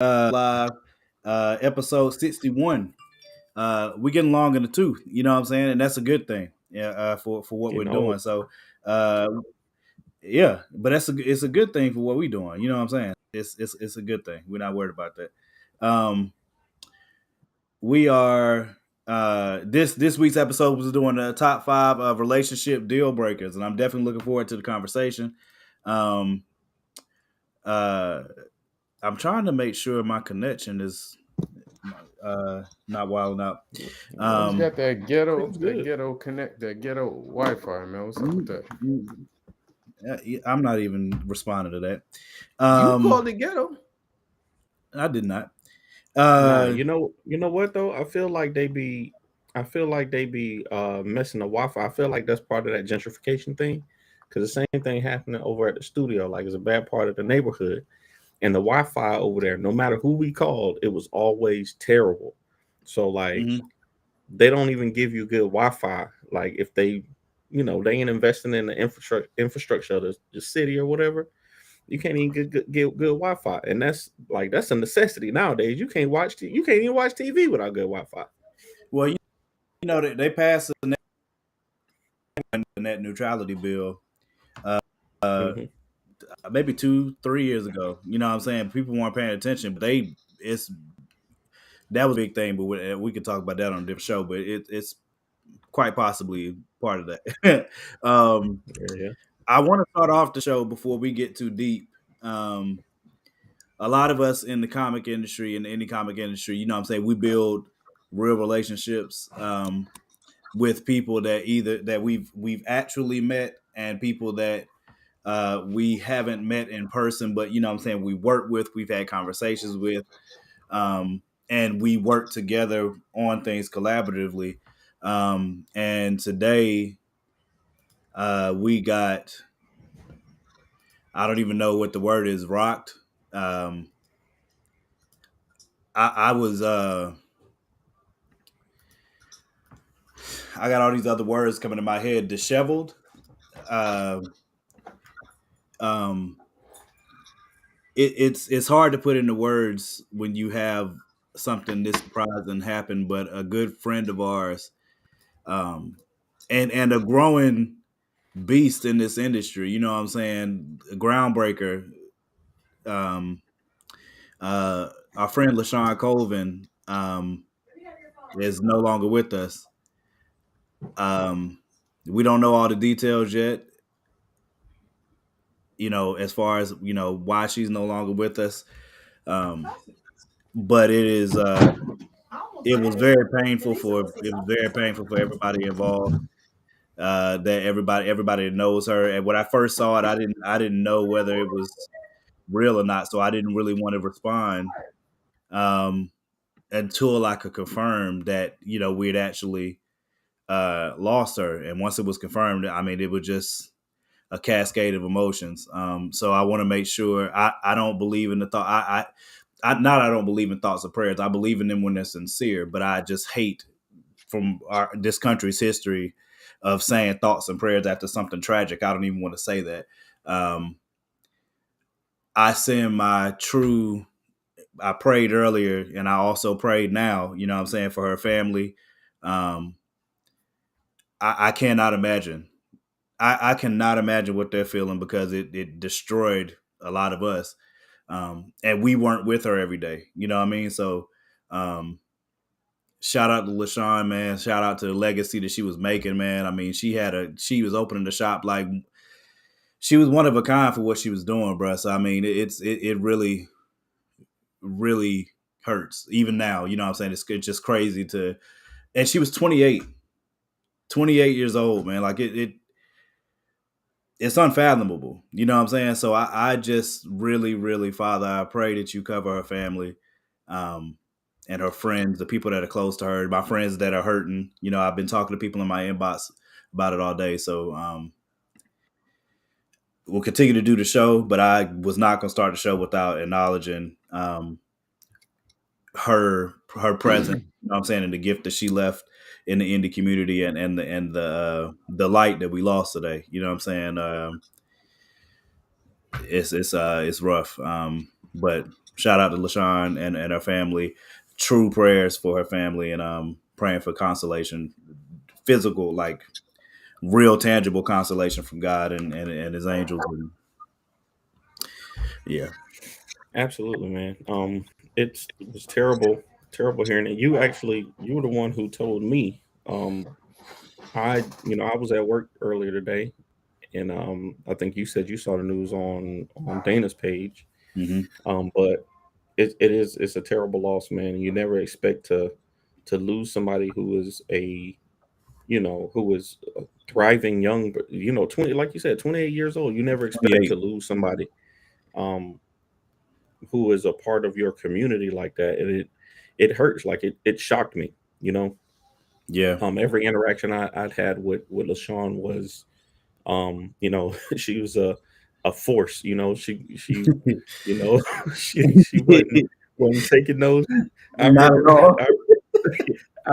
Live, episode 61. We getting long in the tooth, you know what I'm saying, and that's a good thing. Yeah, for what we're Getting old. doing. So, uh, yeah, but it's a good thing for what we're doing. You know what I'm saying? It's a good thing. We're not worried about that. Um, we are this week's episode was doing the top five of relationship deal breakers, and I'm definitely looking forward to the conversation. Um, uh, I'm trying to make sure my connection is not wilding out. Always got Seems that good. ghetto connect, that ghetto Wi-Fi, man. What's up with that? I'm not even responding to that. You called it ghetto? I did not. Nah, Uh, you know what though? I feel like they be messing the Wi-Fi. I feel like that's part of that gentrification thing. Because the same thing happening over at the studio, like it's a bad part of the neighborhood. And the Wi-Fi over there, no matter who we called, it was always terrible. So like mhm. they don't even give you good Wi-Fi. Like if they, they ain't investing in the infrastructure of the city or whatever. You can't even get good Wi-Fi, and that's a necessity nowadays. You can't even watch TV without good Wi-Fi. Well, you know they passed the net neutrality bill. Uh, Hmm. maybe 2 3 years ago. You know what I'm saying? People weren't paying attention, but it's that was a big thing. But we could talk about that on a different show. But it's quite possibly part of that. Yeah, I want to start off the show before we get too deep. Um, a lot of us in the comic industry and the indie comic industry, you know what I'm saying, we build real relationships with people that either that we've actually met and people that we haven't met in person, but you know what I'm saying, we work with, we've had conversations with, and we work together on things collaboratively. And today we got, I don't even know what the word is, rocked. Um, I was I got all these other words coming to my head. Disheveled. Uh, um, it's hard to put into words when you have something this surprising happen. But a good friend of ours, um, and a growing beast in this industry. You know what I'm saying? A groundbreaker. Um, our friend LaShawn Colvin is no longer with us. Um, we don't know all the details yet, you know, as far as you know why she's no longer with us. Um, but it was very painful for everybody involved. That everybody that knows her. And when I first saw it, I didn't know whether it was real or not, so I didn't really want to respond um, until I could confirm that we had actually lost her. And once it was confirmed, I mean, it was just a cascade of emotions. So I want to make sure I don't believe in the thought. I don't believe in thoughts or prayers. I believe in them when they're sincere, but I just hate from this country's history of saying thoughts and prayers after something tragic. I don't even want to say that. Um, I send my true. I prayed earlier, and I also prayed now. You know what I'm saying, for her family. Um, I cannot imagine. I cannot imagine what they're feeling because it destroyed a lot of us. And we weren't with her every day. You know what I mean? So um, shout out to LaShawn, man. Shout out to the legacy that she was making, man. I mean, she was opening the shop like she was one of a kind for what she was doing, bro. So I mean, it really really hurts even now. You know what I'm saying? It's just crazy to. And she was 28 years old, man. Like it's unfathomable. You know what I'm saying? So I just really, really, Father, I pray that you cover her family, um, and her friends, the people that are close to her, my friends that are hurting. You know, I've been talking to people in my inbox about it all day. So we'll continue to do the show, but I was not going to start the show without acknowledging her presence. You know what I'm saying, and the gift that she left in the indie community, and the light that we lost today. You know what I'm saying? It's rough. But shout out to LaShawn and her family. True prayers for her family, and praying for consolation, physical, like real tangible consolation from God and His angels. And yeah, Absolutely, man. It was terrible, terrible hearing it. You were the one who told me. I was at work earlier today, and I think you said you saw the news on Dana's page. mm-hmm. But it's a terrible loss, man. You never expect to lose somebody who is who is a thriving young, 20, like you said, 28 years old. You never expect to lose somebody who is a part of your community like that, and it hurts. Like it shocked me. Yeah. Every interaction I'd had with LaShawn was, she was a force. She she wasn't taking those. I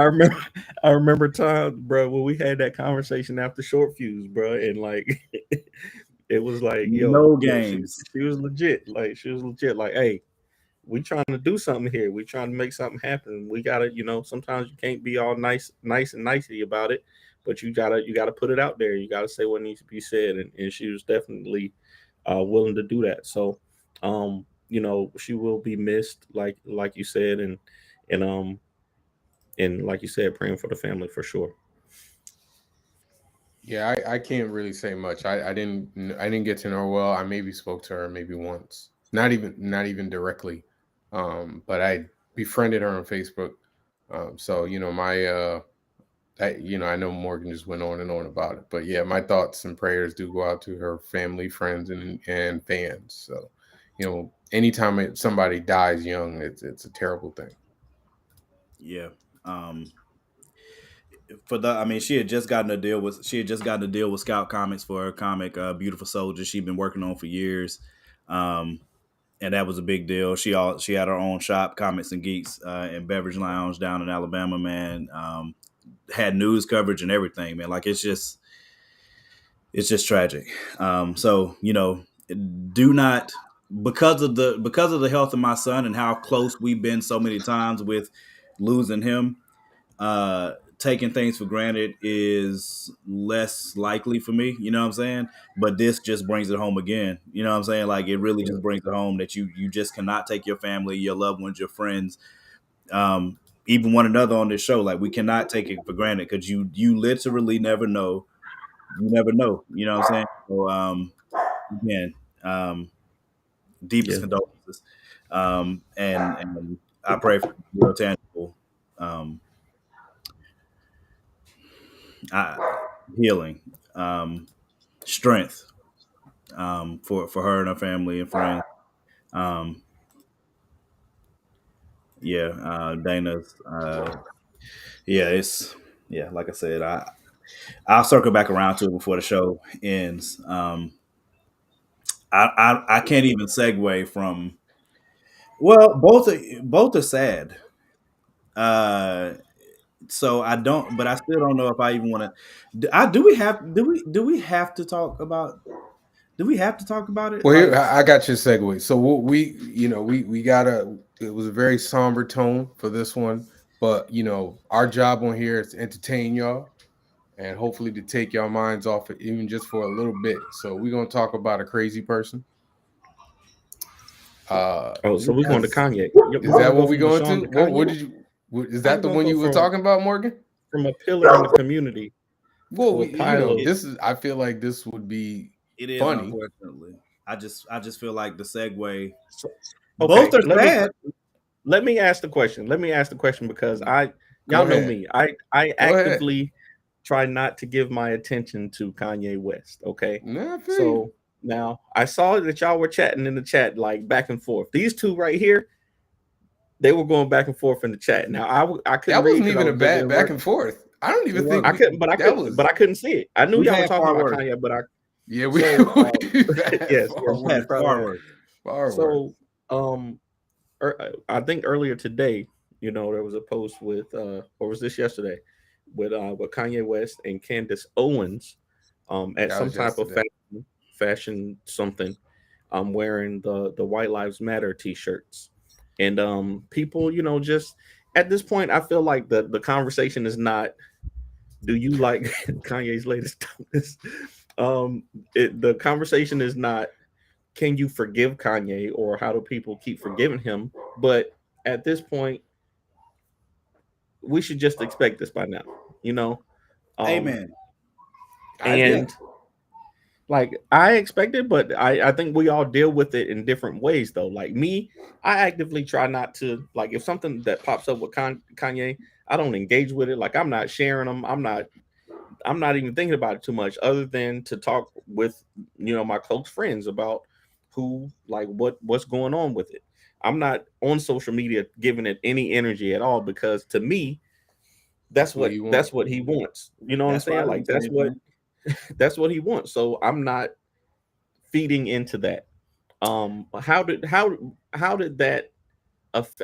remember I remember times, bro, when we had that conversation after Short Fuse, bro, and like it was like, games. She was legit. Like she was legit. Like, hey, we trying to do something here. We trying to make something happen. We gotta, sometimes you can't be all nice and nicey about it, but you gotta put it out there. You gotta say what needs to be said, and she was definitely willing to do that. So, she will be missed, like you said, and like you said, praying for the family for sure. Yeah, I can't really say much. I didn't get to know her well. I maybe spoke to her maybe once, not even directly, but I befriended her on Facebook. So I know Morgan just went on and on about it, but yeah, my thoughts and prayers do go out to her family, friends, and fans. So, anytime somebody dies young, it's a terrible thing. Yeah. She had just gotten a deal with Scout Comics for her comic, Beautiful Soldier. She'd been working on for years, and that was a big deal. She had her own shop, Comics and Geeks, in Beverage Lounge down in Alabama. Man, had news coverage and everything. Man, like it's just tragic. So do not, because of the health of my son and how close we've been so many times with losing him. Taking things for granted is less likely for me, you know what I'm saying? But this just brings it home again. You know what I'm saying? Like it really just brings it home that you just cannot take your family, your loved ones, your friends, even one another on this show. Like we cannot take it for granted because you literally never know. You never know. You know what I'm saying? So again, deepest condolences. And I pray for real tangible healing, strength for her and her family and friends. Dana's. Like I said, I'll circle back around to it before the show ends. I can't even segue from. Well, both are sad. So I don't, but I still don't know if I even want to. Do we have to talk about? Do we have to talk about it? Well, here, I got your segue. So we got it was a very somber tone for this one, but our job on here is to entertain y'all and hopefully to take y'all minds off it even just for a little bit. So we're going to talk about a crazy person. So we're going to Kanye. Is that what we're going to? What did you? Is that the one you were talking about, Morgan? From a pillar in the community. Well, I feel like this would be funny. Unfortunately, I just feel like the segue. Both are sad. Let me ask the question. Because y'all know me. I actively try not to give my attention to Kanye West. Okay, so now I saw that y'all were chatting in the chat, like back and forth. These two right here, they were going back and forth in the chat. Now I couldn't. That wasn't even a bad back and forth. I don't even think I couldn't, but I couldn't see it. I knew y'all were talking about Kanye, but far so I think earlier today, there was a post with or was this yesterday with Kanye West and Candace Owens at some type of fashion something wearing the White Lives Matter t-shirts. And people, just at this point, I feel like the conversation is not, do you like Kanye's latest illness? The conversation is not, can you forgive Kanye, or how do people keep forgiving him? But at this point, we should just expect this by now, you know. Amen. And like, I expected, but I think we all deal with it in different ways though. Like me, I actively try not to, like, if something that pops up with Kanye, I don't engage with it. Like, I'm not sharing them. I'm not even thinking about it too much, other than to talk with my close friends about who, like, what's going on with it. I'm not on social media giving it any energy at all, because to me, that's what he wants. You know what I'm saying? Like, that's what he wants. So I'm not feeding into that. How did that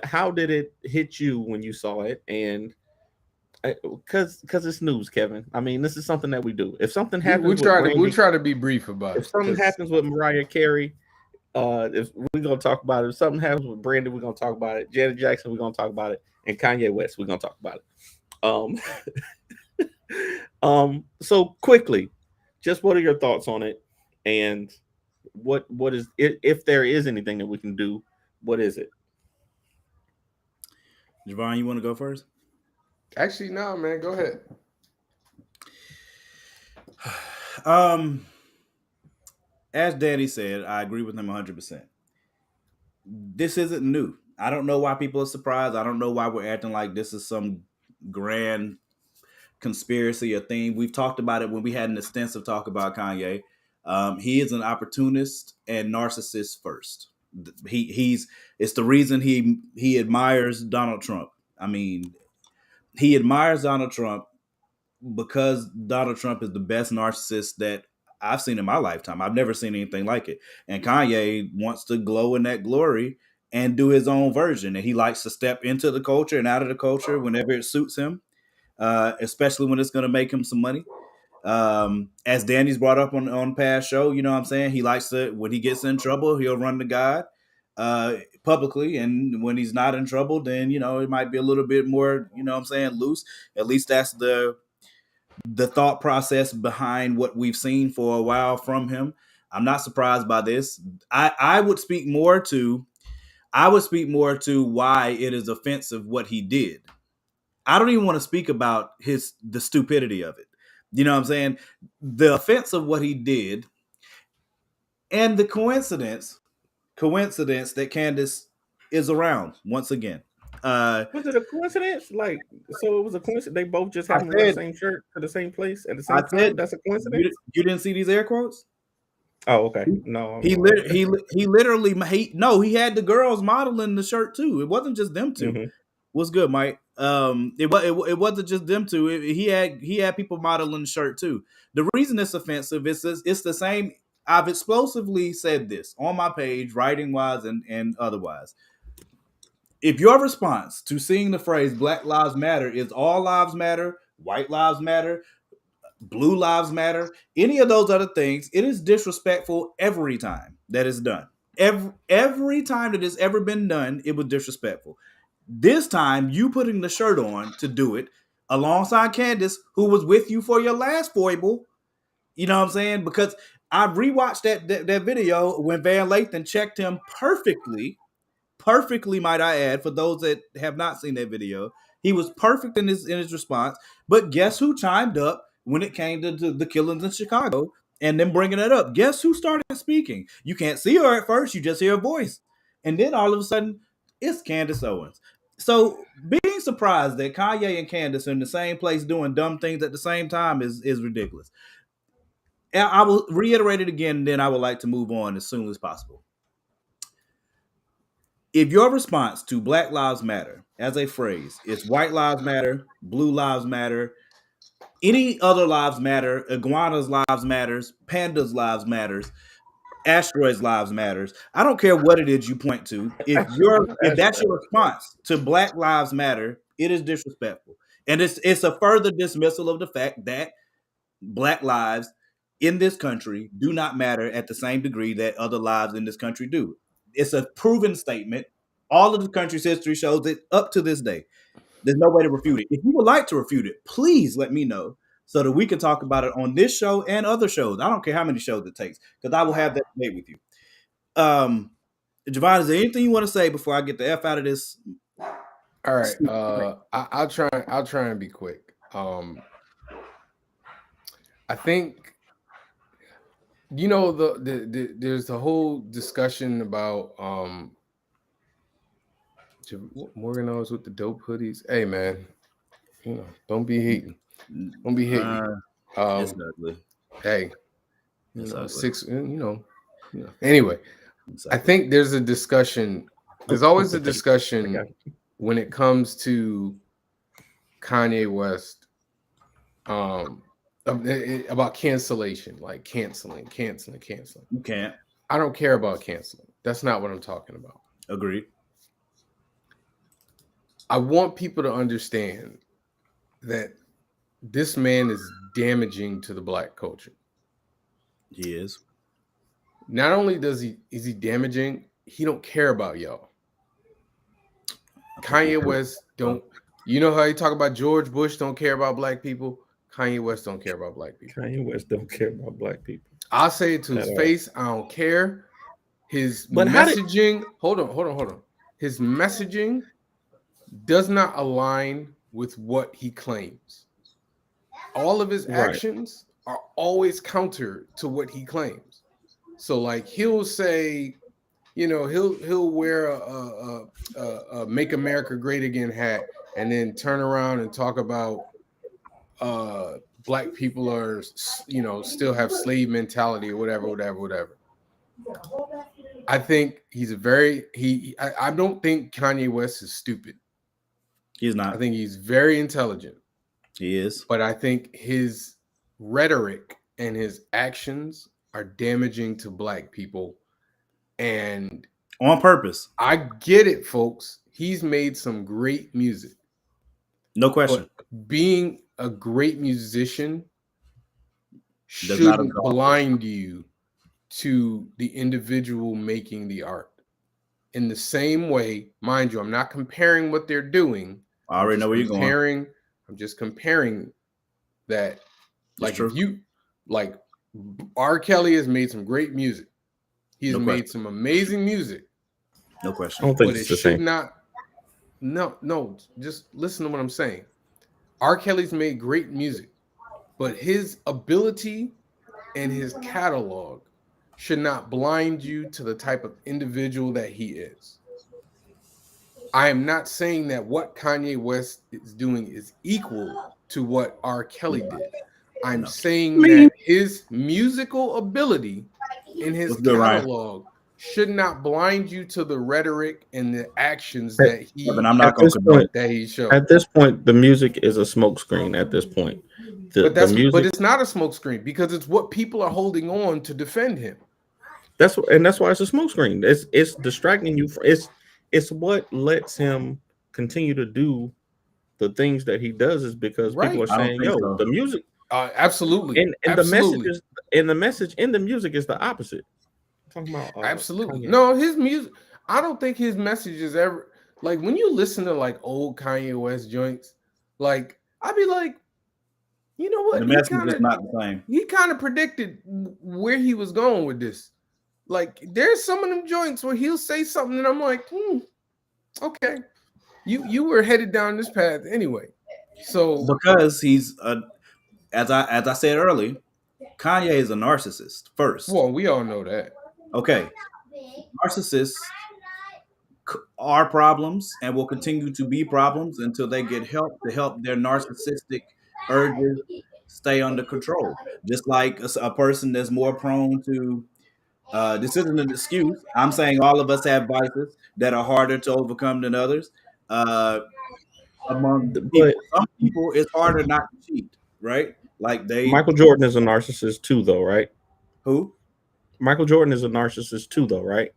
how did it hit you when you saw it? And because it's news, Kevin. I mean, this is something that we do. If something happens, we'll try to be brief about it. If something happens with Mariah Carey, if we're gonna talk about it. If something happens with Brandon, we're gonna talk about it. Janet Jackson, we're gonna talk about it. And Kanye West, we're gonna talk about it. So quickly, just what are your thoughts on it? And what is it, if there is anything that we can do, what is it? Javon, you want to go first? Actually, no, man. Go ahead. As Danny said, I agree with him 100%. This isn't new. I don't know why people are surprised. I don't know why we're acting like this is some grand conspiracy or thing. We've talked about it when we had an extensive talk about Kanye. He is an opportunist and narcissist first. It's the reason he admires Donald Trump. I mean, he admires Donald Trump because Donald Trump is the best narcissist that I've seen in my lifetime. I've never seen anything like it. And Kanye wants to glow in that glory and do his own version. And he likes to step into the culture and out of the culture whenever it suits him, especially when it's going to make him some money. As Danny's brought up on past show, you know what I'm saying? He likes to, when he gets in trouble, he'll run to God publicly. And when he's not in trouble, then, it might be a little bit more, loose. At least that's the thought process behind what we've seen for a while from him. I'm not surprised by this. I would speak more to why it is offensive what he did. I don't even want to speak about the stupidity of it. You know what I'm saying? The offense of what he did, and the coincidence that Candace is around once again. Was it a coincidence? Like, so it was a coincidence. They both just happened to wear the same shirt to the same place at the same time. That's a coincidence. You didn't see these air quotes? Oh, okay. No, he literally he had the girls modeling the shirt too. It wasn't just them two. Mm-hmm. What's good, Mike? It wasn't just them two. He had people modeling the shirt too. The reason it's offensive is it's the same. I've explosively said this on my page, writing wise and otherwise. If your response to seeing the phrase Black Lives Matter is all lives matter, white lives matter, blue lives matter, any of those other things, it is disrespectful every time that is done. Every time that it's ever been done, it was disrespectful. This time, you putting the shirt on to do it alongside Candace, who was with you for your last foible. You know what I'm saying? Because I rewatched that video when Van Lathan checked him perfectly, might I add, for those that have not seen that video. He was perfect in his response. But guess who chimed up when it came to the killings in Chicago and them bringing it up? Guess who started speaking? You can't see her at first. You just hear a voice. And then all of a sudden, it's Candace Owens. So being surprised that Kanye and Candace are in the same place doing dumb things at the same time is ridiculous. And I will reiterate it again, and then I would like to move on as soon as possible. If your response to Black Lives Matter as a phrase is white lives matter, blue lives matter, any other lives matter, iguanas lives matters, pandas lives matters, asteroids lives matters, I don't care what it is you point to. If that's your response to Black Lives Matter, it is disrespectful. And it's a further dismissal of the fact that Black lives in this country do not matter at the same degree that other lives in this country do. It's a proven statement All of the country's history shows it up to this day. There's no way to refute it. If you would like to refute it, please let me know so that we can talk about it on this show and other shows. I don't care how many shows it takes, because I will have that debate with you. Javon, is there anything you want to say before I get the F out of this? All right. I'll try and be quick. I think, you know, there's the whole discussion about Morgan knows with the dope hoodies. Hey man, you know, don't be hating. Don't be hating. It's ugly. Hey, It's ugly. 6. Anyway, I think there's a discussion. There's always a discussion when it comes to Kanye West about cancellation, like canceling. You can't. I don't care about canceling. That's not what I'm talking about. Agreed. I want people to understand that this man is damaging to the black culture. He is. Not only is he damaging, he don't care about y'all. Kanye West don't. You know how you talk about George Bush don't care about black people? Kanye West don't care about black people. Kanye West don't care about black people. I'll say it to his face. I don't care. His But messaging. Hold on. His messaging does not align with what he claims. All of his actions are always counter to what he claims. So, like, he'll say, you know, he'll wear a "Make America Great Again" hat, and then turn around and talk about black people are, you know, still have slave mentality or whatever. I think he's I don't think Kanye West is stupid. He's not. I think he's very intelligent. He is. But I think his rhetoric and his actions are damaging to black people. And on purpose. I get it, folks. He's made some great music. No question. But being a great musician shouldn't blind you to the individual making the art. In the same way, mind you, I'm not comparing what they're doing. I already know where you're going. I'm just comparing that. Like, if you like, R. Kelly has made some great music. He's made some amazing music. No question. I don't think it's the same. No, just listen to what I'm saying. R. Kelly's made great music, but his ability and his catalog should not blind you to the type of individual that he is. I am not saying that what Kanye West is doing is equal to what R. Kelly did. I'm saying that his musical ability and his catalog should not blind you to the rhetoric and the actions that he. But I'm not going to that he showed. At this point, the music is a smokescreen. At this point, but it's not a smokescreen because it's what people are holding on to defend him. That's why it's a smokescreen. It's distracting you. It's what lets him continue to do the things that he does is because people are saying, "Yo, the music." Absolutely, and absolutely. the message in the music is the opposite. I'm talking about absolutely. Kanye. No, his music. I don't think his message is ever like when you listen to like old Kanye West joints. Like I'd be like, you know what? The message is not the same. He kind of predicted where he was going with this. Like there's some of them joints where he'll say something and I'm like, okay, you were headed down this path anyway. So because he's as I said earlier, Kanye is a narcissist first. Well, we all know that. Okay, narcissists are problems and will continue to be problems until they get help to help their narcissistic urges stay under control. Just like a person that's more prone to. This isn't an excuse. I'm saying all of us have vices that are harder to overcome than others. Among the people, some people, it's harder not to cheat, right? Like Michael Jordan is a narcissist too, though, right? Who? Michael Jordan is a narcissist too, though, right?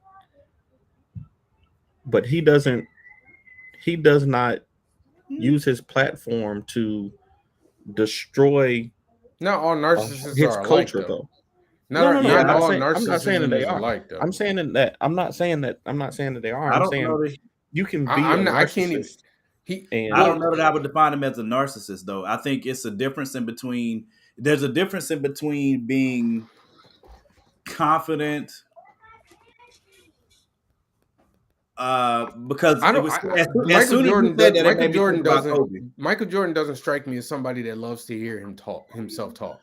But he does not use his platform to destroy. Not all narcissists his are culture, alike, though. No, I'm narcissists not saying that they are. alike, though. I'm not saying that they are. I don't know that You can be I'm a not. I can't even. narcissist. He. And I don't know that I would define him as a narcissist, though. I think it's a difference in between. There's a difference in between being confident, because I it don't. was as Michael soon as Jordan you said that, it Michael made me Jordan think about doesn't. Kobe. Michael Jordan doesn't strike me as somebody that loves to hear himself talk.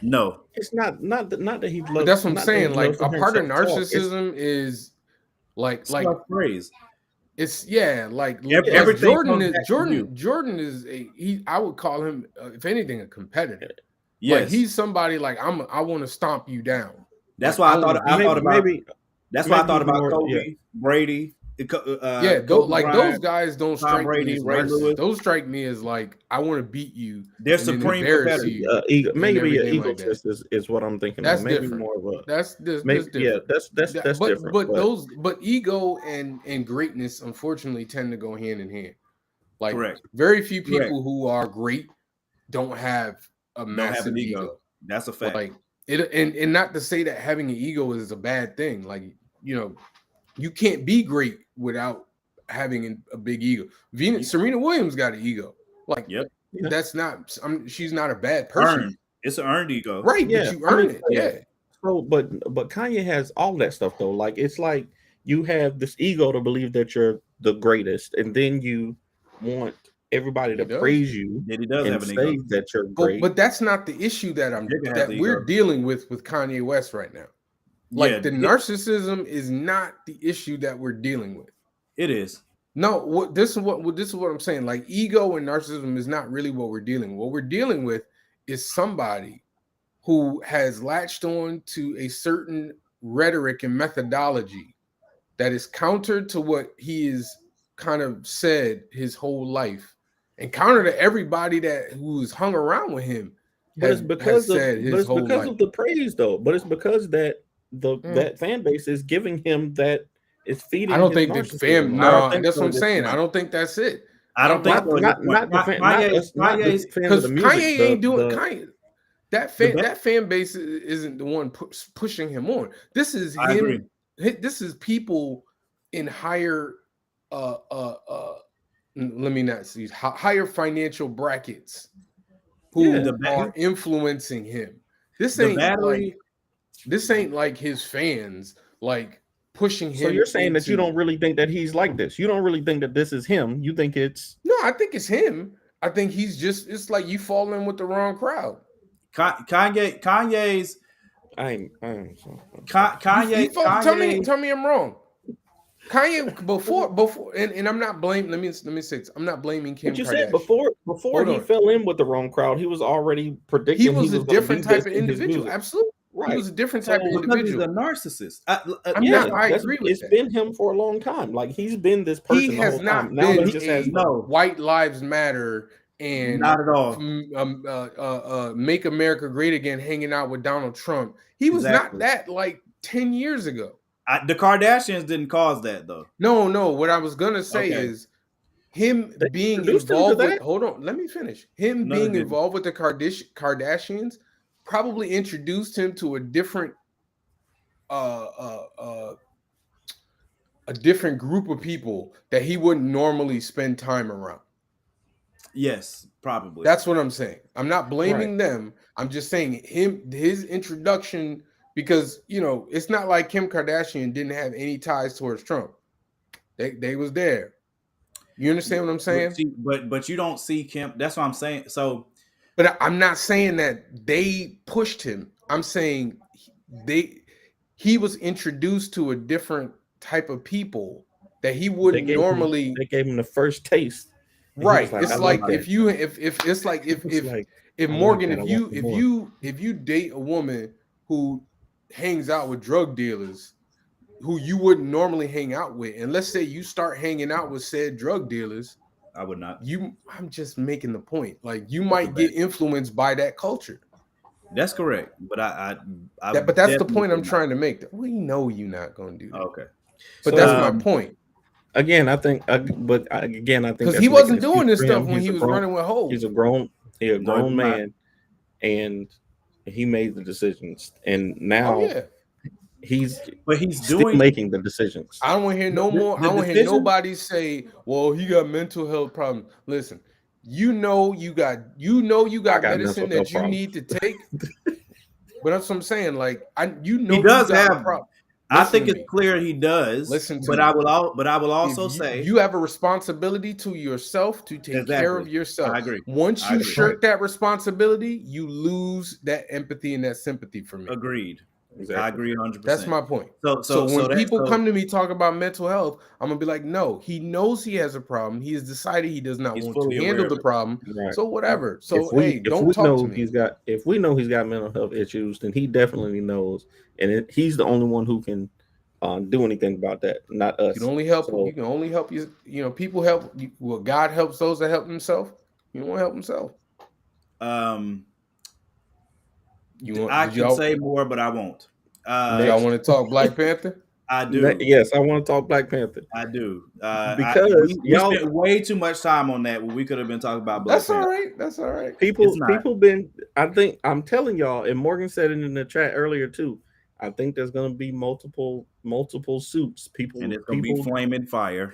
No, it's not that he loves. But that's what I'm not that he saying. Like loves to a hear part of himself talk. narcissism is like praise. it's like Everything Jordan comes is back to you. Jordan is I would call him if anything a competitor. Yes, Like he's somebody like I want to stomp you down. that's Like, why I thought about maybe. That's why I thought maybe about more, Kobe, yeah. Brady. Kobe Those those guys don't Tom strike Brady, me as Ray narcissists. Lewis. Those strike me as like I want to beat you. They're and then supreme embarrass competitors. you. Maybe an everything like egotist is what I'm thinking. That's maybe different. more of a That's maybe, different. yeah. That's different. But ego and greatness unfortunately tend to go hand in hand. Like Correct. very few people Correct. who are great don't have a massive an ego. That's a fact. Like it, and not to say that having an ego is a bad thing. Like you can't be great without having a big ego. Serena Williams got an ego. Like that's not. She's not a bad person. It's an earned ego, right? Yeah, but you earn it. Yeah. So, but Kanye has all that stuff though. Like it's like you have this ego to believe that you're the greatest, and then you want everybody to praise you. He does and have an say ego. that you're great. But that's not the issue that we're dealing with Kanye West right now. Like the narcissism is not the issue that we're dealing with. It is. No, this is what I'm saying. Like ego and narcissism is not really what we're dealing with. What we're dealing with is somebody who has latched on to a certain rhetoric and methodology that is counter to what he is kind of said his whole life, and counter to everybody who's hung around with him. But it's because of the praise, though. But it's because that that fan base is giving him that. It's feeding. I don't think the fan. No, that's what I'm saying. I don't think that's it. I don't think not the fan. Because Kanye ain't doing Kanye. That fan base isn't the one pushing him on. This is him. This is people in higher let me not see higher financial brackets who are influencing him. This ain't like his fans like pushing him. So you're saying that you don't really think that he's like this. You don't really think that this is him. You think it's I think it's him. I think he's just it's like you fall in with the wrong crowd. Kanye's Kanye. Tell me I'm wrong. Kanye before and I'm not blaming. Let me say this. I'm not blaming Kim Kardashian. Said before he fell in with the wrong crowd, he was already predicting he was a different type of individual. Absolutely, right. He was a different type of individual. He's a narcissist. I agree with it's that. been him for a long time. Like he's been this person. He has not been. He just has White Lives Matter and not at all. Make America Great Again, hanging out with Donald Trump. He was not that like 10 years ago. The Kardashians didn't cause that though. No. What I was gonna say is him being involved with. Hold on, let me finish. Him being involved with the Kardashians probably introduced him to a different group of people that he wouldn't normally spend time around. Yes, probably. That's what I'm saying. I'm not blaming them. I'm just saying his introduction. Because it's not like Kim Kardashian didn't have any ties towards Trump. They was there. You understand what I'm saying? But you don't see Kim. That's what I'm saying. So, but I'm not saying that they pushed him. I'm saying he was introduced to a different type of people that he wouldn't normally. They gave him the first taste. Right. It's like if Morgan, if you date a woman who hangs out with drug dealers who you wouldn't normally hang out with, and let's say you start hanging out with said drug dealers, I would not. I'm just making the point. Like you might get influenced by that culture. That's correct, but but that's the point I'm trying to make. We know you're not going to do that. Okay, but that's my point. Again, I think because he wasn't doing this stuff when he was running with Hov. He's a grown man, and he made the decisions, and now he's still doing making the decisions. I don't want to hear no more. I don't want to hear nobody say, "Well, he got mental health problems." Listen, you know you got medicine that you need to take. But that's what I'm saying. Like he does have a problem. I think it's clear he does. Listen to me. I will also say you have a responsibility to yourself to take care of yourself. I agree. Once you shirk that responsibility, you lose that empathy and that sympathy for me. Agreed. Exactly. I agree 100%. That's my point. So when people come to me talk about mental health, I'm gonna be like, no, he knows he has a problem. He has decided he does not want to handle the problem. Right. So whatever. So don't talk to me. If we know he's got mental health issues, then he definitely knows, and he's the only one who can do anything about that, not us. You can only help. You can only help you. You know, people help. Well, God helps those that help themselves. You won't help himself. I can say more, but I won't. Y'all want to talk Black Panther? I do. Yes, I want to talk Black Panther. I do. Because we spent way too much time on that when we could have been talking about Black Panther. That's all right. People been. I think I'm telling y'all, and Morgan said it in the chat earlier too. I think there's going to be multiple suits. And it's going to be flaming fire.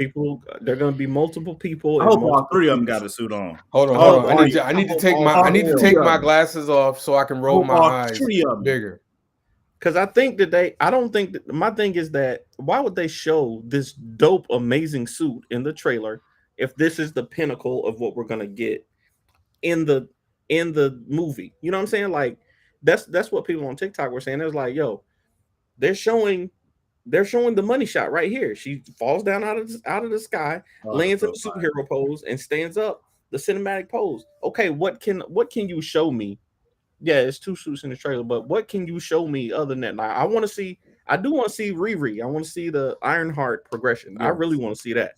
There are going to be multiple people. I hope all three of them got a suit on. Hold on. I need to take my glasses off so I can roll my eyes bigger. Because I don't think that my thing is that why would they show this dope, amazing suit in the trailer if this is the pinnacle of what we're going to get in the movie? You know what I'm saying? Like that's what people on TikTok were saying. It was like, yo, they're showing the money shot right here. She falls down out of the sky, lands in the superhero pose, and stands up, the cinematic pose. Okay, what can you show me? Yeah, it's two suits in the trailer, but what can you show me other than that? Now, I do want to see Riri. I want to see the Ironheart progression. Yeah. I really want to see that.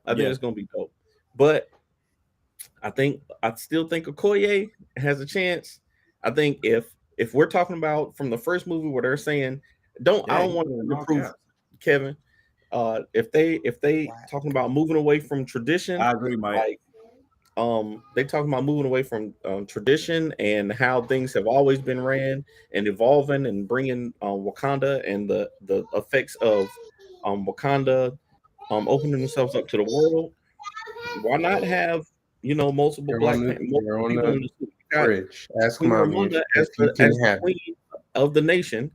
I think it's gonna be dope. But I still think Okoye has a chance. I think if we're talking about from the first movie where they're saying I don't want to prove Kevin. If they talking about moving away from tradition, I agree, Mike. They talking about moving away from tradition and how things have always been ran and evolving and bringing Wakanda and the effects of Wakanda opening themselves up to the world. Why not have multiple black people in the fridge? Ask Mommy as the queen of the nation.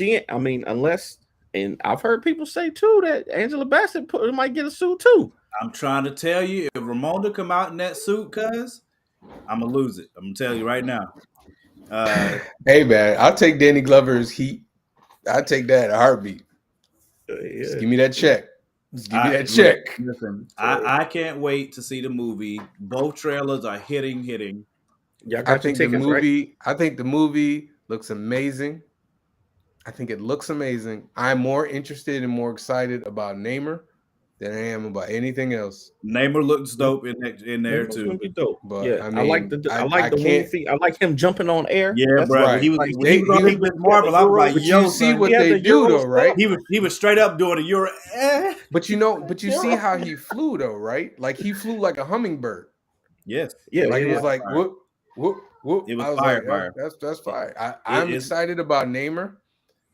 Unless, and I've heard people say too that Angela Bassett might get a suit too. I'm trying to tell you, if Ramonda come out in that suit, cuz I'm gonna lose it. I'm gonna tell you right now. Hey man, I'll take Danny Glover's heat. I'll take that in a heartbeat. Just give me that check. Listen, I can't wait to see the movie. Both trailers are hitting. I think the movie looks amazing. I think it looks amazing. I'm more interested and more excited about Namor than I am about anything else. Namor looks dope in there too. Gonna be dope. But yeah, I like the wing feet. I like him jumping on air. Yeah, that's bro. Right. He was Marvel. I was like, but you see what they do though, right? He was straight up doing a Euro. But you see how he flew though, right? Like he flew like a hummingbird. Yes. Yeah. Like it was like whoop, whoop, whoop. It was fire. That's fire. I'm excited about Namor.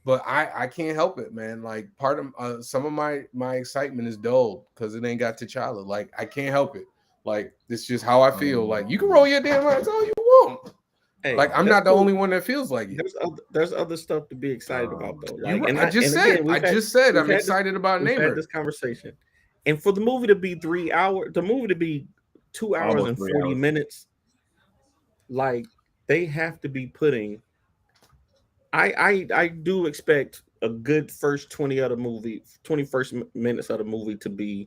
But I can't help it, man. Like part of some of my excitement is dulled because it ain't got T'Challa. Like I can't help it. Like it's just how I feel. Like you can roll your damn eyes all you want. Hey, like I'm not the only one that feels like it. There's other stuff to be excited about though. Like, I just said I'm excited about Namor. Had this conversation, and for the movie to be 3 hours, the movie to be 2 hours and 40 minutes, like they have to be putting. I do expect a good first 21st minutes of the movie to be,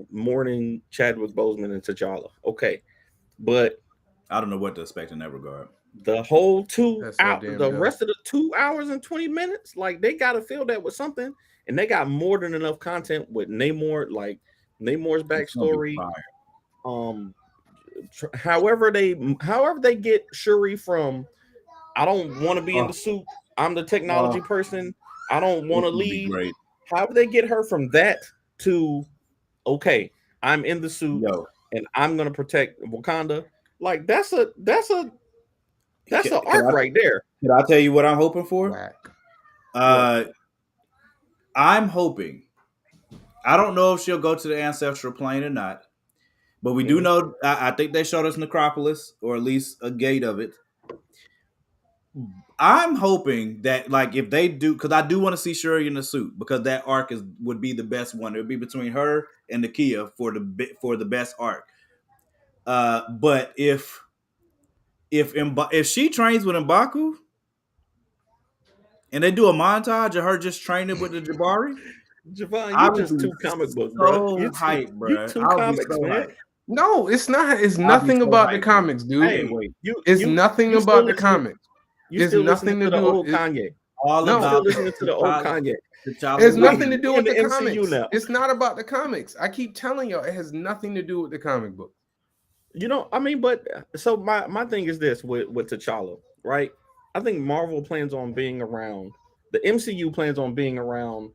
mourning Chadwick Boseman and T'Challa. Okay. But I don't know what to expect in that regard. The whole rest of the 2 hours and 20 minutes, like they got to fill that with something. And they got more than enough content with Namor, like Namor's backstory. However they get Shuri from, I don't want to be in the suit. I'm the technology person. I don't want to leave. How do they get her from that to, okay, I'm in the suit and I'm gonna protect Wakanda? Like that's an arc right there. Can I tell you what I'm hoping for? I'm hoping. I don't know if she'll go to the ancestral plane or not, but we do know. I think they showed us Necropolis, or at least a gate of it. I'm hoping that, like, if they do, because I do want to see Shuri in the suit, because that arc would be the best one. It would be between her and Nakia for the best arc. But if she trains with M'Baku, and they do a montage of her just training with the Jabari, Javon, you just too comic book, bro. You hype, bro. You too comics, man. No, it's not. It's nothing about the comics, dude. Hey, wait, it's nothing about the comics. It's nothing to do with Kanye. Still listening to the old Kanye. It has nothing to do with the MCU comics. now. It's not about the comics. I keep telling y'all, it has nothing to do with the comic book. You know, I mean, but so my thing is this with T'Challa, right? I think Marvel plans on being around. The MCU plans on being around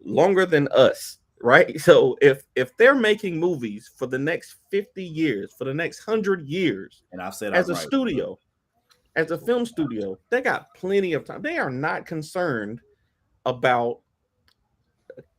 longer than us, right? So if they're making movies for the next 50 years, for the next 100 years, and I've said as a studio, as a film studio, they got plenty of time. They are not concerned about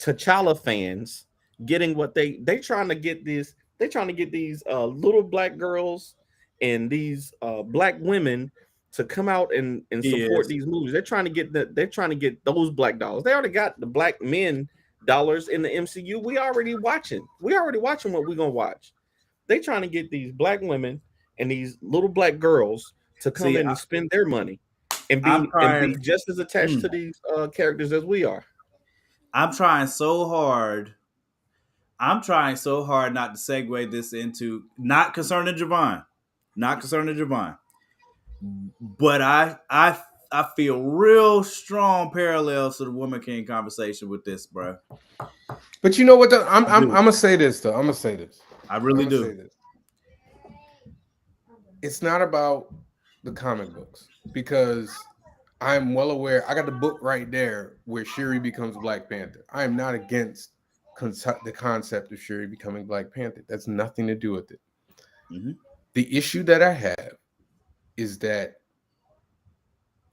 T'Challa fans getting what they trying to get this. They're trying to get these little black girls and these black women to come out and support these movies. They're trying to get those black dollars. They already got the black men dollars in the MCU. We already watching what we're gonna watch. They trying to get these black women and these little black girls to come in and spend their money and be just as attached to these characters as we are. I'm trying so hard not to segue this into not concerning Javon, but I feel real strong parallels to the Woman King conversation with this, bro. But you know what? I'm gonna say this though. I really do. It's not about the comic books, because I'm well aware. I got the book right there where Shuri becomes Black Panther. I am not against the concept of Shuri becoming Black Panther. That's nothing to do with it. Mm-hmm. The issue that I have is that,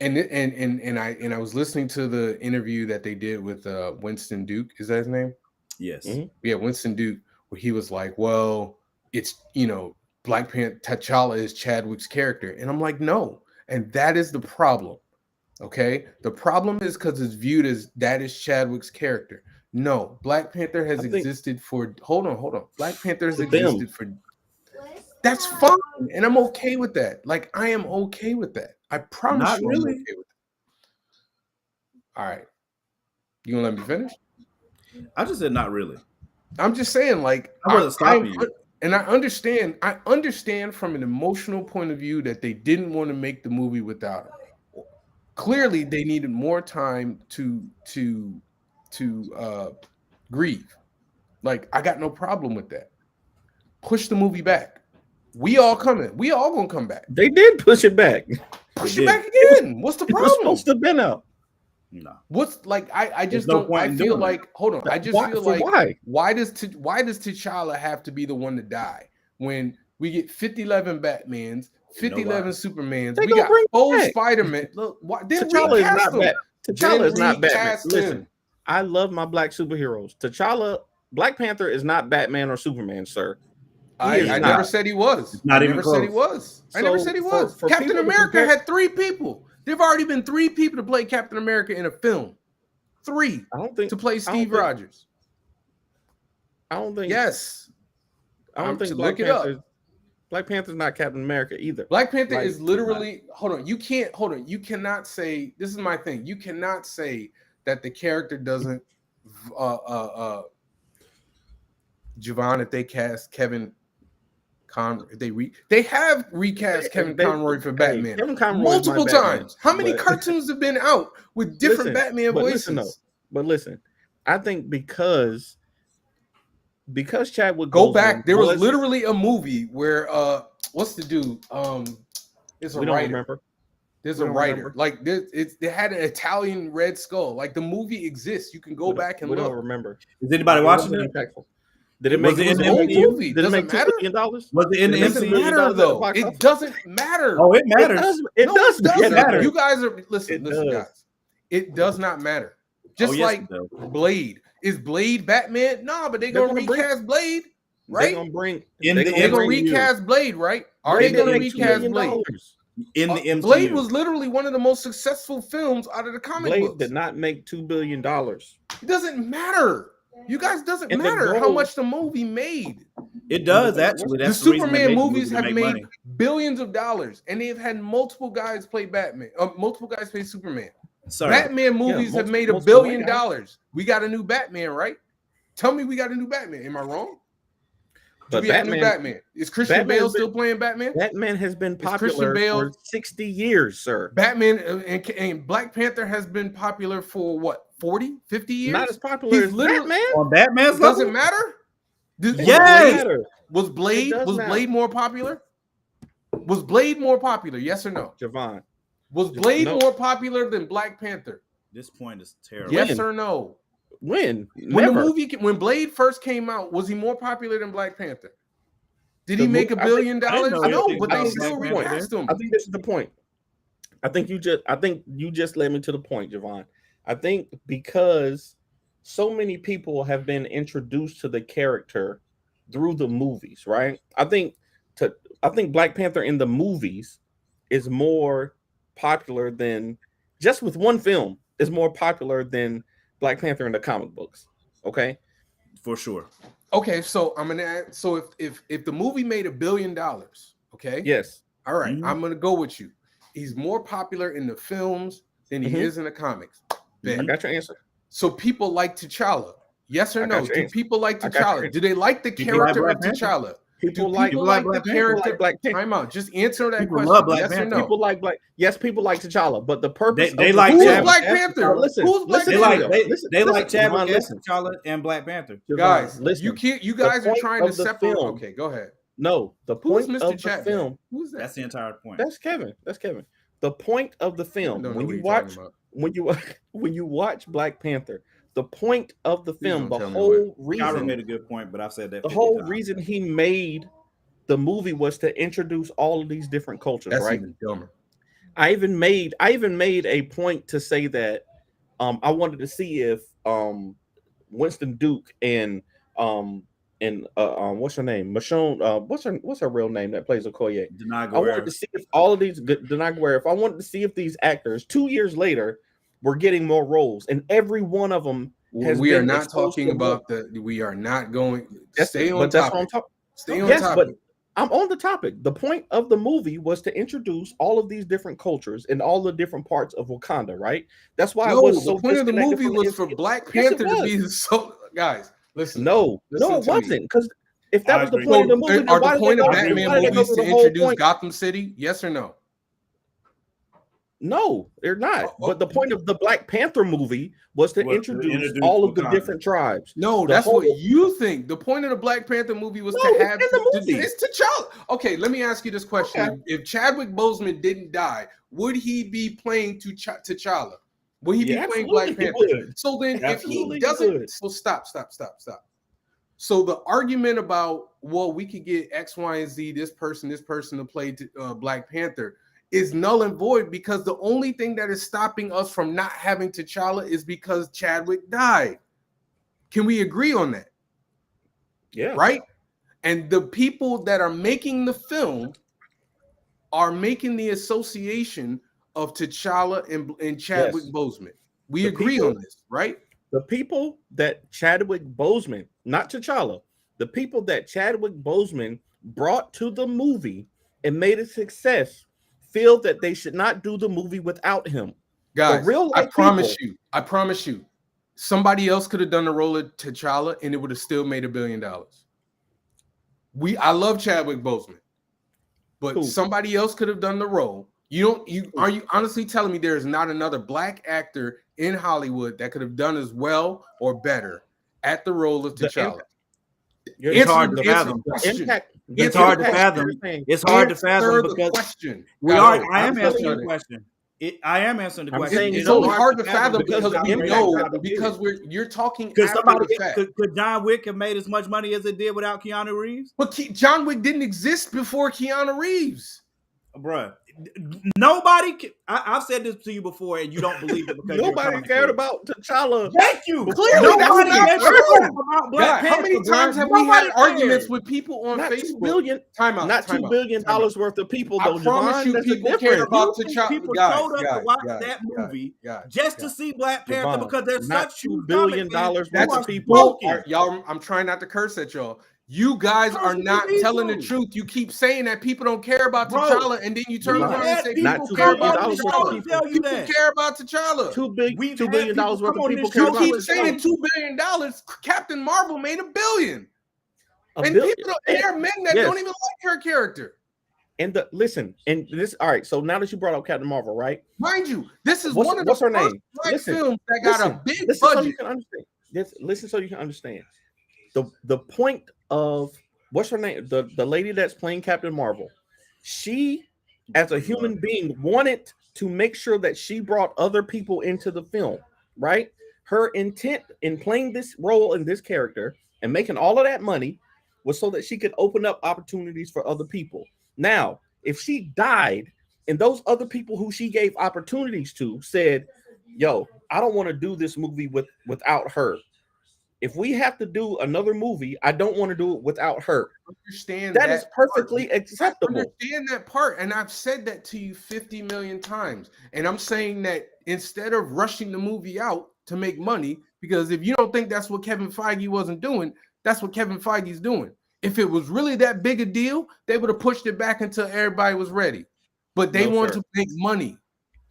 and I was listening to the interview that they did with Winston Duke. Is that his name? Yes. Mm-hmm. Yeah, Winston Duke, where he was like, "Well, it's Black Panther, T'Challa is Chadwick's character," and I'm like, no, and that is the problem. Okay, the problem is because it's viewed as that is Chadwick's character. No, Black Panther has existed for. Hold on. Black Panther has existed for. That's fine, and I'm okay with that. Like, I am okay with that. I promise Not you, really. I'm okay with that. All right, you gonna let me finish? I just said not really. I'm just saying, like, I wasn't stopping you. And I understand from an emotional point of view that they didn't want to make the movie without him. Clearly, they needed more time to grieve. Like, I got no problem with that. Push the movie back. We all coming. We all gonna come back. They did push it back. Push it back again. What's the problem? It was supposed to have been out. No. What's like? I just don't. I feel like. Hold on. I just feel like. Why does T'Challa have to be the one to die when we get 50-11 Batmans, 50-11 Supermans? We got 4 Spider-Man. Look, T'Challa is not Batman. T'Challa is not Batman. Listen, I love my black superheroes. T'Challa, Black Panther is not Batman or Superman, sir. I never said he was. I never said he was. Captain America had 3 people. There've already been 3 people to play Captain America in a film. 3 to play Steve Rogers. I don't think. Yes. I don't think Black Panther's not Captain America either. Black Panther is literally. Hold on. You cannot say. This is my thing. You cannot say that the character doesn't. Javon, if they cast Kevin Conroy, they have recast Kevin Conroy for Batman multiple times. How many cartoons have been out with different Batman voices? But listen, I think because Chadwick go back, there was literally a movie where what's the dude? It's a writer. There's a writer. Like they had an Italian Red Skull. Like, the movie exists. You can go back and look. Don't remember. Is anybody watching it? Did it make it movie? Did it make $2 billion? Was it in the MCU? Though it doesn't matter. Oh, it matters. It does matter. You guys are listen, guys. It does not matter. Just yes, like it does. Blade. Is Blade Batman? Nah, but they're gonna recast Blade, right? They're gonna bring. In They're the gonna MCU. recast Blade, right? Are Blade they gonna didn't make $2 recast million. Blade? In the MCU. Blade was literally one of the most successful films out of the comic Blade books. did not make $2 billion. It doesn't matter. You guys doesn't And the matter how goal- much the movie made. It does actually. That's The reason they Superman make movies have to make made money. billions of dollars, and they've had multiple guys play Batman. Multiple guys play Superman. Sir, Batman movies have made $1 multiple billion. white guys. We got a new Batman, right? Tell me we got a new Batman. Am I wrong? But We have a new Batman. Is Christian Batman's Bale been- still playing Batman? Batman has been Christian popular Bale- for 60 years, sir. Batman and Black Panther has been popular for what, 40, 50 years? Not as popular He's as literally- Batman. on Batman's It doesn't level? matter. Yes! Was Blade It does matter. Blade more popular? Was Blade more popular? Yes or no? Javon. Was Blade No. more popular than Black Panther? This point is terrible. Yes When? or no? When? When Never. when Blade first came out, was he more popular than Black Panther? Did he The make mo- $1 I billion? I didn't know No, anything but they about still Black Panther. recast him. I think this is the point. I think you just led me to the point, Javon. I think because so many people have been introduced to the character through the movies, right? I think Black Panther in the movies is more popular than just with one film is more popular than Black Panther in the comic books. Okay. For sure. Okay, so I'm gonna add, so if the movie made $1 billion, okay, Yes. all right, Mhm. I'm gonna go with you. He's more popular in the films than he Mhm. is in the comics. Bet. I got your answer. So people like T'Challa. Yes or I no? got your Do answer. people like I got your T'Challa? answer. Do they like the People like character of Black Panther? T'Challa? People Do like people like like the Black Panther? character? Black Panther. Time out. Just answer that People question. love Black Yes or Panther. no? People like Black. Yes, people like T'Challa, but the purpose They of like Who's Chadwick. Black Panther? Listen, Who's Black listen, They Panther? like Listen, they like listen, Chadwick Javon, listen. T'Challa and Black Panther. Javon, Guys, listen. you can't. You guys are point trying to of the separate. film- Okay, go ahead. No, the Who's point Mr. of Chat? the film. Who's that? That's the entire point. That's Kevin. That's Kevin. The point of the I film don't know when what you you're watch talking about. when you watch Black Panther, the point of the film, don't the tell me whole Kyra reason, made a good point, but I've said that the 50 whole times. reason he made the movie was to introduce all of these different cultures, That's right? even dumber. I even made a point to say that I wanted to see if Winston Duke and what's her name? Michonne, what's her real name that plays Okoye? Denai I wanted Guerrero. to see if all of these Denai Guerrero, if I wanted to see if these actors 2 years later were getting more roles, and every one of them has We are been not exposed talking to about the. We are not going. That's, Stay on but that's what I'm topic. talking. Stay on Yes, topic. but I'm on the topic. The point of the movie was to introduce all of these different cultures and all the different parts of Wakanda, right? That's why No, it was the so point of the disconnected movie from was for Black Yes, it Panther to was. be so. Guys, listen. No, Listen it to me. wasn't. Because if that I was the agree. point of the So, movie, then are why the did point they of go- Batman why did they go movies through to the whole introduce point? Gotham City? Yes or no? No, they're not. Oh, But the point of the Black Panther movie was to Was to introduce introduce all of the Wakanda. different tribes. No, The that's whole- what you think. The point of the Black Panther movie was No, to it's have in the movie. it's T'Challa. Okay, let me ask you this question: Okay. If Chadwick Boseman didn't die, would he be playing T'Challa? Would he be Yeah, playing absolutely Black he Panther? would. So then, Absolutely if he he doesn't, would. so stop. So the argument about, well, we could get X, Y, and Z, this person to play Black Panther is null and void, because the only thing that is stopping us from not having T'Challa is because Chadwick died. Can we agree on that? Yeah. Right? And the people that are making the film are making the association of T'Challa and Chadwick Yes. Boseman. We The agree people- on this, right? The people that Chadwick Boseman, not T'Challa, the people that Chadwick Boseman brought to the movie and made a success feel that they should not do the movie without him. Guys, real I life promise you, somebody else could have done the role of T'Challa and it would have still made $1 billion. I love Chadwick Boseman, but Who? somebody else could have done the role. Are you honestly telling me there is not another Black actor in Hollywood that could have done as well or better at the role of The T'Challa? It's hard to fathom. It's hard to fathom. It's hard to fathom Answer the because question. I am I'm answering saying- the question. I am answering the I'm question. saying It's you only know, hard to fathom because because the we impact know, of it. because you're talking Could after somebody the fact. could John Wick have made as much money as it did without Keanu Reeves? But John Wick didn't exist before Keanu Reeves. bruh. Nobody can, I've said this to you before, and you don't believe it because Nobody cared about T'Challa. Thank you. Clearly, Nobody that's not cared true. about God, Black how many Panther, times bruh. have we had Nobody arguments cared. with people on Not Facebook? 2 billion. Time out. Not time $2 out, billion time out. worth of people. I Though, promise Javon, you, that's people a care difference. about You think T'Challa. people Guys, showed up to guys, watch guys, that movie guys, just to guys. see Black Panther Javon, because there's not such $2 huge billion comic fans worth who of are people. smoking. Y'all, I'm trying not to curse at y'all. You guys are Curse not me telling the too. truth. You keep saying that people don't care about Bro, T'Challa, and then you turn We've Javon, around and had say not people people $2 care come billion about on the worth of show T'Challa. to tell you People that. care about T'Challa. We've $2 had billion people worth come of on people this care You show about keep to saying say, $2 billion. Captain Marvel made $1 billion. And billion. people don't, there are men that Yes. don't even like her character. And listen, and this. All right. So now that you brought up Captain Marvel, right? Mind you, this is What's- one of what's the her first name? black Listen, films that got a big listen so you budget. can understand. Listen so you can understand. The point of what's her name? The lady that's playing Captain Marvel. She, as a human being, wanted to make sure that she brought other people into the film, right? Her intent in playing this role in this character and making all of that money was so that she could open up opportunities for other people. Now, if she died and those other people who she gave opportunities to said, yo, I don't want to do this movie without her. If we have to do another movie, I don't want to do it without her. Understand That is perfectly part. acceptable. I understand that part, and I've said that to you 50 million times. And I'm saying that instead of rushing the movie out to make money, because if you don't think that's what Kevin Feige wasn't doing, that's what Kevin Feige's doing. If it was really that big a deal, they would have pushed it back until everybody was ready. But they No, want sir. to make money.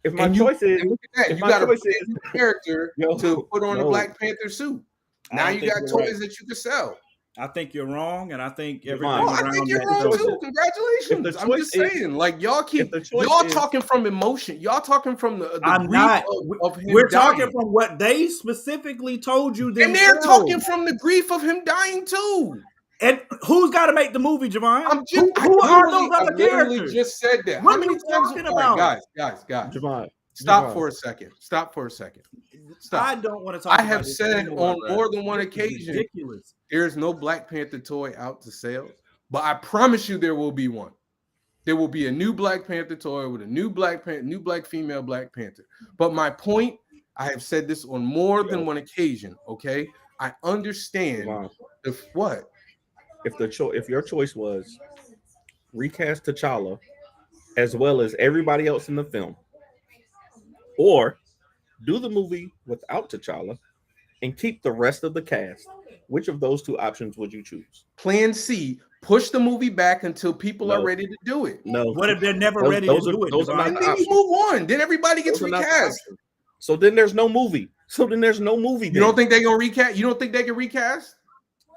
If my And choice is, and look at that, if you my got a choice is- new character Yo, to put on a no. Black Panther suit. I Now don't you think got you're toys right. that you can sell. I think you're wrong, and I think Javon. everything Oh, I around think you're that wrong shows too. it. Congratulations. If the I'm choice just saying, like y'all keep the choice y'all is- talking from emotion. Y'all talking from the I'm grief not. of him We're dying. talking from what they specifically told you And themselves. they're talking from the grief of him dying too. And who's got to make the movie, Javon? I'm just who are those I other literally characters? just said that. What How are many you times? talking All right, about? guys. Javon, Stop Javon. for a second. Stop for a second. Stop. I don't want to talk. I have about this said anymore, on bro. more than one This is occasion, ridiculous. there's no Black Panther toy out to sale, but I promise you there will be one. There will be a new Black Panther toy with a new black female Black Panther. But my point, I have said this on more than one occasion. Okay, I understand Javon, what. if your choice was recast T'Challa as well as everybody else in the film, or do the movie without T'Challa and keep the rest of the cast, which of those two options would you choose? Plan C, push the movie back until people are ready to do it. No. What if they're never Those- ready those to are- do it? those are not Javon? And the then you options. move on. Then everybody gets Those are not the recast. options. So then there's no movie. You don't think they're gonna recast? You don't think they can recast?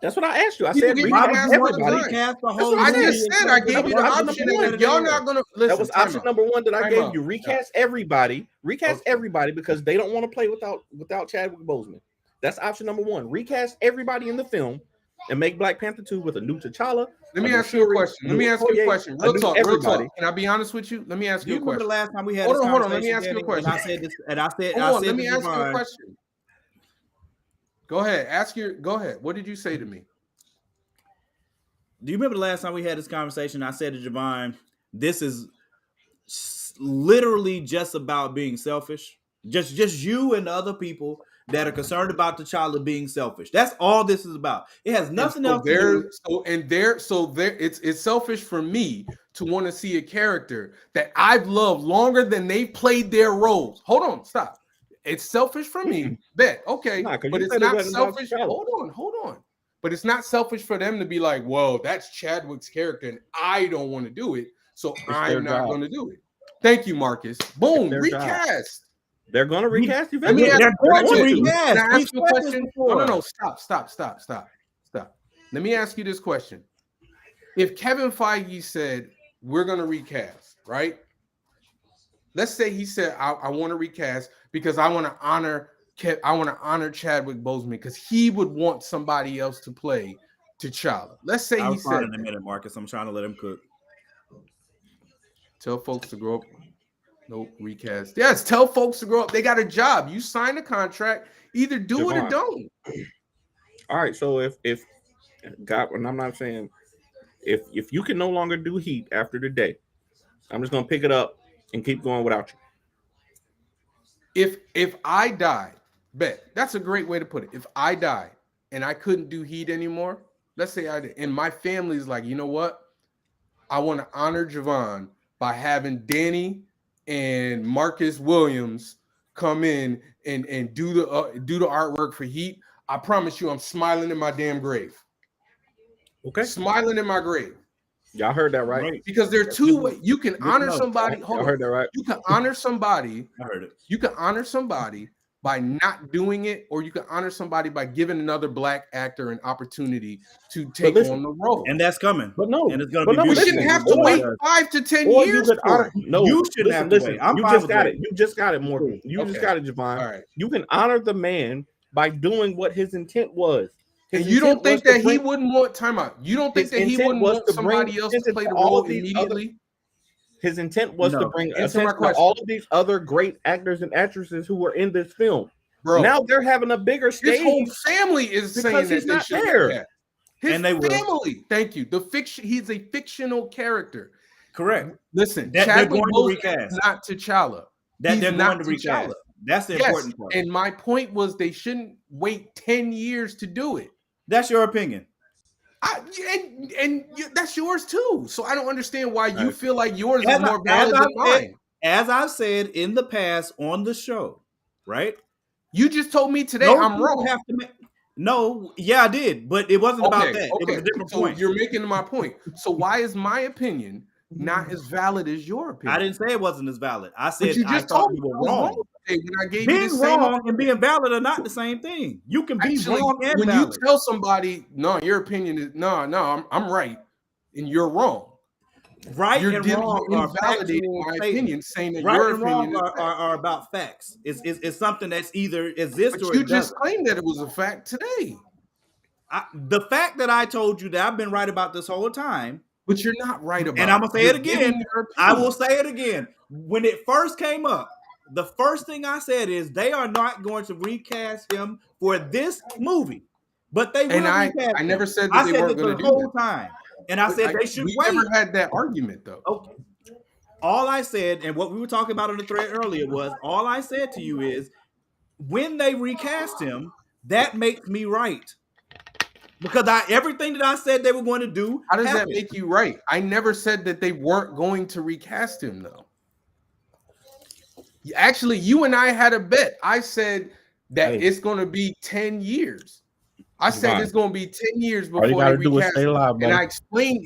That's what I asked you. I People said get Why recast recast would all you the everybody. time. recast the That's whole what I movie? just said I gave you the option option. number And one. if y'all not gonna listen, That was time option out. number one that I Time gave out. you. Recast everybody. Recast Okay. everybody because they don't want to play without Chadwick Boseman. That's option number one. Recast everybody in the film and make Black Panther 2 with a new T'Challa. Let me ask you a question. Real talk. Everybody. Can I be honest with you? Let me ask Do you you a remember the question. last time we had Hold this on. conversation? Let me ask you a Danny? question. And I said this, and I said, Hold on. Let me to ask you a Javon, question. Go ahead. Go ahead. What did you say to me? do you remember the last time we had this conversation? I said to Javon, this is literally just about being selfish. Just you and the other people that are concerned about T'Challa being selfish. That's all this is about. It has nothing else to do. It's selfish for me to want to see a character that I've loved longer than they've played their roles. Hold on, stop. It's selfish for me. Bet. Okay. Nah, 'cause but you it's said it not wasn't about selfish. T'Challa. Hold on. But it's not selfish for them to be like, well, that's Chadwick's character, and I don't want to do it, so I'm not going to do it. Thank you, Marcus. Boom, their recast. They're going to recast you. Let me ask They're going to you recast. Can I ask you a We've said question? this before. No. Stop. Let me ask you this question. If Kevin Feige said, we're going to recast, right? Let's say he said, I want to recast because I want to honor Chadwick Boseman because he would want somebody else to play T'Challa. Let's say I'll he respond said in a minute, Marcus. I'm trying to let him cook. Tell folks to grow up. Nope, recast. Yes, tell folks to grow up. They got a job. You sign a contract. Either do it or Javon. don't. All right. So if God, and I'm not saying if you can no longer do Heat after today, I'm just gonna pick it up and keep going without If I died, bet that's a great way to put it. If I died and I couldn't do Heat anymore, let's say I did, and my family's like, you know what? I want to honor Javon by having Danny and Marcus Williams come in and do the artwork for Heat. I promise you, I'm smiling in my damn grave. you. Okay, Smiling in my grave. y'all heard that right? Because there are two ways you can honor somebody. I heard that right. You can honor somebody. I heard it. You can honor somebody by not doing it, or you can honor somebody by giving another black actor an opportunity to take on the role. And that's coming. But no, and it's going but to no, be we beautiful. shouldn't have to wait 5 to 10 Or years. you could honor, for it. no, You shouldn't have to listen, wait. I'm you fine just with got it. waiting. You just got it, Morgan. You just Okay. got it, Javon. All right. You can honor the man by doing what his intent was. His And you don't intent think was to that he bring- wouldn't want timeout? You don't think His that he intent wouldn't was want to somebody bring else to attention play to the all role of these immediately? His intent was to No. bring Answer my attention to question. all of these other great actors and actresses who were in this film. Bro, Now they're having a bigger his whole stage. family is because saying that he's they not should there. have. His And they will. family. Thank you. The fiction. He's a fictional character. Correct. Listen, That they're Chadwick going to Boseman recast. is not T'Challa. That He's they're not going to recast. T'Challa. That's the Yes, important part. and my point was they shouldn't wait 10 years to do it. That's your opinion. That's yours too. So I don't understand why you Right. feel like yours As is more I- valid as I than mine. As I've said in the past on the show, right? You just told me today Those I'm people wrong. have to make, no, yeah, I did, but it wasn't about that. It was a different so point. you're making my point. So why is my opinion not as valid as your opinion? I didn't say it wasn't as valid. I But said you I just thought told you me were I was wrong. today when I gave you Being the same. wrong and being valid are not the same thing. You can be Actually, wrong and when valid. you tell somebody, no, your opinion is no, I'm right, and you're wrong. Right You're and dealing wrong you're are invalidating factual my statements. opinion, saying that Right your and opinion wrong is fact. are about facts. It's something that's either exists But or you it just doesn't. claimed that it was a fact today. The fact that I told you that I've been right about this whole time, But you're not right about and I'm gonna say You're it again. giving your I opinion. will say it again. When it first came up, the first thing I said is they are not going to recast him for this movie, but they will And I recast him. never said that I they said weren't it going the to do whole that. time, and I said they should we wait. never had that argument though. Okay. All I said, and what we were talking about in the thread earlier was, all I said to you is, when they recast him, that makes me right. Because everything that I said they were going to do. How does that happened. make you right? I never said that they weren't going to recast him though. Actually, you and I had a bet. I said that Hey. it's going to be 10 years. I said Right. it's going to be 10 years All you before gotta they do is recast stay him. alive, And I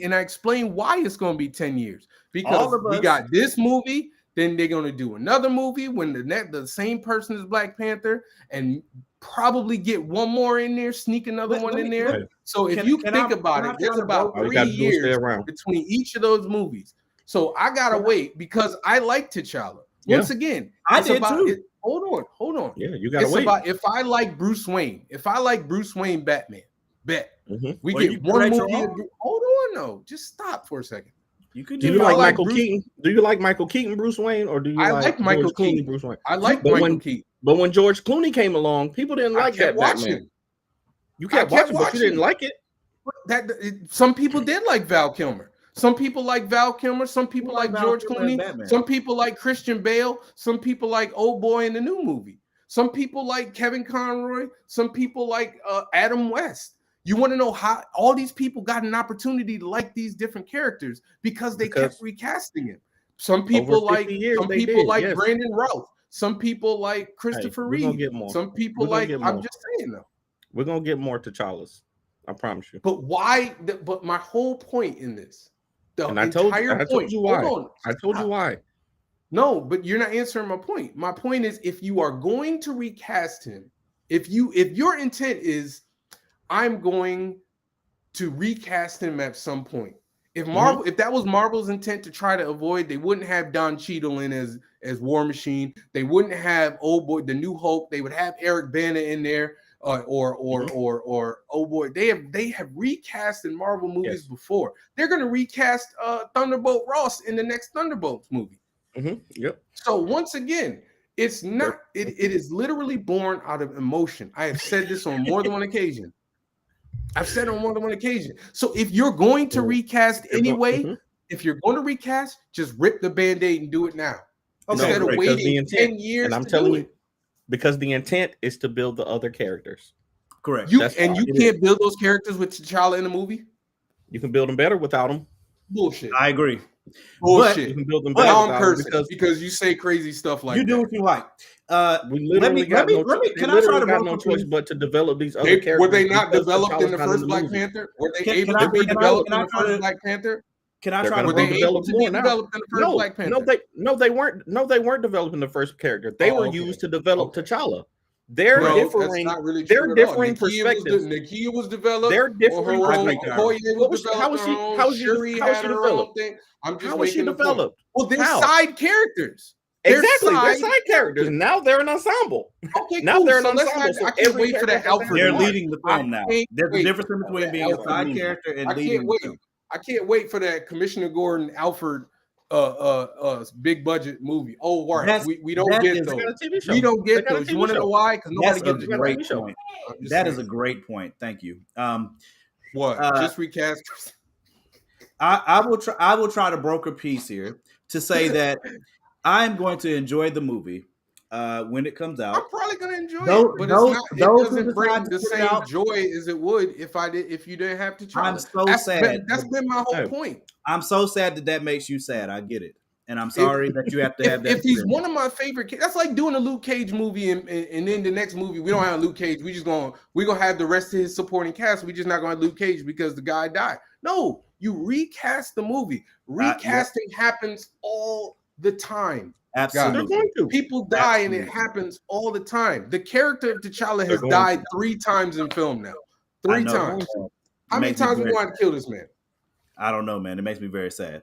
buddy. explained why it's going to be 10 years. Because All of we us- got this movie, then they're going to do another movie when the same person is Black Panther, and probably get one more in there, sneak another Let- one let in me- there. let- So if can- you can think I- about can I it, there's try to about vote? All you 3 gotta do is stay years around. between each of those movies. So I gotta wait because I like T'Challa. Yeah. Once again, I it's did about too. it. Hold on. Yeah, you gotta It's wait. about if I like Bruce Wayne, Batman, bet Mhm. we Well, you get can one write your movie. own. Hold on, though. Just stop for a second. You could Do do you I like like Michael Bruce- Keaton? Do you like Michael Keaton, Bruce Wayne, or do you I like like Michael George Clooney, Keaton. Bruce Wayne? I like But Michael when- Keaton. But when George Clooney came along, people didn't like I that kept Batman. watching. You I kept kept watching, but you didn't watching. like it. Some people did like Val Kilmer. Some people like Val Kilmer. Some people Who like like Val George Kilmer as Clooney. Batman? Some people like Christian Bale. Some people like Old Boy in the new movie. Some people like Kevin Conroy. Some people like Adam West. You want to know how all these people got an opportunity to like these different characters because they kept recasting it. Some people Over 50 like years some they people did, like yes. Brandon Routh. Some people like Christopher we're gonna Reeve. get more. Some people We're gonna like get I'm more. just saying though. We're gonna get more T'Challas. I promise you. But why? But my whole point in this, the And I entire told point. you why. Hold on. I told you why. No, but you're not answering my point. My point is, if you are going to recast him, if your intent is, I'm going to recast him at some point. If Marvel, if that was Marvel's intent to try to avoid, they wouldn't have Don Cheadle in as War Machine. They wouldn't have Old Boy, the New Hope. They would have Eric Bana in there, or oh boy, they have recast in Marvel movies before. They're going to recast Thunderbolt Ross in the next Thunderbolts movie. Yep. So once again, it's not. It is literally born out of emotion. I have said this on more than one occasion. I've said it on more than one occasion. So if you're going to recast anyway, if you're going to recast, just rip the Band-Aid and do it now. Okay, Instead of because waiting the intent, 10 years and I'm to telling do you, it. because the intent is to build the other characters. correct. You That's and all you it can't build those characters with T'Challa in the movie? You can build them better without them. Bullshit. I agree. Bullshit. You can build them But better now I'm without them cursing because you say crazy stuff like You do that. what you like. we literally got no choice. Can I try to got no broker choice piece? but to develop these other characters. Were they not because developed in the T'Challa's not first Black movie. Panther? Were they Can able I- to be can I- developed can I in the try first to- Black Panther? Can I They're try to gonna Were they be broker able developed to more be now. developed in the first Black Panther? No, they weren't developing the first character. They Oh, were okay. used to develop Okay. T'Challa. They're No, differing. that's not really They're true at all. differing perspectives. Nakia was developed. They're On differing. her own. perspectives. Okoye What was was she- how developed was on she- her own. how was she- Shuri how was had she her own developed? thing. I'm just How was she making the point. developed? Well, they're How? side characters. They're Exactly, they're side side characters. Now they're an ensemble. Okay, Now cool. they're an So let's ensemble. not, So I can't every wait for that character has Alfred. They're their part. leading the film now. can't There's a wait difference for between that being a Alfred side movie. character and I leading can't the wait. film. I can't wait for that Commissioner Gordon Alfred big budget movie. Oh, right. That's- We don't that get is- those. They got a TV show. We don't They get got a those. You TV want to show. know why? Because nobody That's a gives a great shit. point. I'm just That is a saying. great point. Thank you. What? Just recast. I will try to broker peace here to say that I'm going to enjoy the movie when it comes out. I'm probably gonna enjoy Those- it, but those- it's not. It those who doesn't bring decide to the put it same out- joy as it would if you didn't have to try. I'm so that's sad. That's been my whole Hey. point. I'm so sad that makes you sad. I get it, and I'm sorry that you have to have that. If he's experience. one of my favorite kids, that's like doing a Luke Cage movie, and then the next movie we don't have Luke Cage. We're gonna have the rest of his supporting cast. We just not gonna have Luke Cage because the guy died. No, you recast the movie. Recasting happens all the time. They're Absolutely. going to. People die, and it Absolutely. happens all the time. The character of T'Challa They're has going died 3 times in film now. I 3 know. times. How many Makes me times we very- want to kill this man? I don't know, man. It makes me very sad.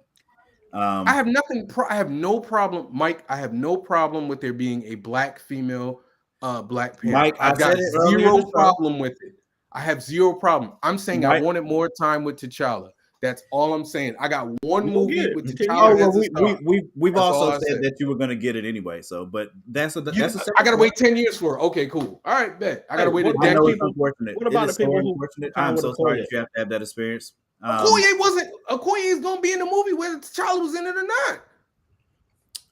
I have nothing. I have no problem, Mike. I have no problem with there being a black female Black Panther. Mike, I I've got said it earlier zero this show. problem with it. I have zero problem. I'm saying I Mike- wanted more time with T'Challa. That's all I'm saying. I got one You won't movie get it with until you- T'Challa Oh, well, as a star. we've That's all also I said said. that you were going to get it anyway. So, but that's a separate I gotta point. wait 10 years for it. Okay, cool. All right, bet. I gotta Hey, wait a what I know decade. it's unfortunate. What about It is the people so who unfortunate. come I'm with so Okoye? sorry that you have to have that experience. Okoye is gonna be in the movie whether T'Challa was in it or not.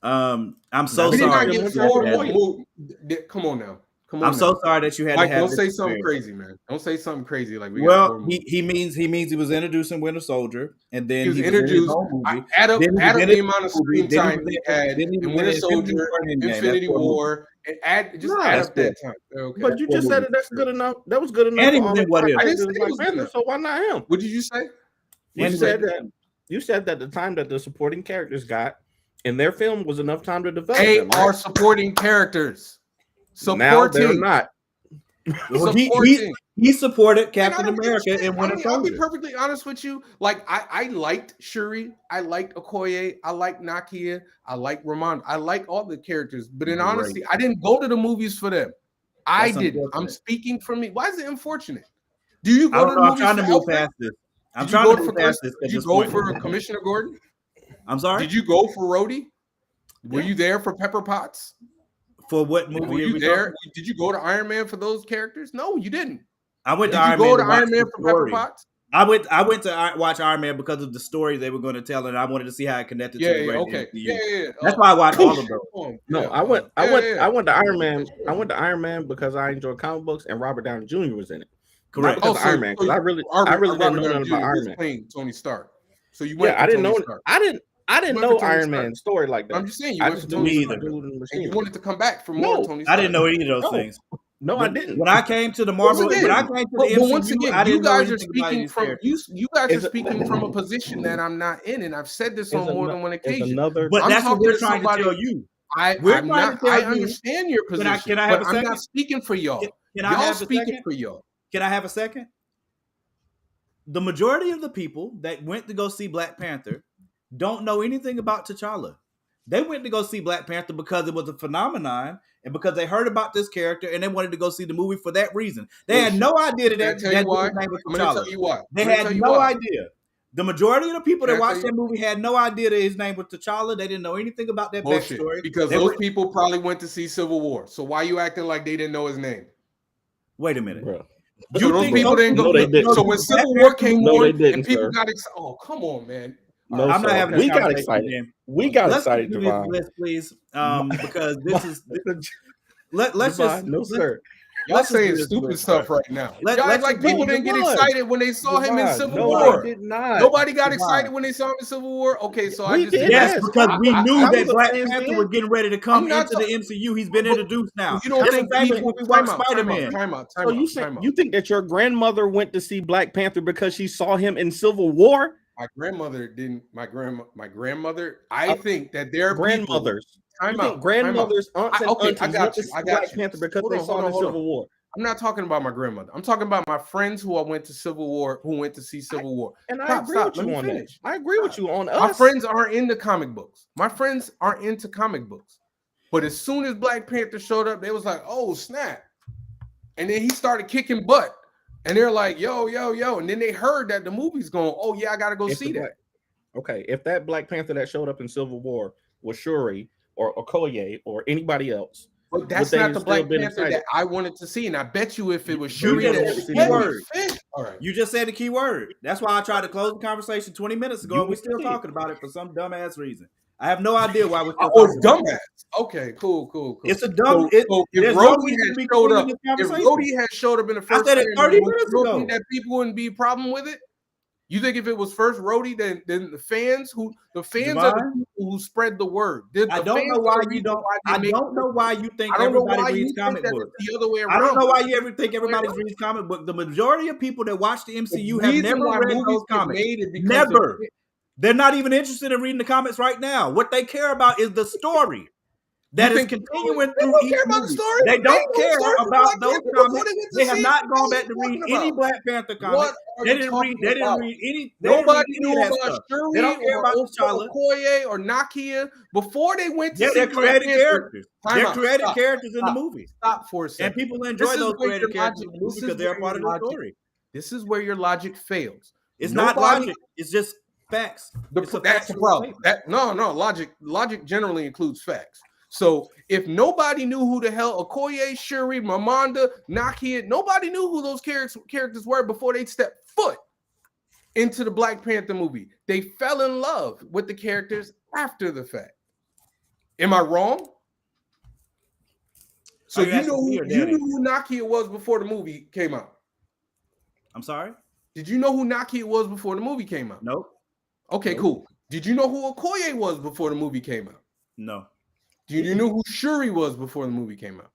I'm so We did not sorry. get that you 4 had to have more. that. Come on now. Come on. I'm so sorry that you had Mike, to have don't this say something experience. crazy, man. Don't say something crazy like we got 4 Well, movies. he means he was introduced in Winter Soldier, and then He was he was in his introduced. own movie. Add up Then he was in the his amount of movie. screen Then he time was he in- had then he in was Winter in Infinity Soldier, War and Endgame. Infinity That's 4 War, and add No, up that's that time. Okay. But you just said it. That's good enough. That was good enough. And he for was all in the What If. characters I didn't in say it Black was good Panther, enough. so why not him? What did you say? And You he said was- that. You said that the time that the supporting characters got in their film was enough time to develop They them. are Right? supporting characters. Now they're Supporting. not. Well, Supporting. he supported And I Captain don't give a America shit. in Winter I'll be Soldier. perfectly honest with you. Like I liked Shuri, I liked Okoye, I liked Nakia, I liked Ramon, I like all the characters. But in Great. honesty, I didn't go to the movies for them. I That's didn't. I'm unfortunate. speaking for me. Why is it unfortunate? Do you I go to don't the know. I'm movies trying to for move Alfred? past this. I'm Did you trying go to for move past this Did at you this go point. for Commissioner Gordon? I'm sorry. Did you go for Rhodey? Were Yeah. you there for Pepper Potts? For what Were movie? are you we there? talking? Did you go to Iron Man for those characters? No, you didn't. I went Did to you Iron go Man to to watch Iron Man the for Pepper story. Potts? I went to watch Iron Man because of the story they were going to tell, and I wanted to see how it connected Yeah, to the yeah, great okay. MCU. Yeah. That's why I watched all of those. No, Yeah, I went yeah. to Iron Man. I went to Iron Man because I enjoy comic books and Robert Downey Jr. was in it. Correct. Not because of Iron Man, because I really didn't know nothing about Iron Man. Playing Tony Stark. So you went. Yeah, I for didn't Tony know. Stark. I didn't went know for Tony Iron Stark. Man's story like that. I'm just saying you I went for just Tony Me knew either. Stark. dude in the And machine. you wanted to come back for more No, Tony I Stark. didn't know any of those No. things. No, I didn't. When I came to the Marvel, Once when I again, came to the But MCU, once again, I you didn't know guys are anything about speaking these from characters. you guys are Is it- speaking from a position that I'm not in, and I've said this on more than one It's occasion. another. But I'm that's what talking we're to trying somebody- to tell you. I'm We're trying not. to tell I you- understand your position, Can I have but a I'm second? not speaking for y'all. Can I Y'all have a speaking second? for y'all. Can I have a second? The majority of the people that went to go see Black Panther don't know anything about T'Challa. They went to go see Black Panther because it was a phenomenon and because they heard about this character and they wanted to go see the movie for that reason. They had no idea that Can I that tell you why? his name was I'm going to tell T'Challa. you why. They I'm gonna had tell you no why. idea. The majority of the people Can that I watched tell that movie had no idea that his name was T'Challa. They didn't know anything about that Bullshit. backstory. Because They those were- people probably went to see Civil War. So why you acting like they didn't know his name? Wait a minute. Bro. So those people didn't go. No, they didn't. So when Civil War came No, they on didn't, and people sir. got excited, oh come on, man. No, I'm not sir. having this We got conversation excited. again. We got Let's excited, continue this Javon. list, please, because this is let's Javon, just no, sir. Y'all let's just saying do this stupid list, stuff bro. right now. Let's Y'all act like just do people it. didn't get Javon. excited when they saw him in Javon, Civil no, War. they did not. Nobody got Javon. excited when they saw him in Civil War. Okay, so I We just did. did Yes, that. because we knew I that was a Black fan Panther then. was getting ready to come I'm not into the MCU. He's been introduced now. You don't Just think the same as people when we watched time out, Spider-Man. time out. So you think that your grandmother went to see Black Panther because she saw him in Civil War? My grandmother didn't. My grandmother. I think that there are Grandmothers. People, You think grandmothers, aunts, and okay, aunties I got went to you. see I got Black you. Panther because Hold they on, saw hold him in on, hold Civil on. War? I'm not talking about my grandmother. I'm talking about my friends who I went to Civil War, who went to see Civil War. And I agree with you on that. I agree with you on us. My friends aren't into comic books. My friends aren't into comic books. But as soon as Black Panther showed up, they was like, "Oh snap!" And then he started kicking butt. And they're like, "Yo, yo, yo!" And then they heard that the movie's going. Oh yeah, I gotta go see that. Okay, if that Black Panther that showed up in Civil War was Shuri or Okoye or anybody else, but that's not the Black Panther that I wanted to see. And I bet you if it was Shuri, all right. You just said the key word. That's why I tried to close the conversation 20 minutes ago, and we're still talking about it for some dumbass reason. I have no idea why we're still talking about dumbass. Okay, cool. It's a dumb. So if Rhodey had showed up in the first, I said it 30 minutes ago. That people wouldn't be a problem with it. You think if it was first Rhodey, then the fans are the people who spread the word. I don't know why you don't. I don't know why you think everybody reads comic books. The other way around. I don't know why you ever think everybody reads comic books. The majority of people that watch the MCU have never read those comics. Never. They're not even interested in reading the comics right now. What they care about is the story. That is continuing through each movie. They don't care about those comics. They have not gone back to read any Black Panther comics. They didn't read any. Nobody knew about Shuri. They don't care about T'Challa, Okoye, or Nakia before they went to see they're created characters. They're created characters in the movie. Stop for a second. And people enjoy those created characters in the movie because they're a part of the story. This is where your logic fails. It's not logic. It's just facts. That's the problem. No. Logic generally includes facts. So if nobody knew who the hell Okoye, Shuri, Mamanda, Nakia, nobody knew who those characters were before they stepped foot into the Black Panther movie. They fell in love with the characters after the fact. Am I wrong? So you knew who Nakia was before the movie came out. I'm sorry? Did you know who Nakia was before the movie came out? Nope. Okay, cool. Did you know who Okoye was before the movie came out? No. Do you know who Shuri was before the movie came out?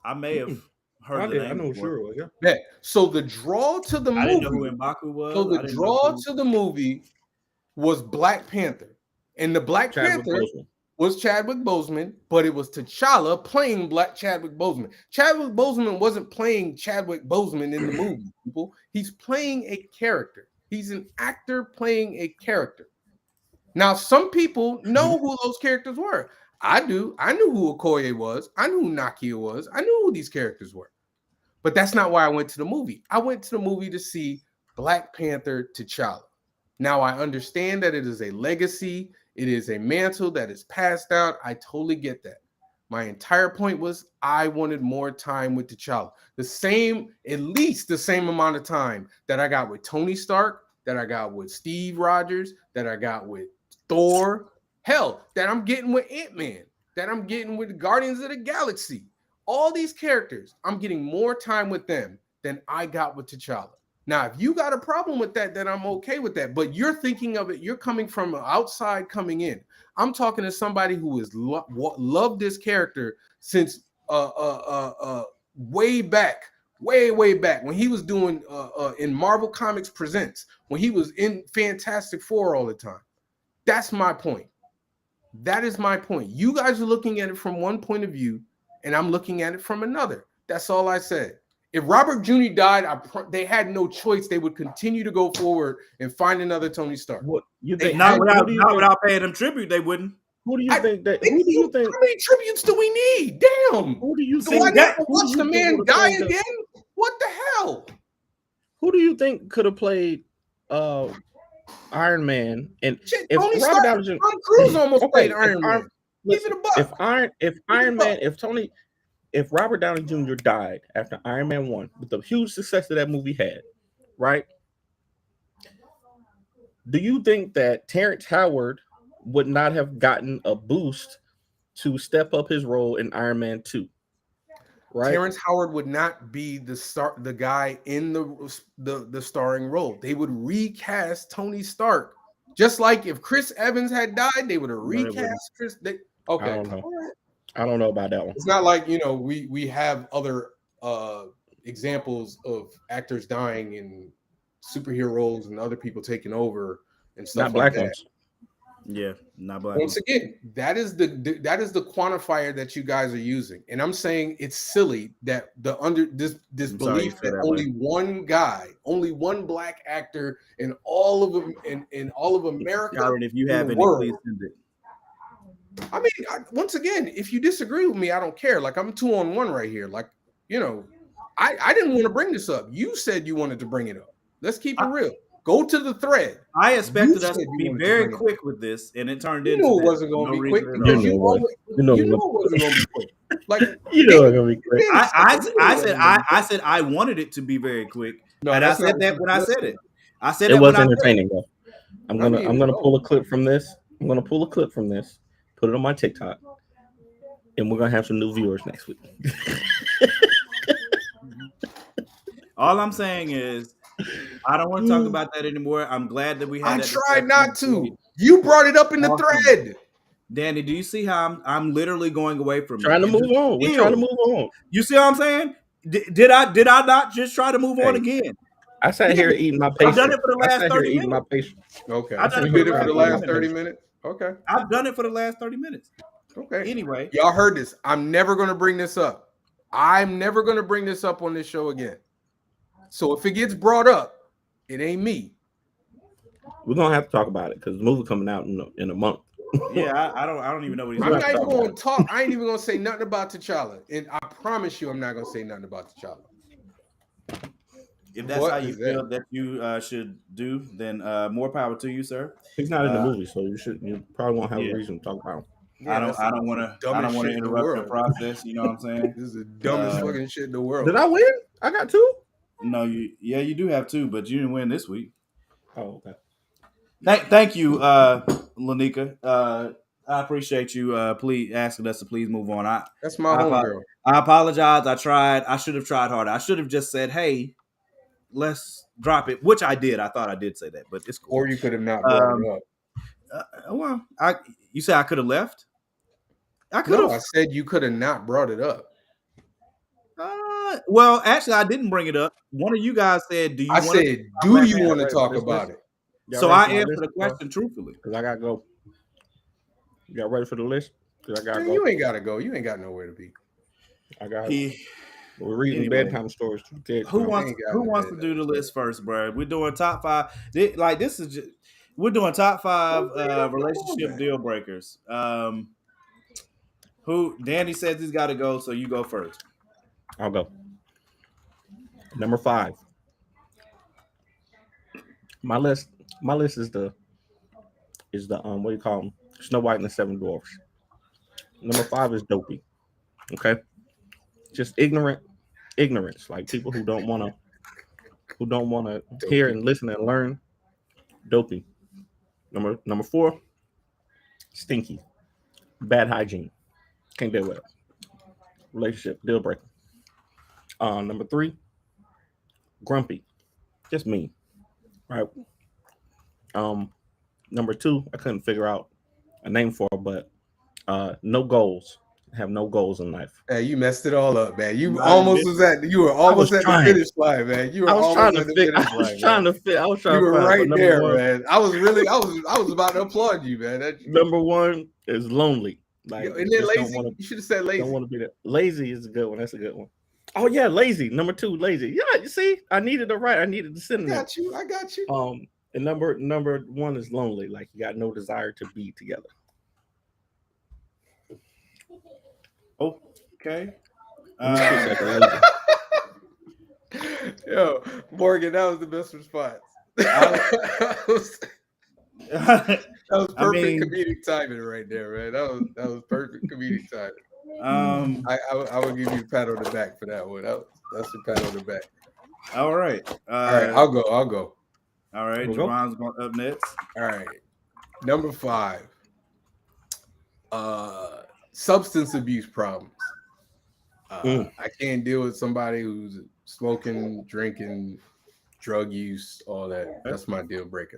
I may have heard the name. I know who Shuri was. Yeah. So the draw to the movie. I didn't know who M'Baku was. So the draw to the movie was Black Panther, and the Black Panther was Chadwick Boseman, but it was T'Challa playing Chadwick Boseman. Chadwick Boseman wasn't playing Chadwick Boseman in the movie, people. He's playing a character. He's an actor playing a character. Now, some people know who those characters were. I do. I knew who Okoye was. I knew who Nakia was. I knew who these characters were. But that's not why I went to the movie. I went to the movie to see Black Panther T'Challa. Now, I understand that it is a legacy. It is a mantle that is passed out. I totally get that. My entire point was I wanted more time with T'Challa. At least the same amount of time that I got with Tony Stark, that I got with Steve Rogers, that I got with Thor, hell, that I'm getting with Ant-Man, that I'm getting with Guardians of the Galaxy. All these characters, I'm getting more time with them than I got with T'Challa. Now, if you got a problem with that, then I'm okay with that. But you're thinking of it, you're coming from outside coming in. I'm talking to somebody who has loved this character since way back when he was doing in Marvel Comics Presents, when he was in Fantastic Four all the time. That's my point. That is my point. You guys are looking at it from one point of view, and I'm looking at it from another. That's all I said. If Robert Jr. died, they had no choice. They would continue to go forward and find another Tony Stark. What you think? Not without paying them tribute, they wouldn't. Who do you think? How many tributes do we need? Damn. Who do you think? Watch the man die again? What the hell? Who do you think could have played Iron Man? And if Tony Robert Stark, Downey Jr. Tom Cruise almost played Iron Man. If Robert Downey Jr. died after Iron Man 1, with the huge success that movie had, right? Do you think that Terrence Howard would not have gotten a boost to step up his role in Iron Man 2? Right? Terrence Howard would not be the guy in the starring role. They would recast Tony Stark. Just like if Chris Evans had died, they would have recast Chris. Okay. I don't know. I don't know about that one. It's not like, you know, we have other examples of actors dying in superhero roles and other people taking over and stuff Not black like that. ones. Yeah, not black. Once again, that is the quantifier that you guys are using, and I'm saying it's silly that this belief that only one guy, only one black actor in all of them in all of America. Aaron, if you have any, please send it. I mean, once again, if you disagree with me, I don't care. Like, I'm 2-on-1 right here. Like, you know, I didn't want to bring this up. You said you wanted to bring it up. Let's keep it real. Go to the thread. I expected us to be very quick with this, and it turned into. You knew it wasn't going to be quick. You know it wasn't going to be quick. Like, you know it going to be quick. I said I wanted it to be very quick, and I said that when I said it. I said it was entertaining though. I'm gonna pull a clip from this. Put it on my TikTok, and we're gonna have some new viewers next week. All I'm saying is, I don't want to talk about that anymore. I'm glad that we had. I tried not to. You brought it up in the thread. Danny, do you see how I'm literally going away from trying to move on? We're trying to move on. You see what I'm saying? Did I not just try to move on again? I sat here eating my patience. I've done it for the last 30 minutes. Okay. You did it for the last 30 minutes? Okay. I've done it for the last 30 minutes. Okay. Anyway. Y'all heard this. I'm never going to bring this up. I'm never going to bring this up on this show again. So if it gets brought up, it ain't me. We're going to have to talk about it because the movie coming out in a month. Yeah, I don't even know what he's I'm not even going to talk. I ain't even going to say nothing about T'Challa. And I promise you I'm not going to say nothing about T'Challa. If that's how you feel that you should do, then more power to you, sir. He's not in the movie, so you probably won't have a reason to talk about him. Yeah, I don't want to interrupt the process. You know what I'm saying? This is the dumbest fucking shit in the world. Did I win? I got 2. No, you do have 2, but you didn't win this week. Oh, okay. Thank you, Lanika. I appreciate you please asking us to please move on. That's my homegirl. I apologize. I tried. I should have tried harder. I should have just said, "Hey, let's drop it," which I did. I thought I did say that, but it's cool. Or you could have not brought it up. You said I could have left. I could have. No, I said you could have not brought it up. Well, actually, I didn't bring it up. One of you guys said, "Do you?" I said, "Do you want to talk about it?" So I answered the question truthfully because I gotta go. You got ready for the list? Because I gotta go. You ain't gotta go. You ain't got nowhere to be. I got. We're reading bedtime stories. Who wants to do the list first, bro? We're doing top 5. We're doing top 5 relationship deal breakers. Who Danny says he's got to go, so you go first. I'll go. Number 5. My list is the what do you call them? Snow White and the 7 Dwarfs. Number 5 is Dopey. Okay, just ignorance, like people who don't want to hear and listen and learn. Dopey. Number 4, Stinky. Bad hygiene. Can't deal with it. Relationship deal breaker. Number 3, Grumpy. Just mean. Right. Number 2, I couldn't figure out a name for, but no goals. Have no goals in life. Hey, you messed it all up, man. You were almost at the finish line, man. You were trying to fit. I was trying. You were right there, man. I was about to applaud you, man. Number 1 is lonely. Like, and then lazy. You should have said lazy. Don't want to be there. Lazy is a good one. That's a good one. Oh yeah, lazy. Number 2, lazy. Yeah, you see, I needed the synonym. I got you. And number 1 is lonely. Like you got no desire to be together. Okay. Yo, Morgan, that was the best response. That was perfect comedic timing right there, man. That was perfect comedic timing. I will give you a pat on the back for that one. That's a pat on the back. All right. All right, I'll go. All right, We'll go. Jerron's going up next. All right. Number 5. Substance abuse problems. I can't deal with somebody who's smoking, drinking, drug use, all that. That's my deal breaker.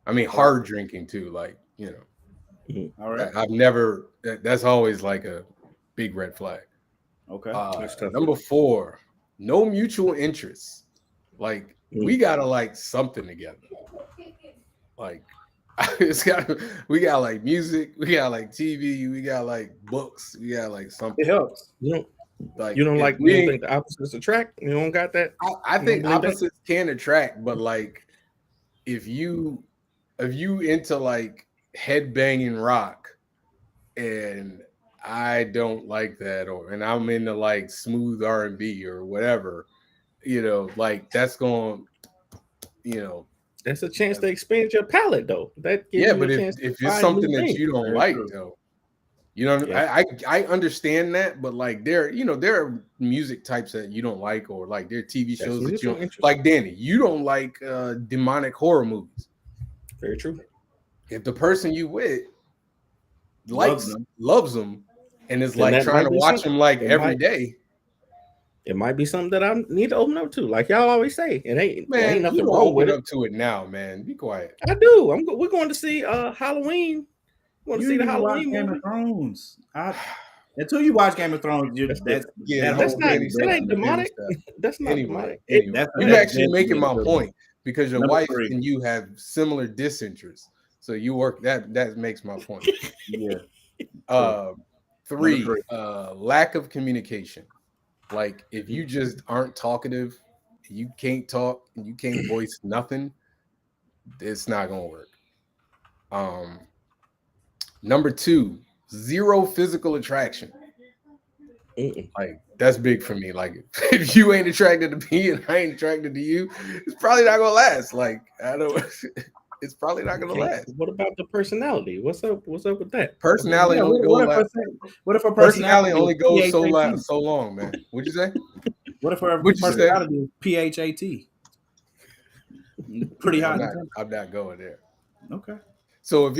I mean, hard drinking too. Like, All right. I've never. That's always like a big red flag. Okay. Number 4, no mutual interests. Like, we gotta like something together. Like, we got like music, we got like TV, we got like books, we got like something. It helps. You don't think the opposites attract? You don't got that? I think opposites can attract, but like if you into like headbanging rock and I don't like that, and I'm into like smooth R&B or whatever, like that's going, That's a chance to expand your palate, though. That gives but if it's something that you don't like, though, I understand that, but like there are music types that you don't like, or like there are TV shows that you don't like. Danny, you don't like demonic horror movies. Very true. If the person you with loves them, and is like trying to watch them like every day, it might be something that I need to open up to. Like y'all always say, ain't nothing wrong with it. Up to it now, man. Be quiet. I do. We're going to see Halloween. We're going to see the Halloween Game of Thrones. Until you watch Game of Thrones, that ain't demonic. That's not demonic. You're actually making my point because your wife and you have similar disinterests. So you work that makes my point. Yeah. 3, lack of communication. Like if you just aren't talkative, you can't talk and you can't voice nothing, it's not gonna work. Number 2, 0 physical attraction. Like that's big for me. Like if you ain't attracted to me and I ain't attracted to you, it's probably not gonna last. Like it's probably not gonna last. What about the personality? What's up with that? Personality what if a personality only goes so long, man? What'd you say? What if her personality is PHAT? Pretty high. I'm not going there. Okay. So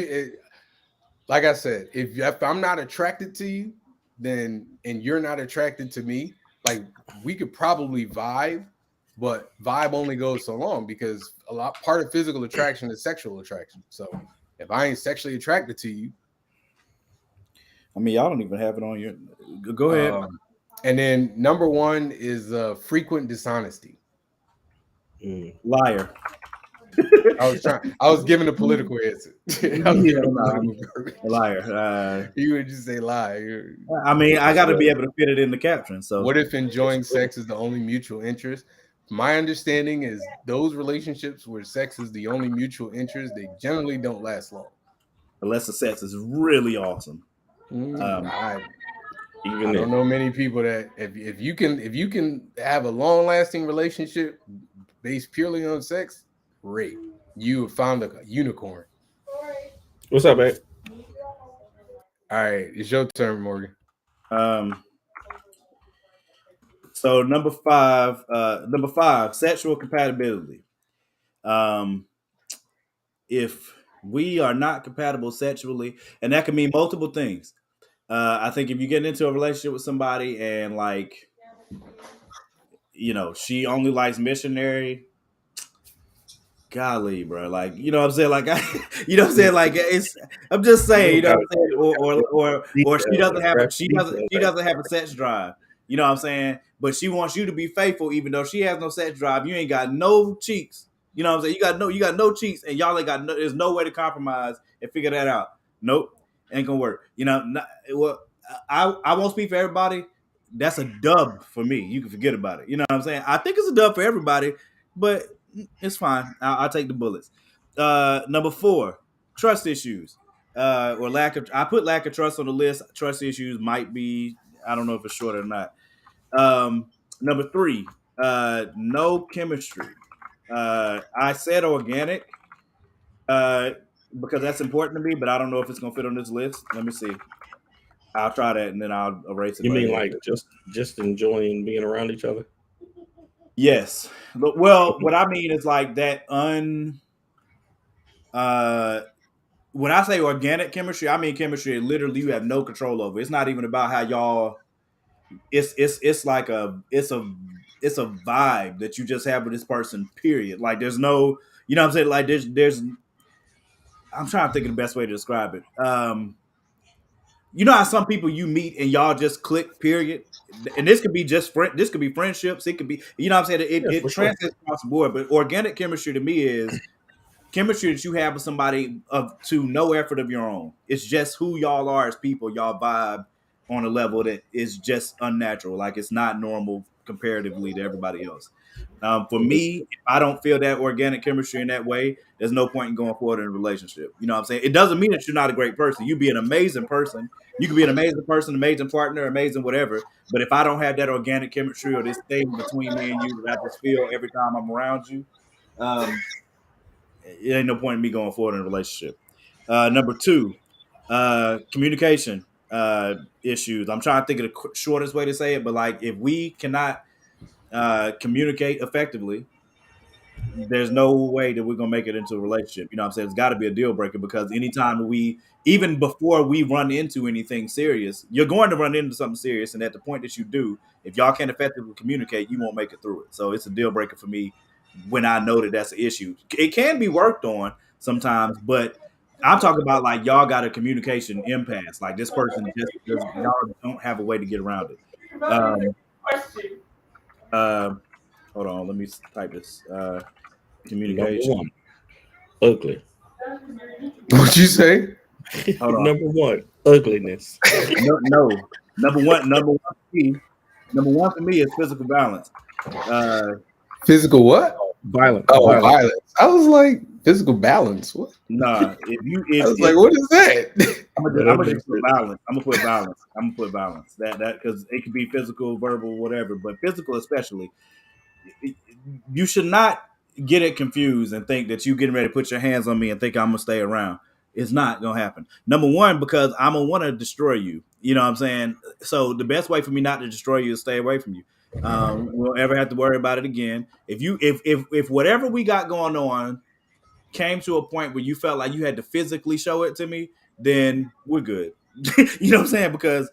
like I said, if I'm not attracted to you, then and you're not attracted to me, like we could probably vibe, but vibe only goes so long because part of physical attraction is sexual attraction. So if I ain't sexually attracted to you, I mean, y'all don't even have it on your. Go ahead. And then number 1 is frequent dishonesty. Liar. I was giving a political answer. Liar. You would just say lie. I mean, I got to be able to fit it in the caption. So, what if enjoying sex is the only mutual interest? My understanding is those relationships where sex is the only mutual interest, they generally don't last long, unless the sex is really awesome. I don't know many people that if you can have a long-lasting relationship based purely on sex, great. You have found a unicorn. What's up, babe? All right, it's your turn, Morgan. So number 5, sexual compatibility. If we are not compatible sexually, and that can mean multiple things. I think if you get into a relationship with somebody and like, she only likes missionary, golly, bro. Like, what I'm saying? Like, Like, I'm just saying, what I'm saying? Or she doesn't have a sex drive. You know what I'm saying? But she wants you to be faithful, even though she has no sex drive. You ain't got no cheeks. You know what I'm saying? You got no cheeks, and y'all ain't got there's no way to compromise and figure that out. Nope, ain't gonna work. I won't speak for everybody. That's a dub for me. You can forget about it. You know what I'm saying? I think it's a dub for everybody, but it's fine. I'll take the bullets. Number 4, trust issues, or lack of. I put lack of trust on the list. Trust issues might be. I don't know if it's short or not. Number 3, no chemistry. I said organic because that's important to me, but I don't know if it's gonna fit on this list. Let me see. I'll try that and then I'll erase it. You mean like just enjoying being around each other? Yes. Well, what I mean is like that when I say organic chemistry, I mean chemistry literally you have no control over. It's not even about how y'all it's like it's a vibe that you just have with this person, period. Like there's no, you know what I'm saying? Like there's I'm trying to think of the best way to describe it. You know how some people you meet and y'all just click, period. And this could be this could be friendships. It could be, you know what I'm saying? Yeah, It for sure. transcends across the board. But organic chemistry to me is chemistry that you have with somebody of to no effort of your own. It's just who y'all are as people. Y'all vibe on a level that is just unnatural. Like it's not normal comparatively to everybody else. For me, if I don't feel that organic chemistry in that way, there's no point in going forward in a relationship. You know what I'm saying? It doesn't mean that you're not a great person. You be an amazing person. You can be an amazing person, amazing partner, amazing whatever. But if I don't have that organic chemistry or this thing between me and you that I just feel every time I'm around you, um, it ain't no point in me going forward in a relationship. Number two, communication issues. I'm trying to think of the shortest way to say it, but like if we cannot communicate effectively, there's no way that we're gonna make it into a relationship. You know what I'm saying? It's gotta be a deal breaker because anytime even before we run into anything serious, you're going to run into something serious. And at the point that you do, if y'all can't effectively communicate, you won't make it through it. So it's a deal breaker for me when I know that that's an issue. It can be worked on sometimes, but I'm talking about like y'all got a communication impasse. Like this person just y'all don't have a way to get around it. Um, uh, hold on, let me type this. Number Communication. one, ugly. What you say? Hold on. Number one, ugliness. No. Number one for me is physical balance. Physical what? Violent. Oh, violent. violence. I was like physical balance. What? Nah, I was like, what is that? I'm gonna just put balance. I'm gonna put balance. That because it could be physical, verbal, whatever, but physical especially. You should not get it confused and think that you getting ready to put your hands on me and think I'm gonna stay around. It's not gonna happen. Number one, because I'm gonna want to destroy you. You know what I'm saying? So the best way for me not to destroy you is stay away from you. We'll ever have to worry about it again. If whatever we got going on came to a point where you felt like you had to physically show it to me, then we're good. You know what I'm saying? Because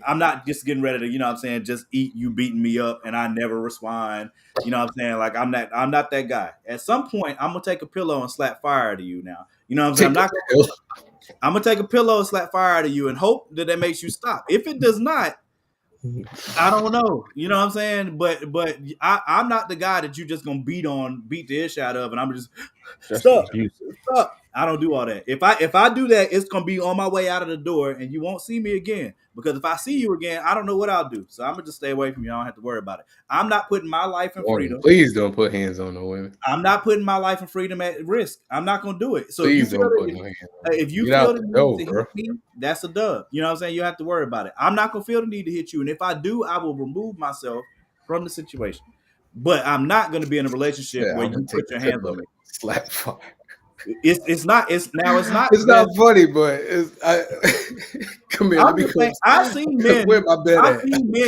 I'm not just getting ready to, you know what I'm saying, just eat you beating me up and I never respond. You know what I'm saying? Like I'm not that guy. At some point, I'm gonna take a pillow and slap fire to you now. You know what I'm saying? I'm gonna take a pillow and slap fire to you and hope that makes you stop. If it does not, I don't know. You know what I'm saying? But I'm not the guy that you just gonna beat the ish out of, and I'm just stop. I don't do all that. If I do that, it's gonna be on my way out of the door, and you won't see me again. Because if I see you again, I don't know what I'll do. So I'm gonna just stay away from you. I don't have to worry about it. I'm not putting my life and freedom. Please don't put hands on no women. I'm not putting my life and freedom at risk. I'm not gonna do it. So please don't put no hands on me. If you feel the need to hit me, that's a dub. You know what I'm saying? You have to worry about it. I'm not gonna feel the need to hit you, and if I do, I will remove myself from the situation. But I'm not gonna be in a relationship where you put your hands on me. Slap fire. It's not funny, but come here. I've seen men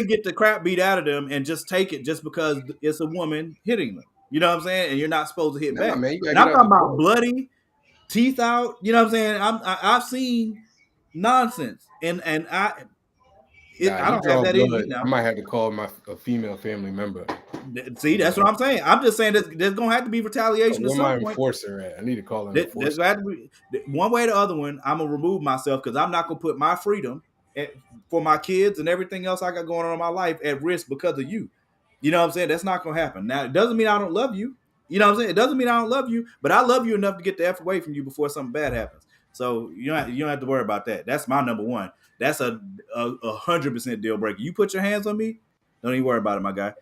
get the crap beat out of them and just take it just because it's a woman hitting them. You know what I'm saying? And you're not supposed to hit back. Man, and I'm talking about bloody, teeth out. You know what I'm saying? I've seen nonsense, and I don't have that in me now. I might have to call a female family member. See, that's what I'm saying. I'm just saying there's gonna have to be retaliation. Where my enforcer at? I need to call an enforcer. There's got to be one way or the other one. I'm gonna remove myself because I'm not gonna put my freedom for my kids and everything else I got going on in my life at risk because of you. You know what I'm saying? That's not gonna happen. Now, it doesn't mean I don't love you. You know what I'm saying? It doesn't mean I don't love you, but I love you enough to get the F away from you before something bad happens. So you don't have to worry about that. That's my number one. That's a 100% deal breaker. You put your hands on me, don't even worry about it, my guy.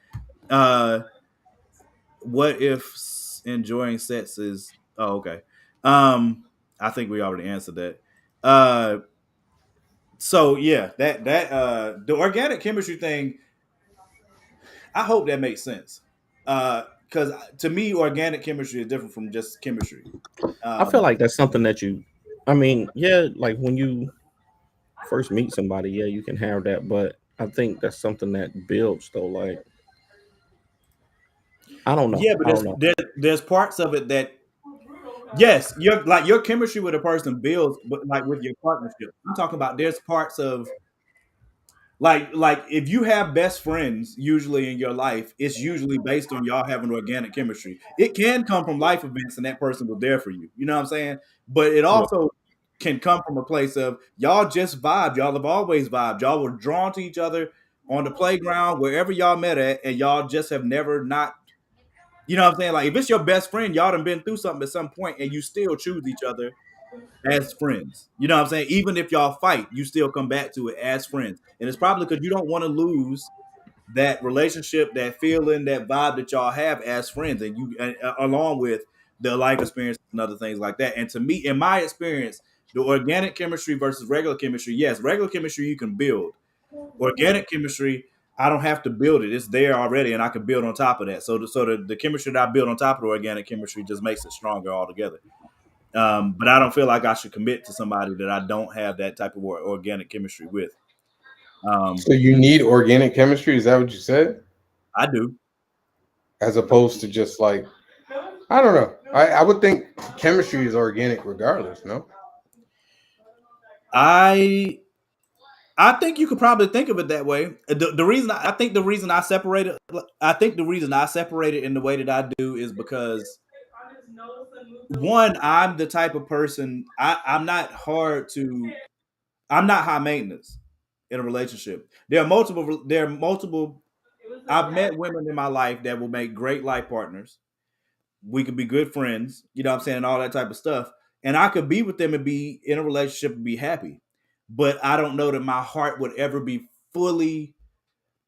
What if enjoying sex is? Oh, okay. I think we already answered that. So yeah, that the organic chemistry thing. I hope that makes sense. Because to me, organic chemistry is different from just chemistry. I feel like that's something that like when you first meet somebody, you can have that, but I think that's something that builds though. Like I don't know. Yeah, but I don't know. there's parts of it that yes, your chemistry with a person builds, but like with your partnership, I'm talking about there's parts of like if you have best friends usually in your life, it's usually based on y'all having organic chemistry. It can come from life events and that person was there for you. You know what I'm saying? But it Right. also can come from a place of y'all just vibed. Y'all have always vibed. Y'all were drawn to each other on the playground, wherever y'all met at, and y'all just have never not. You know what I'm saying? Like if it's your best friend, y'all done been through something at some point, and you still choose each other as friends. You know what I'm saying? Even if y'all fight, you still come back to it as friends. And it's probably because you don't want to lose that relationship, that feeling, that vibe that y'all have as friends, and you along with the life experiences and other things like that. And to me, in my experience, the organic chemistry versus regular chemistry, yes, regular chemistry you can build. Organic chemistry, I don't have to build it; it's there already, and I can build on top of that. So the chemistry that I build on top of the organic chemistry just makes it stronger altogether. But I don't feel like I should commit to somebody that I don't have that type of organic chemistry with. So you need organic chemistry? Is that what you said? I do. As opposed to just like, I don't know. I would think chemistry is organic regardless, no? I I think you could probably think of it that way. The reason I think the reason I separate it, I think the reason I separate it in the way that I do is because one, I'm the type of person I'm not high maintenance in a relationship. There are multiple I've met women in my life that will make great life partners. We could be good friends, you know what I'm saying, and all that type of stuff. And I could be with them and be in a relationship and be happy. But I don't know that my heart would ever be fully,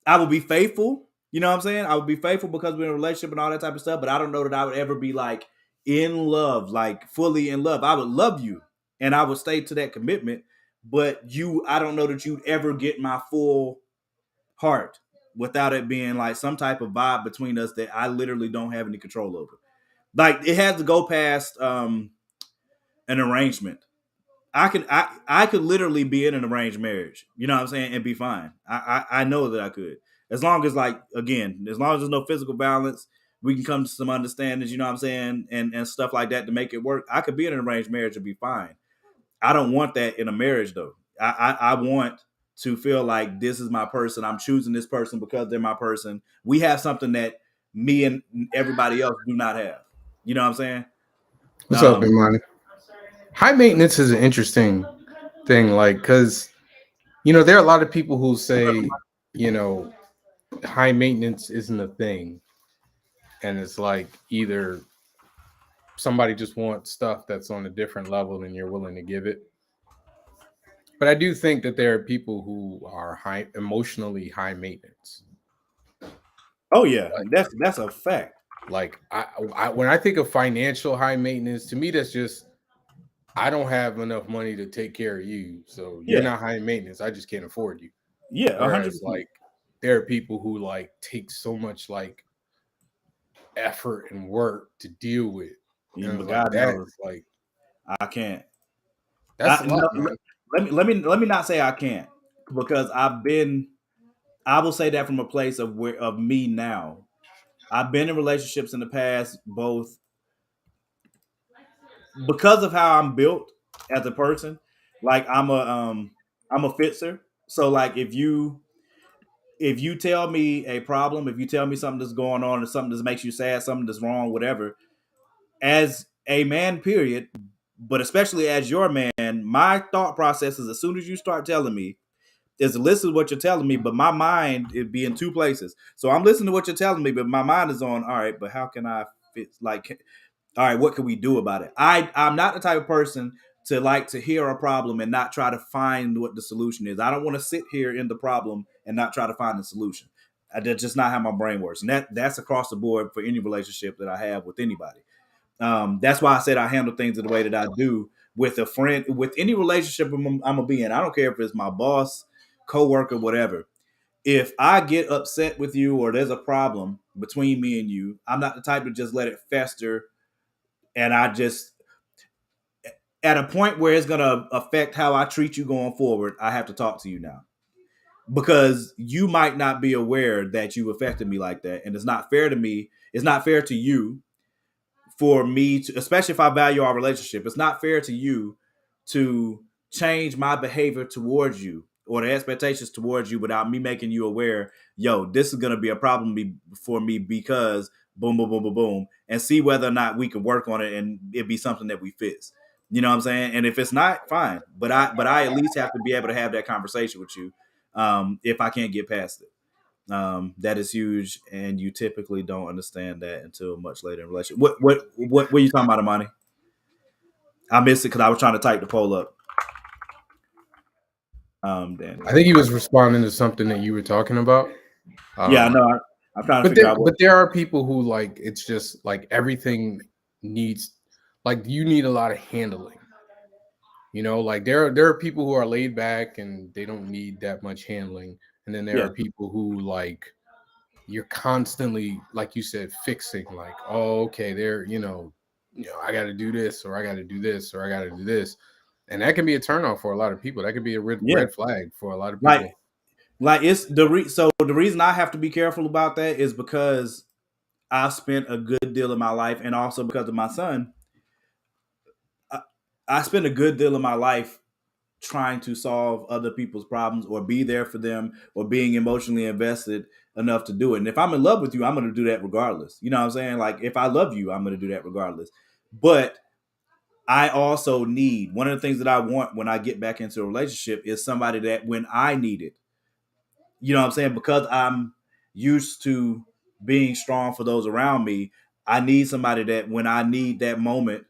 I would be faithful, you know what I'm saying? I would be faithful because we're in a relationship and all that type of stuff, but I don't know that I would ever be like in love, like fully in love. I would love you and I would stay to that commitment, but I don't know that you'd ever get my full heart without it being like some type of vibe between us that I literally don't have any control over. Like it has to go past an arrangement. I could literally be in an arranged marriage, you know what I'm saying, and be fine. I know that I could. As long as like again, as long as there's no physical violence, we can come to some understandings, you know what I'm saying, and stuff like that to make it work. I could be in an arranged marriage and be fine. I don't want that in a marriage though. I want to feel like this is my person. I'm choosing this person because they're my person. We have something that me and everybody else do not have. You know what I'm saying? What's up, Um, Imani? High maintenance is an interesting thing, like, because there are a lot of people who say, you know, high maintenance isn't a thing, and it's like either somebody just wants stuff that's on a different level than you're willing to give it. But I do think that there are people who are emotionally high maintenance. oh yeah, Like, that's a fact. I when I think of financial high maintenance, to me that's just I don't have enough money to take care of you, so you're Yeah, not high maintenance. I just can't afford you. yeah, 100%. Whereas like there are people who like take so much like effort and work to deal with, and But it's like God that knows is like I can't. that's a lot, No, man. let me not say I can't because I will say that from a place of me now. I've been in relationships in the past, both because of how I'm built as a person. Like I'm a fixer. So like if you tell me a problem, if you tell me something that's going on or something that makes you sad, something that's wrong, whatever, as a man, period, but especially as your man, my thought process is as soon as you start telling me is to listen to what you're telling me, but my mind it'd be in two places. So I'm listening to what you're telling me, but my mind is on, all right, but how can I fit like all right, what can we do about it? I'm not the type of person to like to hear a problem and not try to find what the solution is. I don't want to sit here in the problem and not try to find the solution. That's just not how my brain works, and that's across the board for any relationship that I have with anybody. That's why I said I handle things in the way that I do with a friend, with any relationship I'm gonna be in. I don't care if it's my boss, coworker, whatever. If I get upset with you or there's a problem between me and you, I'm not the type to just let it fester. And I just, at a point where it's gonna affect how I treat you going forward, I have to talk to you now. because you might not be aware that you affected me like that, and it's not fair to me. It's not fair to you for me to, especially if I value our relationship. It's not fair to you to change my behavior towards you or the expectations towards you without me making you aware. Yo, this is gonna be a problem for me because boom, boom, boom, boom, boom, and see whether or not we can work on it and it be something that we fix. You know what I'm saying? And if it's not, fine. But I at least have to be able to have that conversation with you if I can't get past it. That is huge, and you typically don't understand that until much later in relationship. What were you talking about, Amani? I missed it because I was trying to type the poll up. Dan. I think he was responding to something that you were talking about. Yeah, I know. I'm trying to figure out. But there are people who like it's just like everything needs, like you need a lot of handling. You know, like there are people who are laid back and they don't need that much handling, and then there are people who like you're constantly, like you said, fixing. Like, oh, okay, I got to do this, or I got to do this, or I got to do this, and that can be a turnoff for a lot of people. That could be a red flag for a lot of people. Like it's so the reason I have to be careful about that is because I've spent a good deal of my life, and also because of my son, I spent a good deal of my life trying to solve other people's problems or be there for them or being emotionally invested enough to do it. And if I'm in love with you, I'm going to do that regardless. You know what I'm saying? Like if I love you, I'm going to do that regardless. But I also need, one of the things that I want when I get back into a relationship is somebody that when I need it, you know what I'm saying? Because I'm used to being strong for those around me, I need somebody that when I need that moment,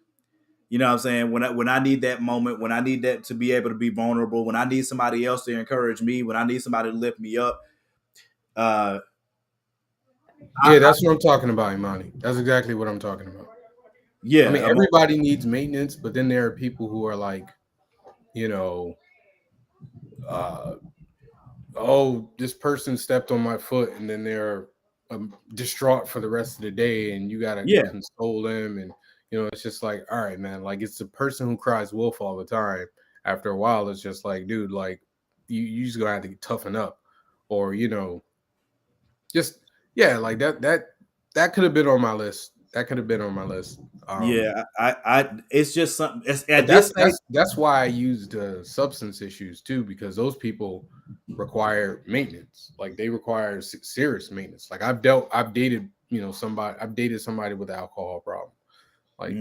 you know what I'm saying? When I need that moment, when I need that to be able to be vulnerable, when I need somebody else to encourage me, when I need somebody to lift me up. That's what I'm talking about, Imani. That's exactly what I'm talking about. Yeah. I mean, everybody needs maintenance, but then there are people who are like, oh, this person stepped on my foot, and then they're distraught for the rest of the day, and you gotta console them, and it's just like, all right, man, like it's the person who cries wolf all the time. After a while, it's just like, dude, like you just gonna have to toughen up, or just like that could have been on my list. That could have been on my list. I it's just something. That's why I used substance issues too, because those people require maintenance. Like they require serious maintenance. Like I've dated somebody with an alcohol problem. Like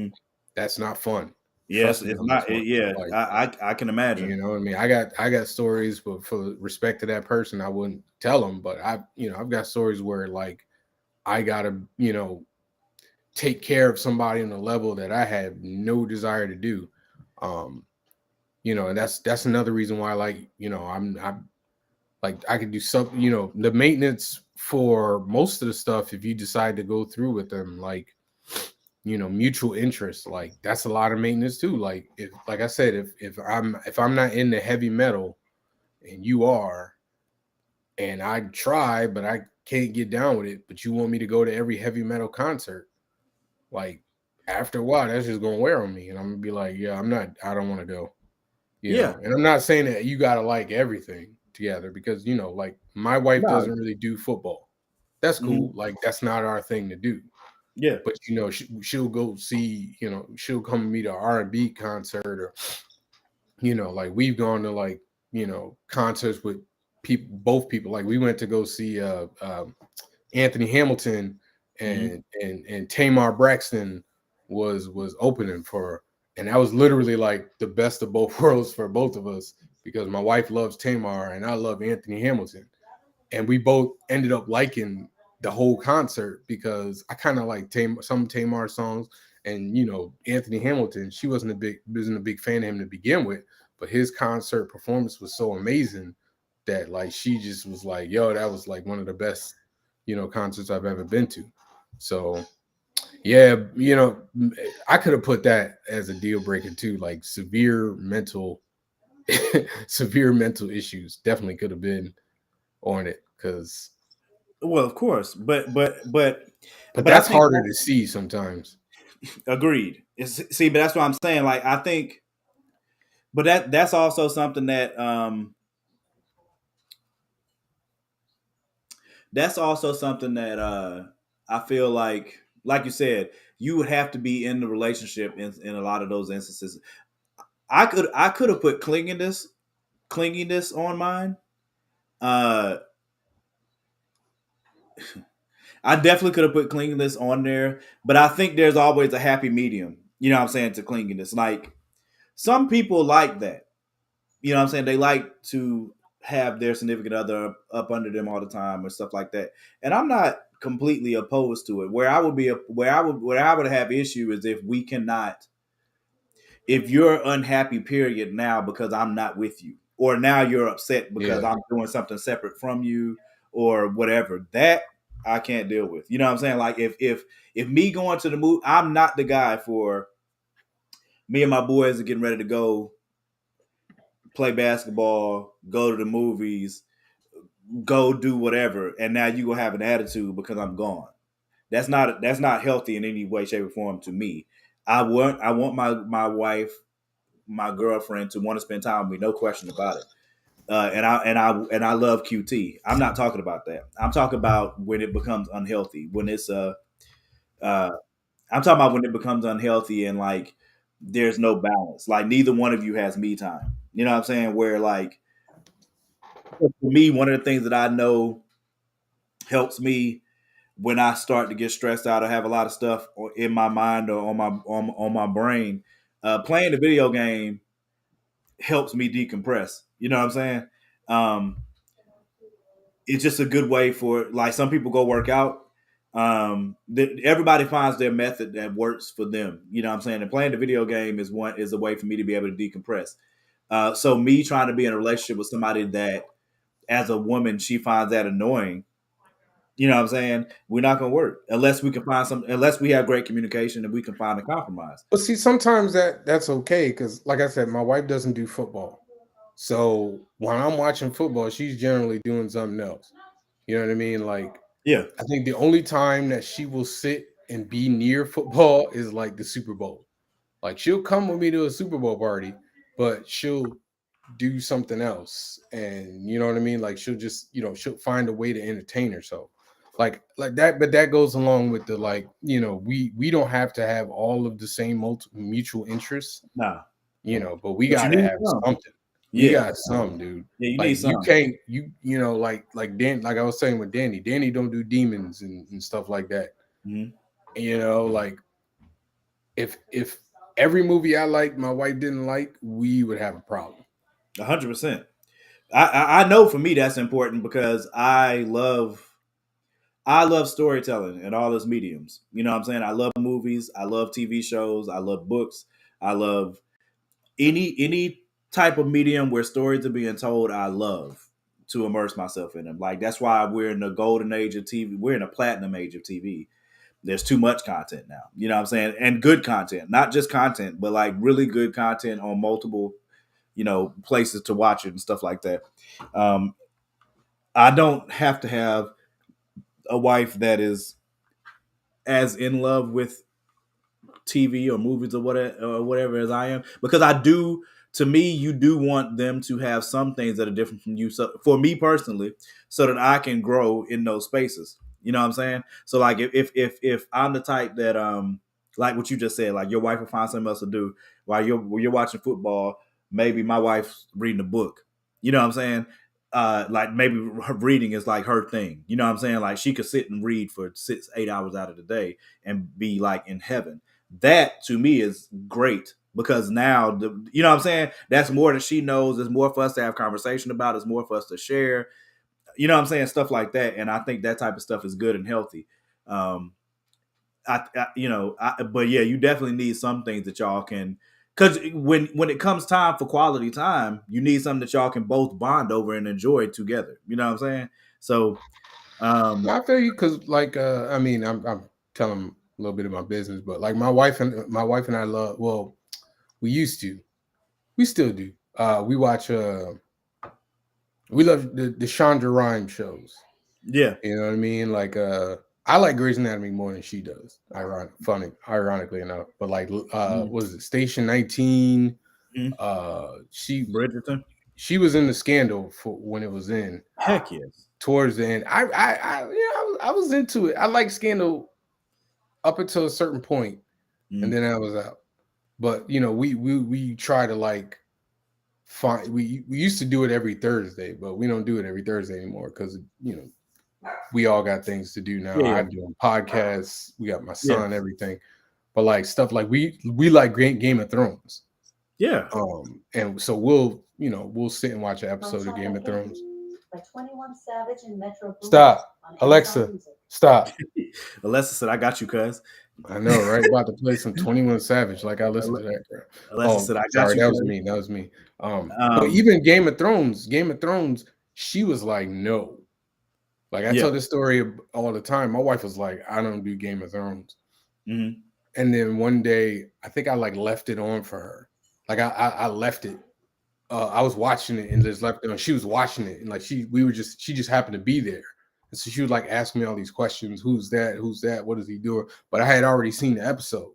that's not fun. Yes, it's not. Yeah, like, I can imagine. You know what I mean? I got stories, but for respect to that person, I wouldn't tell them. But I've got stories where like I gotta take care of somebody on a level that I have no desire to do. And that's another reason why, like, I'm like, I could do something, the maintenance for most of the stuff, if you decide to go through with them, like, mutual interest, like that's a lot of maintenance too. Like if, like I said, if I'm not into heavy metal and you are, and I try, but I can't get down with it, but you want me to go to every heavy metal concert, like after a while, that's just gonna wear on me, and I'm gonna be like, yeah, I don't want to go. Know? And I'm not saying that you gotta like everything together, because like my wife doesn't really do football. That's cool. Like that's not our thing to do. Yeah, but she'll go see, she'll come meet an R&B concert, or like we've gone to like concerts with both people. Like we went to go see Anthony Hamilton, and Tamar Braxton was opening for her. And that was literally like the best of both worlds for both of us, because my wife loves Tamar and I love Anthony Hamilton, and we both ended up liking the whole concert, because I kind of like some Tamar songs, and Anthony Hamilton, she wasn't a big fan of him to begin with, but his concert performance was so amazing that like she just was like, yo, that was like one of the best concerts I've ever been to. So yeah, I could have put that as a deal breaker too, like severe mental issues definitely could have been on it, because well, of course, but that's harder to see sometimes. Agreed. But that's what I'm saying. Like I think, but that's also something that that's also something that I feel like you said, you would have to be in the relationship in a lot of those instances. I could have put clinginess on mine. Uh, I definitely could have put clinginess on there, but I think there's always a happy medium. You know what I'm saying, to clinginess. Like some people like that. You know what I'm saying? They like to have their significant other up under them all the time or stuff like that. And I'm not completely opposed to it. Where I would have issue is if we cannot, if you're unhappy period now because I'm not with you, or now you're upset because Yeah. I'm doing something separate from you or whatever, that I can't deal with. You know what I'm saying? Like if me going to the movie, I'm not the guy for me and my boys are getting ready to go play basketball, go to the movies, go do whatever, and now you gonna have an attitude because I'm gone. That's not healthy in any way, shape, or form to me. I want my wife, my girlfriend to want to spend time with me, no question about it. And I love QT. I'm not talking about that. I'm talking about when it becomes unhealthy. When it's uh I'm talking about when it becomes unhealthy and like there's no balance. Like neither one of you has me time. You know what I'm saying? Where like for me, one of the things that I know helps me when I start to get stressed out or have a lot of stuff in my mind or on my brain, playing the video game helps me decompress. You know what I'm saying? Um, it's just a good way for like some people go work out. Everybody finds their method that works for them. You know what I'm saying? And playing the video game is a way for me to be able to decompress. So me trying to be in a relationship with somebody that, as a woman, she finds that annoying. You know what I'm saying? We're not gonna work unless we have great communication and we can find a compromise. But see, sometimes that's okay because, like I said, my wife doesn't do football. So when I'm watching football, she's generally doing something else. You know what I mean? Like, Yeah. I think the only time that she will sit and be near football is like the Super Bowl. Like, she'll come with me to a Super Bowl party, but she'll do something else. And you know what I mean? Like, she'll just, she'll find a way to entertain herself. Like that, but that goes along with the like, we don't have to have all of the same mutual interests, Nah. but we But you gotta need have some. something. We Yeah. got some, dude. Yeah, you need Like you some. can't, like Dan, like I was saying with Danny. Danny don't do demons and stuff like that. Mhm. Like if every movie I liked, my wife didn't like, we would have a problem. 100%. I know for me that's important because I love storytelling and all those mediums. You know what I'm saying? I love movies, I love TV shows, I love books, I love any type of medium where stories are being told. I love to immerse myself in them. Like that's why we're in the golden age of TV. We're in a platinum age of TV. There's too much content now. You know what I'm saying? And good content, not just content, but like really good content on multiple, places to watch it and stuff like that. Um, I don't have to have a wife that is as in love with TV or movies or whatever as I am, because I do. To me, you do want them to have some things that are different from you. So for me personally, so that I can grow in those spaces. You know what I'm saying? So like if I'm the type that like what you just said, like your wife will find something else to do while you're watching football. Maybe my wife's reading a book. You know what I'm saying? Like maybe her reading is like her thing. You know what I'm saying? Like she could sit and read for 6-8 hours out of the day and be like in heaven. That to me is great because now you know what I'm saying, that's more that she knows. There's more for us to have conversation about. There's more for us to share. You know what I'm saying, stuff like that. And I think that type of stuff is good and healthy. um but yeah, you definitely need some things that y'all can, because when it comes time for quality time, you need something that y'all can both bond over and enjoy together. You know what I'm saying? So I feel you because, like, I mean, I'm telling a little bit of my business, but like my wife and I love. Well, we used to, we still do. We watch. We love the Shonda Rhimes shows. yeah. You know what I mean? Like, I like Grey's Anatomy more than she does. Ironically enough. But like, Mhm. what is it? Station 19. Mhm. She Bridgerton. she was in the Scandal for when it was in. Heck yes. Towards the end, I was into it. I like Scandal up until a certain point, and then I was out. But we try to like find. We used to do it every Thursday, but we don't do it every Thursday anymore because we all got things to do now. Yeah. I'm doing podcasts. We got my son, everything. But like stuff like we like Game of Thrones. Yeah. And so we'll sit and watch an episode of Game of Thrones. 21 Savage and Metro. Stop, Alexa. Stop. Alexa said, "I got you, cuz." I know, right? About to play some 21 Savage. Like I listened to that. Alexa said, "I got you." That was me. That was me. But even Game of Thrones, she was like, no. Like I tell this story all the time. My wife was like, I don't do Game of Thrones. Mm-hmm. And then one day, I think I like left it on for her. Like I left it. I was watching it and just left it on. She was watching it and like she just happened to be there. And so she would like ask me all these questions. Who's that? Who's that? What is he doing? But I had already seen the episode.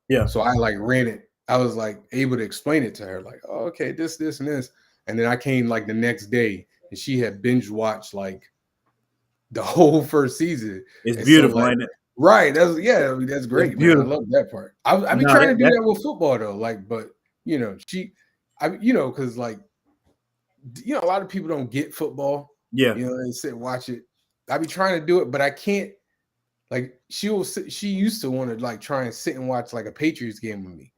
Yeah. So I like ran it. I was like able to explain it to her. Like, oh, okay, this, and this. And then I came like the next day and she had binge watched like the whole first season. It's beautiful, so, like, ain't it? Right. That's great. Man. I love that part. I be trying to do that with football though. Like, but because like a lot of people don't get football. Yeah. They sit and watch it. I be trying to do it, but I can't. Like she used to want to like try and sit and watch like a Patriots game with me.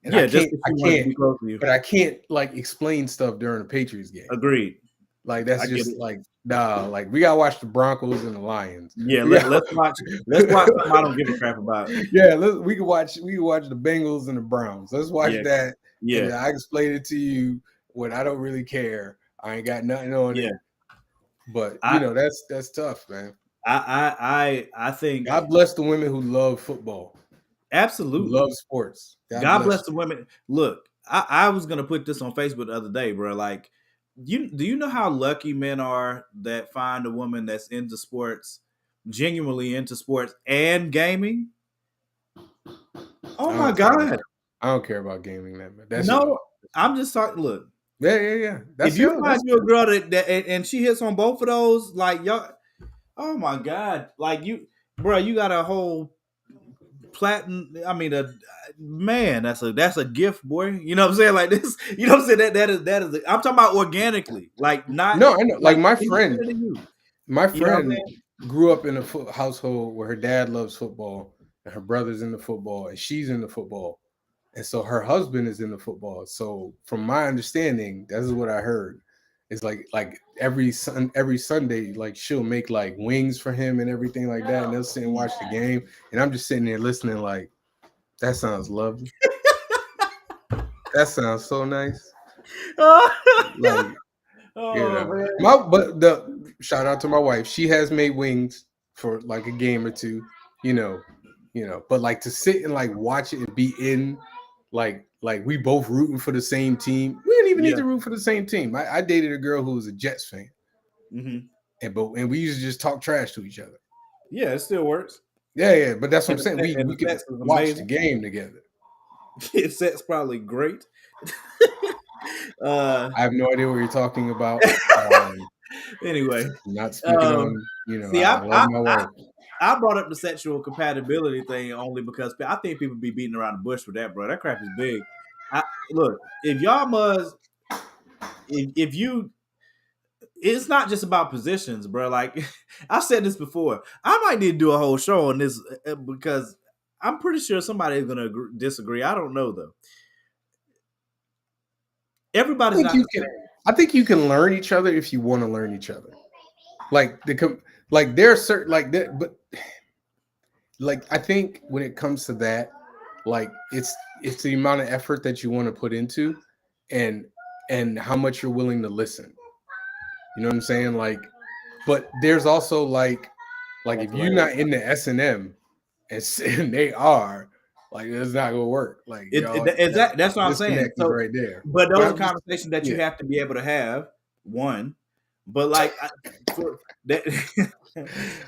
And I can't, but I can't like explain stuff during a Patriots game. Agreed. Like that's just like nah. Like we gotta watch the Broncos and the Lions. Yeah, let's watch something I don't give a crap about. Yeah, we can watch the Bengals and the Browns. Let's watch that. Yeah, and I explain it to you when I don't really care. I ain't got nothing on it. But that's tough, man. I think God bless the women who love football. Absolutely. Who love sports. God bless the women. Look, I was gonna put this on Facebook the other day, bro. Like, do you know how lucky men are that find a woman that's into sports, genuinely into sports and gaming? Oh my God. I don't care about gaming that much. I'm just talking. Look. Yeah. If you find you a girl that and she hits on both of those, like y'all, oh my God, like you got a whole platinum. I mean, that's a gift, boy. You know what I'm saying? Like this, you know what I'm saying? That is. I'm talking about organically, like not. No, I know. Like my friend you grew up in a household where her dad loves football and her brother's into football and she's into football. And so her husband is into football. So from my understanding, this is what I heard. It's like every Sunday, like she'll make like wings for him and everything like that. And they'll sit and watch the game. And I'm just sitting there listening like, that sounds lovely. That sounds so nice. Like, but shout out to my wife. She has made wings for like a game or two, but like to sit and like watch it and be in like we both rooting for the same team. We didn't even need to root for the same team. I dated a girl who was a Jets fan. Mm-hmm. And we used to just talk trash to each other. Yeah, it still works. Yeah, but that's what I'm saying. We could watch the game together. It's probably great. I have no idea what you're talking about. Anyway, not speaking on. See, I love my wife. I brought up the sexual compatibility thing only because I think people be beating around the bush with that, bro. That crap is big. Look, if y'all must, if you, it's not just about positions, bro. Like I've said this before, I might need to do a whole show on this because I'm pretty sure somebody is going to disagree. I don't know though. Everybody's not. I think you can learn each other if you want to learn each other. Like there are certain like that, but like I think when it comes to that, like it's the amount of effort that you want to put into, and how much you're willing to listen. You know what I'm saying? Like, but there's also like if you're not in the S&M and they are, like it's not gonna work. Like that's what I'm saying. So, right there. But those are conversations that you have to be able to have. One, but like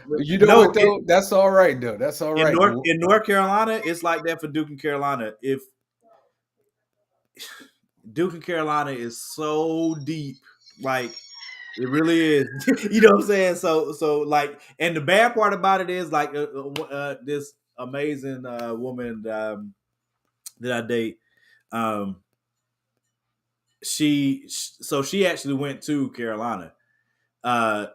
what though? That's all right though. That's all right. In North Carolina, it's like that for Duke and Carolina. If Duke and Carolina is so deep, like it really is. You know what I'm saying? So like, and the bad part about it is like this amazing woman that I date. Um, she actually went to Carolina. Uh,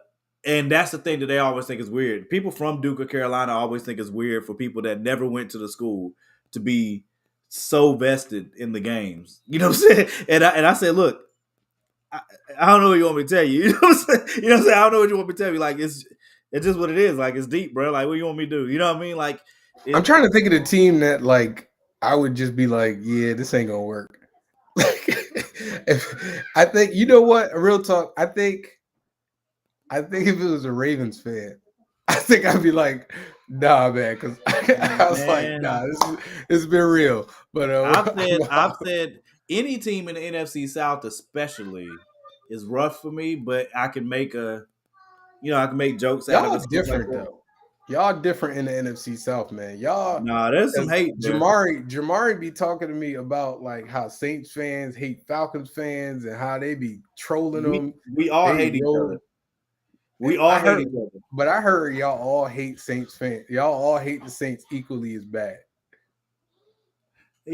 and that's the thing that they always think is weird. People from Duke or Carolina always think it's weird for people that never went to the school to be so vested in the games. You know what I'm saying? And I said, look, I, I don't know what you want me to tell you. You know what I'm saying? You know what I'm saying? I don't know what you want me to tell you. Like it's just what it is. Like it's deep, bro. Like what you want me to do? You know what I mean? Like I'm trying to think of the team that like I would just be like, yeah, this ain't gonna work. I think you know what, real talk. I think if it was a Ravens fan, I think I'd be like, nah, man, because I was like, nah, this has been real. But I've said any team in the NFC South, especially, is rough for me. But I can make I can make jokes out of y'all it. different though. Y'all different in the NFC South, man. Y'all, Nah, there's some hate. Jamari be talking to me about like how Saints fans hate Falcons fans and how they be trolling them. We all hate each other. We all hate each other. But I heard y'all all hate Saints fans. Y'all all hate the Saints equally as bad.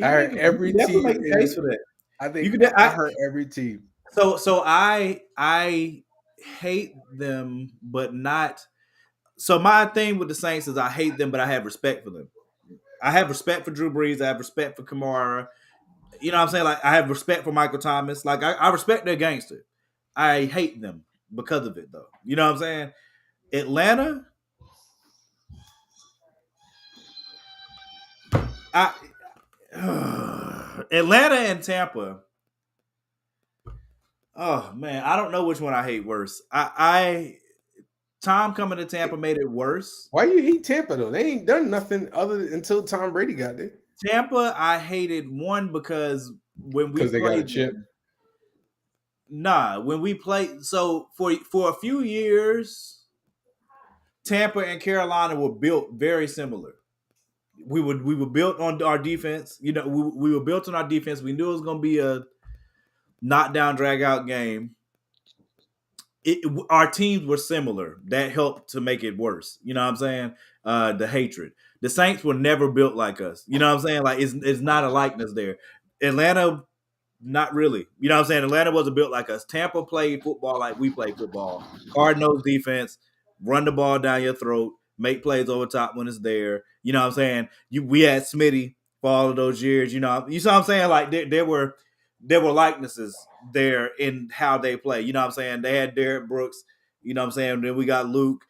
I heard every team. Make a case for that. I think I heard every team. So I hate them, but not. So my thing with the Saints is I hate them, but I have respect for them. I have respect for Drew Brees. I have respect for Kamara. You know what I'm saying? Like I have respect for Michael Thomas. Like I respect their gangster. I hate them because of it, though. You know what I'm saying? Atlanta. Atlanta and Tampa. Oh man, I don't know which one I hate worse. Tom coming to Tampa made it worse. Why you hate Tampa though? They ain't done nothing until Tom Brady got there. Tampa, I hated one because when we they got a chip. When we played, so for a few years, Tampa and Carolina were built very similar. We were built on our defense. You know, we were built on our defense. We knew it was going to be a knockdown, drag out game. Our teams were similar. That helped to make it worse. You know what I'm saying? The hatred. The Saints were never built like us. You know what I'm saying? Like it's not a likeness there. Atlanta, not really. You know what I'm saying? Atlanta wasn't built like us. Tampa played football like we play football. Hard-nosed defense, run the ball down your throat, make plays over top when it's there. You know what I'm saying? We had Smitty for all of those years. You know what I'm saying? Like there were likenesses there in how they play. You know what I'm saying? They had Derek Brooks. You know what I'm saying? Then we got Luke,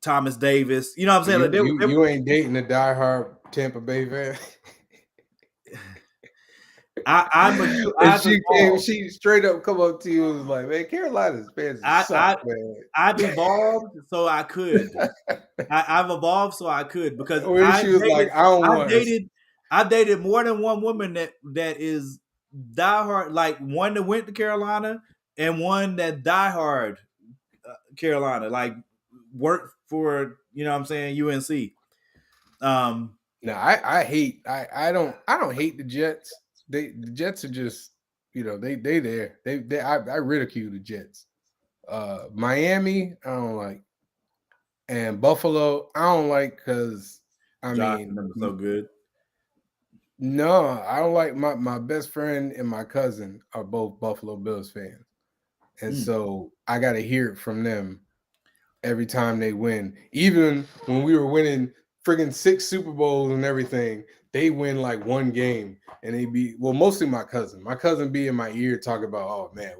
Thomas Davis. You know what I'm saying? You ain't dating a diehard Tampa Bay fan. She straight up come up to you and was like, man, Carolina's fans suck, man. I've evolved so I could. I've evolved so I could because I dated more than one woman that is diehard, like one that went to Carolina and one that diehard Carolina, like worked for, you know what I'm saying, UNC. No, I don't hate the Jets. The Jets are just, you know, they there. I ridicule the Jets. Miami, I don't like. And Buffalo, I don't like because so good. No, I don't like my best friend and my cousin are both Buffalo Bills fans. And so I gotta hear it from them every time they win. Even when we were winning friggin' 6 Super Bowls and everything, they win like one game and they be mostly my cousin. My cousin be in my ear talking about, oh man,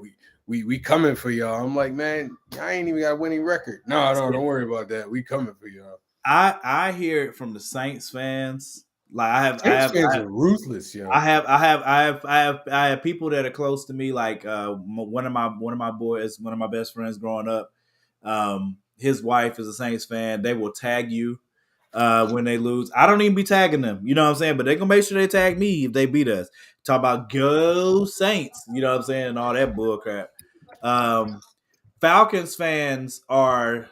we coming for y'all. I'm like, man, I ain't even got a winning record. No, don't worry about that. We coming for y'all. I hear it from the Saints fans. Like I have fans are ruthless, yo. I have people that are close to me. Like one of my boys, one of my best friends growing up. His wife is a Saints fan. They will tag you when they lose. I don't even be tagging them. You know what I'm saying? But they gonna make sure they tag me if they beat us. Talk about go Saints. You know what I'm saying? And all that bull crap. Falcons fans are.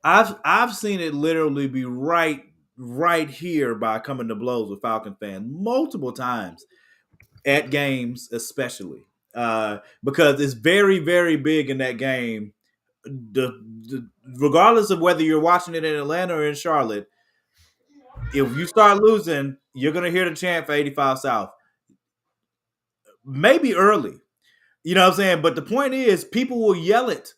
I've seen it literally be right here by coming to blows with Falcon fans multiple times. at games, especially because it's very, very big in that game. Regardless of whether you're watching it in Atlanta or in Charlotte, if you start losing, you're gonna hear the chant for 85 South. Maybe early, you know what I'm saying? But the point is, people will yell it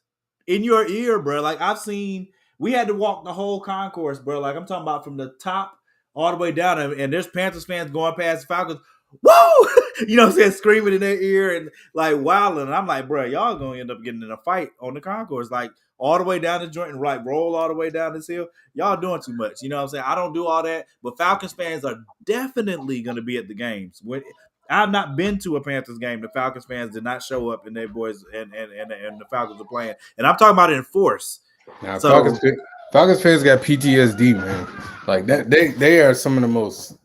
in your ear, bro. Like I've seen, we had to walk the whole concourse, bro. Like I'm talking about from the top all the way down, and there's Panthers fans going past the Falcons. Whoa! You know what I'm saying? Screaming in their ear and like wilding. And I'm like, bro, y'all gonna end up getting in a fight on the concourse, like all the way down the joint and like roll all the way down this hill. Y'all doing too much. You know what I'm saying? I don't do all that, but Falcons fans are definitely gonna be at the games. I've not been to a Panthers game. The Falcons fans did not show up, and their boys and the Falcons are playing. And I'm talking about it in force. Now, So, Falcons fans got PTSD, man. Like that, they are some of the most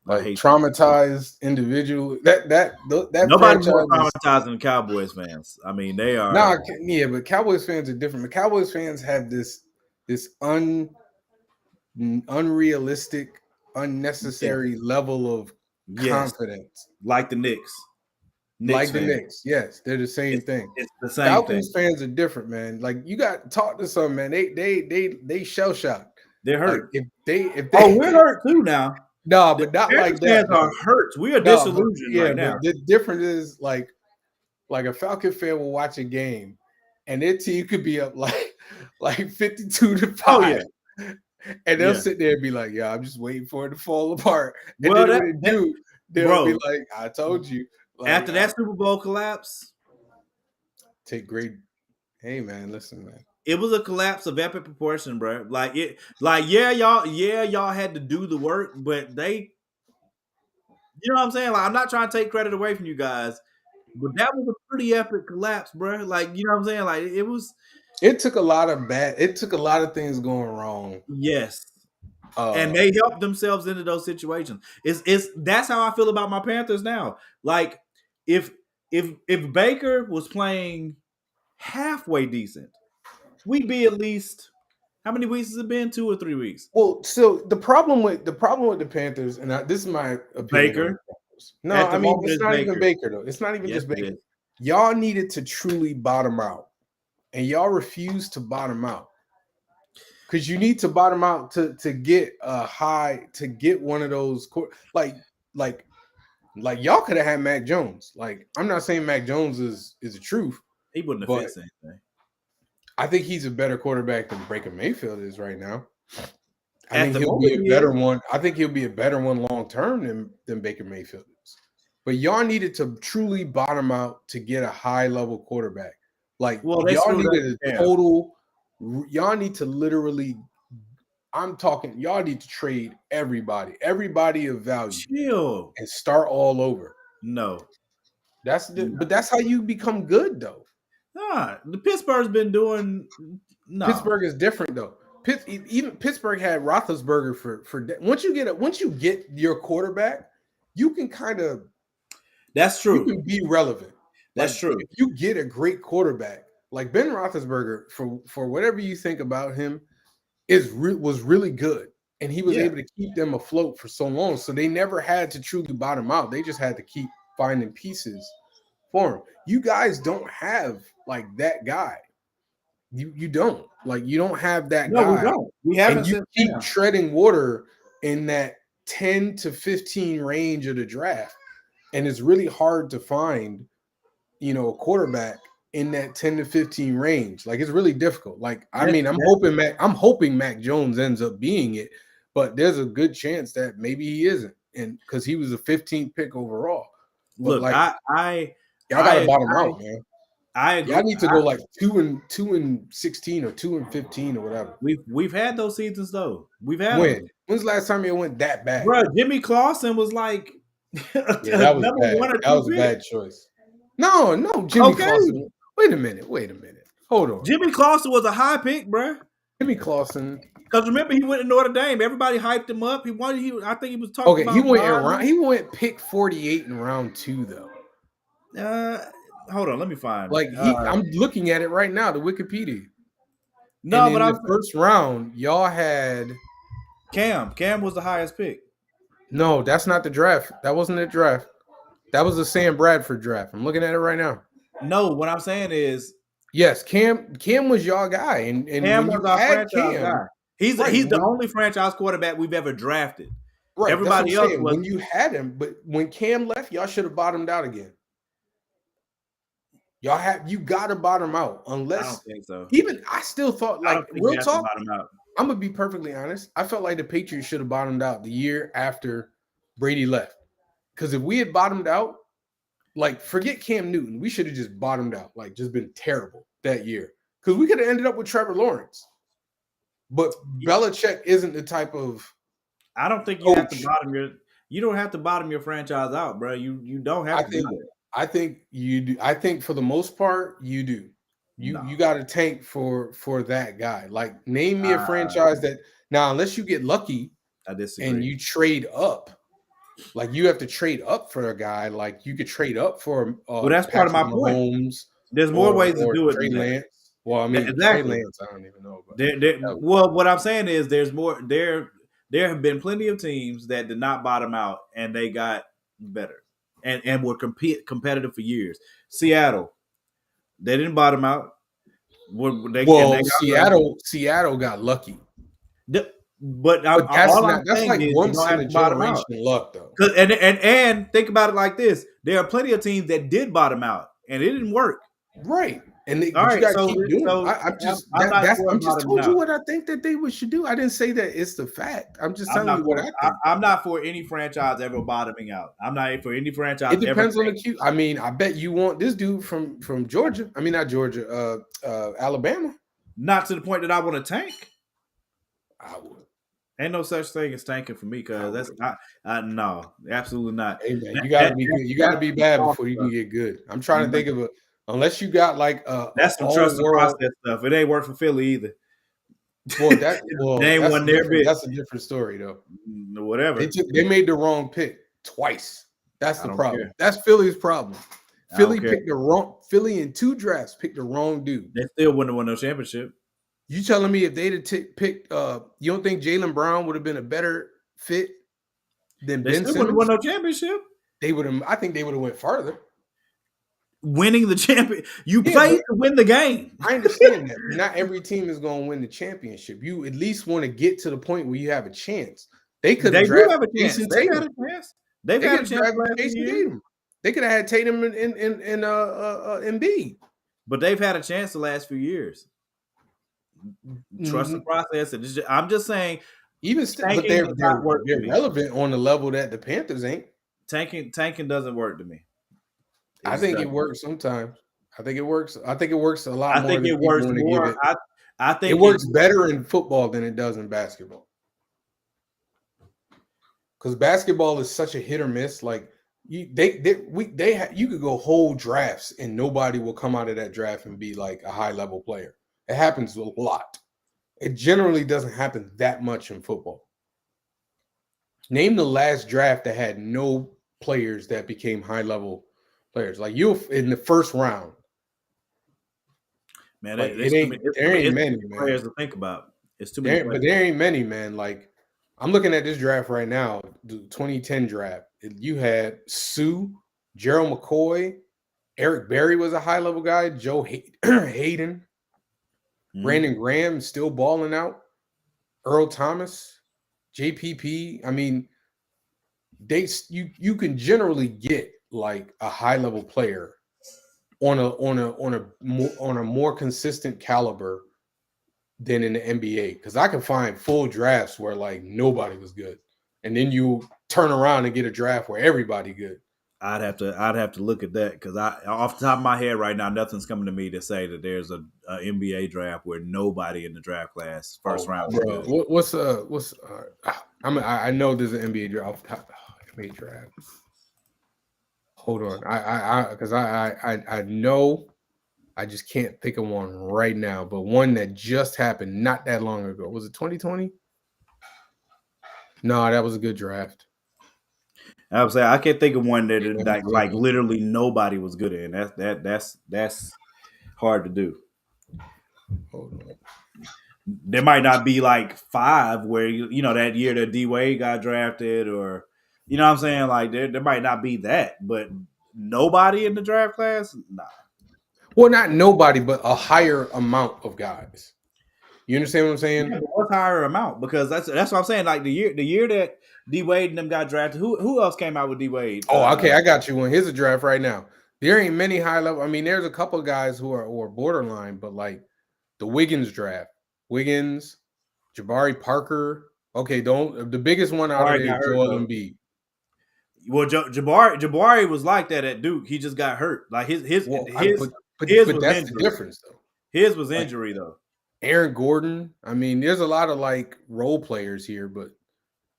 like traumatized individual. That nobody's more traumatized than Cowboys fans. I mean, they are. Nah, yeah, but Cowboys fans are different. The Cowboys fans have this unrealistic, unnecessary level of confidence, like the Knicks. The Knicks. Yes, they're the same thing. It's the same Falcons thing. fans are different, man. Like you got to talk to some man. They shell shocked. They're hurt. Like, if they we're hurt too now. No, but not like that. Fans are hurt. We are disillusioned right now. The difference is like a Falcon fan will watch a game, and their team could be up like 52-5. Oh yeah. And they'll sit there and be like, "Yeah, I'm just waiting for it to fall apart." And then when they do, they'll be like, "I told you." Like, after that Super Bowl collapse, take great. Hey man, listen, man. It was a collapse of epic proportion, bro. Y'all had to do the work, but they, you know what I'm saying? Like, I'm not trying to take credit away from you guys, but that was a pretty epic collapse, bro. Like, you know what I'm saying? Like, it was. It took a lot of things going wrong. Yes. And they helped themselves into those situations. That's how I feel about my Panthers now. Like, if Baker was playing halfway decent, we'd be at least, how many weeks has it been? 2 or 3 weeks? Well, so the problem with the Panthers, and this is my opinion. Baker. No, I mean it's not even Baker though. It's not even just Baker. Y'all needed to truly bottom out, and y'all refused to bottom out because you need to bottom out to get a high, to get one of those like y'all could have had Mac Jones. Like I'm not saying Mac Jones is the truth. He wouldn't have fixed anything. I think he's a better quarterback than Baker Mayfield is right now. I think he'll be a better one. I think he'll be a better one long term than Baker Mayfield is. But y'all needed to truly bottom out to get a high level quarterback. Like y'all needed a total. Y'all need to literally. I'm talking. Y'all need to trade everybody of value, chill, and start all over. No, but that's how you become good, though. Nah, the Pittsburgh's been doing. No, Pittsburgh is different though. Even Pittsburgh had Roethlisberger for once you get your quarterback, you can kind of. That's true. You can be relevant. That's true. If you get a great quarterback like Ben Roethlisberger, for whatever you think about him, was really good, and he was able to keep them afloat for so long. So they never had to truly bottom out. They just had to keep finding pieces for him. You guys don't have like that guy. You don't have that guy. We don't. We haven't. And you keep treading water in that 10 to 15 range of the draft, and it's really hard to find, a quarterback in that 10 to 15 range. Like it's really difficult. Like I'm hoping Mac Jones ends up being it, but there's a good chance that maybe he isn't, and because he was a 15th pick overall. Look, y'all gotta bottom out, man. I agree. Y'all need to go like 2-16 or 2-15 or whatever. We've had those seasons though. We've had when? When's the last time it went that bad? Bro, Jimmy Clausen was like that was bad. That was a bad choice. No, Jimmy Clausen. Wait a minute. Hold on. Jimmy Clausen was a high pick, bro. Jimmy Clausen. Because remember, he went to Notre Dame. Everybody hyped him up. I think he was talking about. He went pick 48 in round 2 though. Hold on, let me find. I'm looking at it right now, the Wikipedia. No, but in the first round, y'all had Cam. Cam was the highest pick. No, that's not the draft. That wasn't the draft. That was the Sam Bradford draft. I'm looking at it right now. No, what I'm saying is Yes, Cam was your guy, and Cam when you was our had franchise Cam, guy. He's right, the only franchise quarterback we've ever drafted. right. Everybody That's what I'm else saying. was When you had him, but when Cam left, y'all should have bottomed out again. You got to bottom out I don't unless think so. even I still thought I like don't think you real have to talk. bottom out. I'm gonna be perfectly honest. I felt like the Patriots should have bottomed out the year after Brady left. Because if we had bottomed out, like forget Cam Newton, we should have just bottomed out, like just been terrible that year. Because we could have ended up with Trevor Lawrence. But Belichick isn't the type of I don't think you have to coach. bottom your. You don't have to bottom your franchise out, bro. You don't have to do that. I think you do. I think for the most part, you do. You got to tank for that guy. Like name me a franchise that now, unless you get lucky I disagree. and you trade up, like you have to trade up for a guy. Like you could trade up for well, that's part of my point. Mahomes There's more ways to do it Trey than that. Lance. Well, I mean, Exactly. Trey Lance, I don't even know. But Well, what I'm saying is there's more. There have been plenty of teams that did not bottom out and they got better and were competitive for years. Seattle, they didn't bottom out. Seattle got lucky. But that's like once in a generation luck, though. And think about it like this: there are plenty of teams that did bottom out, and it didn't work. Right, and you right, got to keep doing. I'm just told you what I think that they should do. I didn't say that it's the fact. I'm just telling you what I think. I'm not for any franchise ever bottoming out. I'm not for any franchise. It depends on the Q. I mean, I bet you want this dude from Georgia. I mean, not Georgia, Alabama. Not to the point that I want to tank. I would. Ain't no such thing as tanking for me, because that's not. No, absolutely not. Hey man, you gotta be good. You gotta be bad before you can get good. I'm trying to think of unless you got like that's some trust and process stuff. It ain't work for Philly either. Well, that's a different story though. Whatever. They made the wrong pick twice. That's the problem. Care. That's Philly's problem. Philly picked the wrong. Philly in 2 drafts picked the wrong dude. They still wouldn't have won no championship. You telling me if they'd have picked you don't think Jaylen Brown would have been a better fit than Ben Simmons? Wouldn't have won no championship. They would have. I think they would have went farther. Winning the champion, you play to win the game. I understand that. Not every team is going to win the championship. You at least want to get to the point where you have a chance. They could have drafted Jason Tatum. They've had a chance. Jason Tatum. They could have had Tatum and Embiid. But they've had a chance the last few years. Trust the process. And I'm just saying, even still, but they're relevant on the level that the Panthers ain't. Tanking doesn't work to me. I think it works sometimes. I think it works. I think it works a lot more. I think it works more. I think it works better in football than it does in basketball. Because basketball is such a hit or miss. Like you could go whole drafts and nobody will come out of that draft and be like a high level player. It happens a lot. It generally doesn't happen that much in football. Name the last draft that had no players that became high level players. Like you in the first round. Man, like there ain't many players to think about. It's too many. But there ain't many, man. Like I'm looking at this draft right now, the 2010 draft. You had Sue, Gerald McCoy, Eric Berry was a high level guy, Joe Hayden. Brandon Graham still balling out. Earl Thomas, JPP. I mean, you can generally get like a high level player on a more consistent caliber than in the NBA. Because I can find full drafts where like nobody was good, and then you turn around and get a draft where everybody good. I'd have to look at that because off the top of my head right now, nothing's coming to me to say that there's a NBA draft where nobody in the draft class first round. Bro, I know there's an NBA draft. NBA draft. Hold on, I know, I just can't think of one right now. But one that just happened not that long ago. Was it 2020? No, that was a good draft. I would say I can't think of one that like literally nobody was good in. That's hard to do. Hold on. There might not be like 5 where you know that year that D Wade got drafted, or You know what I'm saying? Like there might not be that, but nobody in the draft class, nah. Well, not nobody, but a higher amount of guys. You understand what I'm saying? Yeah, but what's higher amount? Because that's what I'm saying. Like the year that D Wade and them got drafted, who else came out with D Wade? Oh, okay, I got you one. Here's a draft right now. There ain't many high level. I mean, there's a couple of guys who are borderline, but like the Wiggins draft, Wiggins, Jabari Parker. Okay, the biggest one out of Jabari there got is hurt, Joel though. Embiid. Well, Jabari was like that at Duke. He just got hurt. Like his Well, was but that's the injury. difference though. His was Like, injury though. Aaron Gordon. I mean, there's a lot of like role players here, but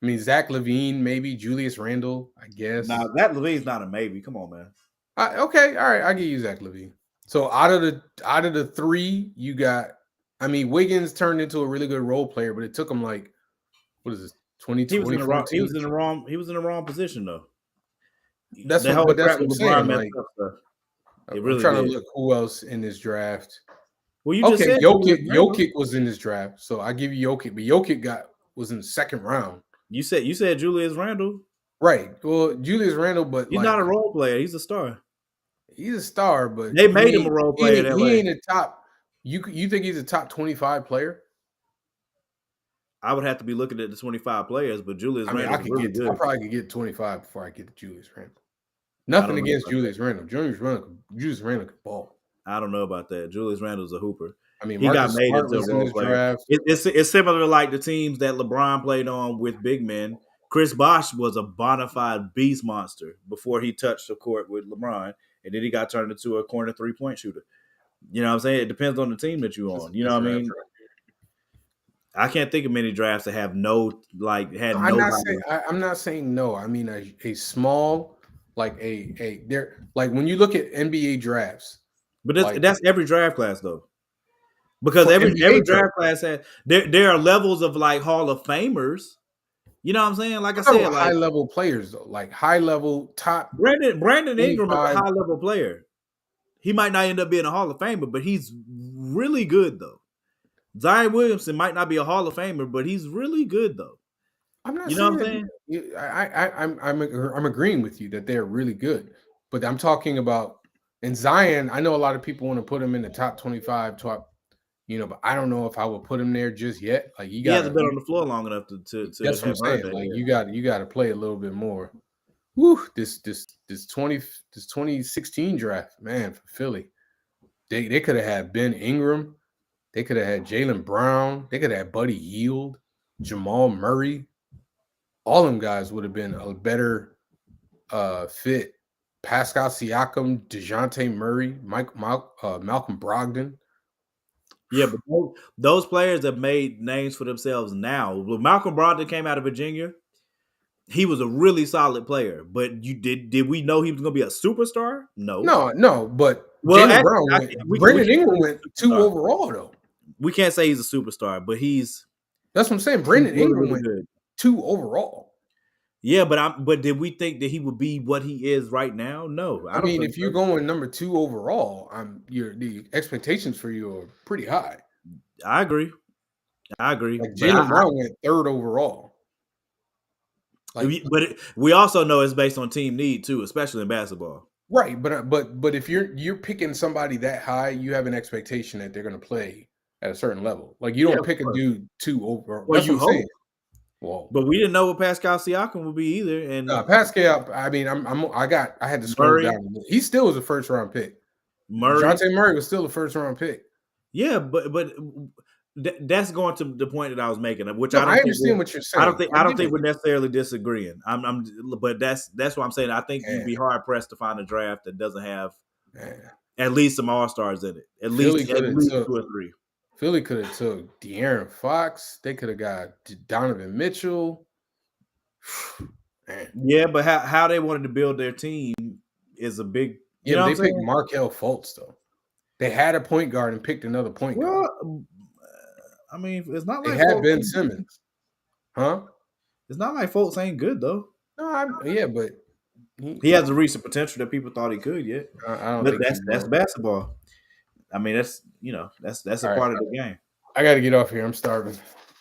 I mean Zach LaVine, maybe Julius Randle, I guess. Nah, that Levine's not a maybe. Come on, man. Okay, all right, I'll give you Zach LaVine. So out of the three, you got. I mean, Wiggins turned into a really good role player, but it took him like, what is this? 2020, He was in the wrong. He 2014? was in the wrong position though. That's The what, whole but that's crap what I'm with saying. LeBron messed Like, up stuff. It I'm really trying did. to look who else in this draft. Well, you just Okay, said Jokic was in this draft, so I give you Jokic, but Jokic was in the second round. You said Julius Randle. Right. Well, Julius Randle, but He's like, not a role player. He's a star. he's a star, but They made him a role player in LA. He ain't a top. You think he's a top 25 player? I would have to be looking at the 25 players, but Julius Randle is really good. I probably could get 25 before I get to Julius Randle. Nothing against Julius Randle. Julius Randle could ball. I don't know about that. Julius Randle's a hooper. I mean, he Marcus got made Smart into was a in role this player. draft. It's similar to like the teams that LeBron played on with big men. Chris Bosh was a bona fide beast monster before he touched the court with LeBron, and then he got turned into a corner 3-point shooter. You know what I'm saying? It depends on the team that you're on. You know what I mean? I can't think of many drafts that have no like had no. I'm not saying no. I mean a small like a there like when you look at NBA drafts. But that's every draft class though. Because every draft class has there are levels of like Hall of Famers. You know what I'm saying? Like I said, like high level players though, like high level top. Brandon Ingram is a high level player. He might not end up being a Hall of Famer, but he's really good though. Zion Williamson might not be a Hall of Famer, but he's really good though. I'm not. You know what I'm saying? I'm agreeing with you that they're really good, but I'm talking about in Zion. I know a lot of people want to put him in the top 25, top. You know, but I don't know if I would put him there just yet. Like he hasn't been on the floor long enough to that's what I'm saying. Like you got to play a little bit more. Woo! This 2016 draft, man, for Philly, they could have had Ben Ingram, they could have had Jaylen Brown, they could have had Buddy Hield, Jamal Murray. All them guys would have been a better fit. Pascal Siakam, DeJounte Murray, Malcolm Brogdon. Yeah, but those players have made names for themselves now. When Malcolm Brogdon came out of Virginia, he was a really solid player. But did we know he was going to be a superstar? No. But Brandon Ingram went 2 overall though. We can't say he's a superstar, but that's what I'm saying. Brandon Ingram went 2 overall. Yeah, but did we think that he would be what he is right now? No. I mean, if you're going number 2 overall, the expectations for you are pretty high. I agree. Like Jaylen Brown went 3rd overall. But we also know it's based on team need too, especially in basketball. Right, but if you're picking somebody that high, you have an expectation that they're going to play at a certain level. Like you don't pick a dude 2 overall. Well, you hope. Well, but we didn't know what Pascal Siakam would be either. And Pascal, I mean, I had to scroll down. He still was a 1st round pick. DeJounte Murray was still a 1st round pick. Yeah, but that's going to the point that I was making, which I understand what you're saying. I don't think we're necessarily disagreeing. But that's what I'm saying. I think you'd be hard pressed to find a draft that doesn't have at least some all-stars in it. At least 2 or 3. Philly could have took De'Aaron Fox. They could have got Donovan Mitchell. Man. Yeah, but how they wanted to build their team is a big. You know they picked Markelle Fultz though. They had a point guard and picked another point guard. I mean, it's not like they had Ben Simmons, huh? It's not like Fultz ain't good though. No, but he has the recent potential that people thought he could yet. I don't think that's basketball. I mean, that's a part of the game. I got to get off here. I'm starving.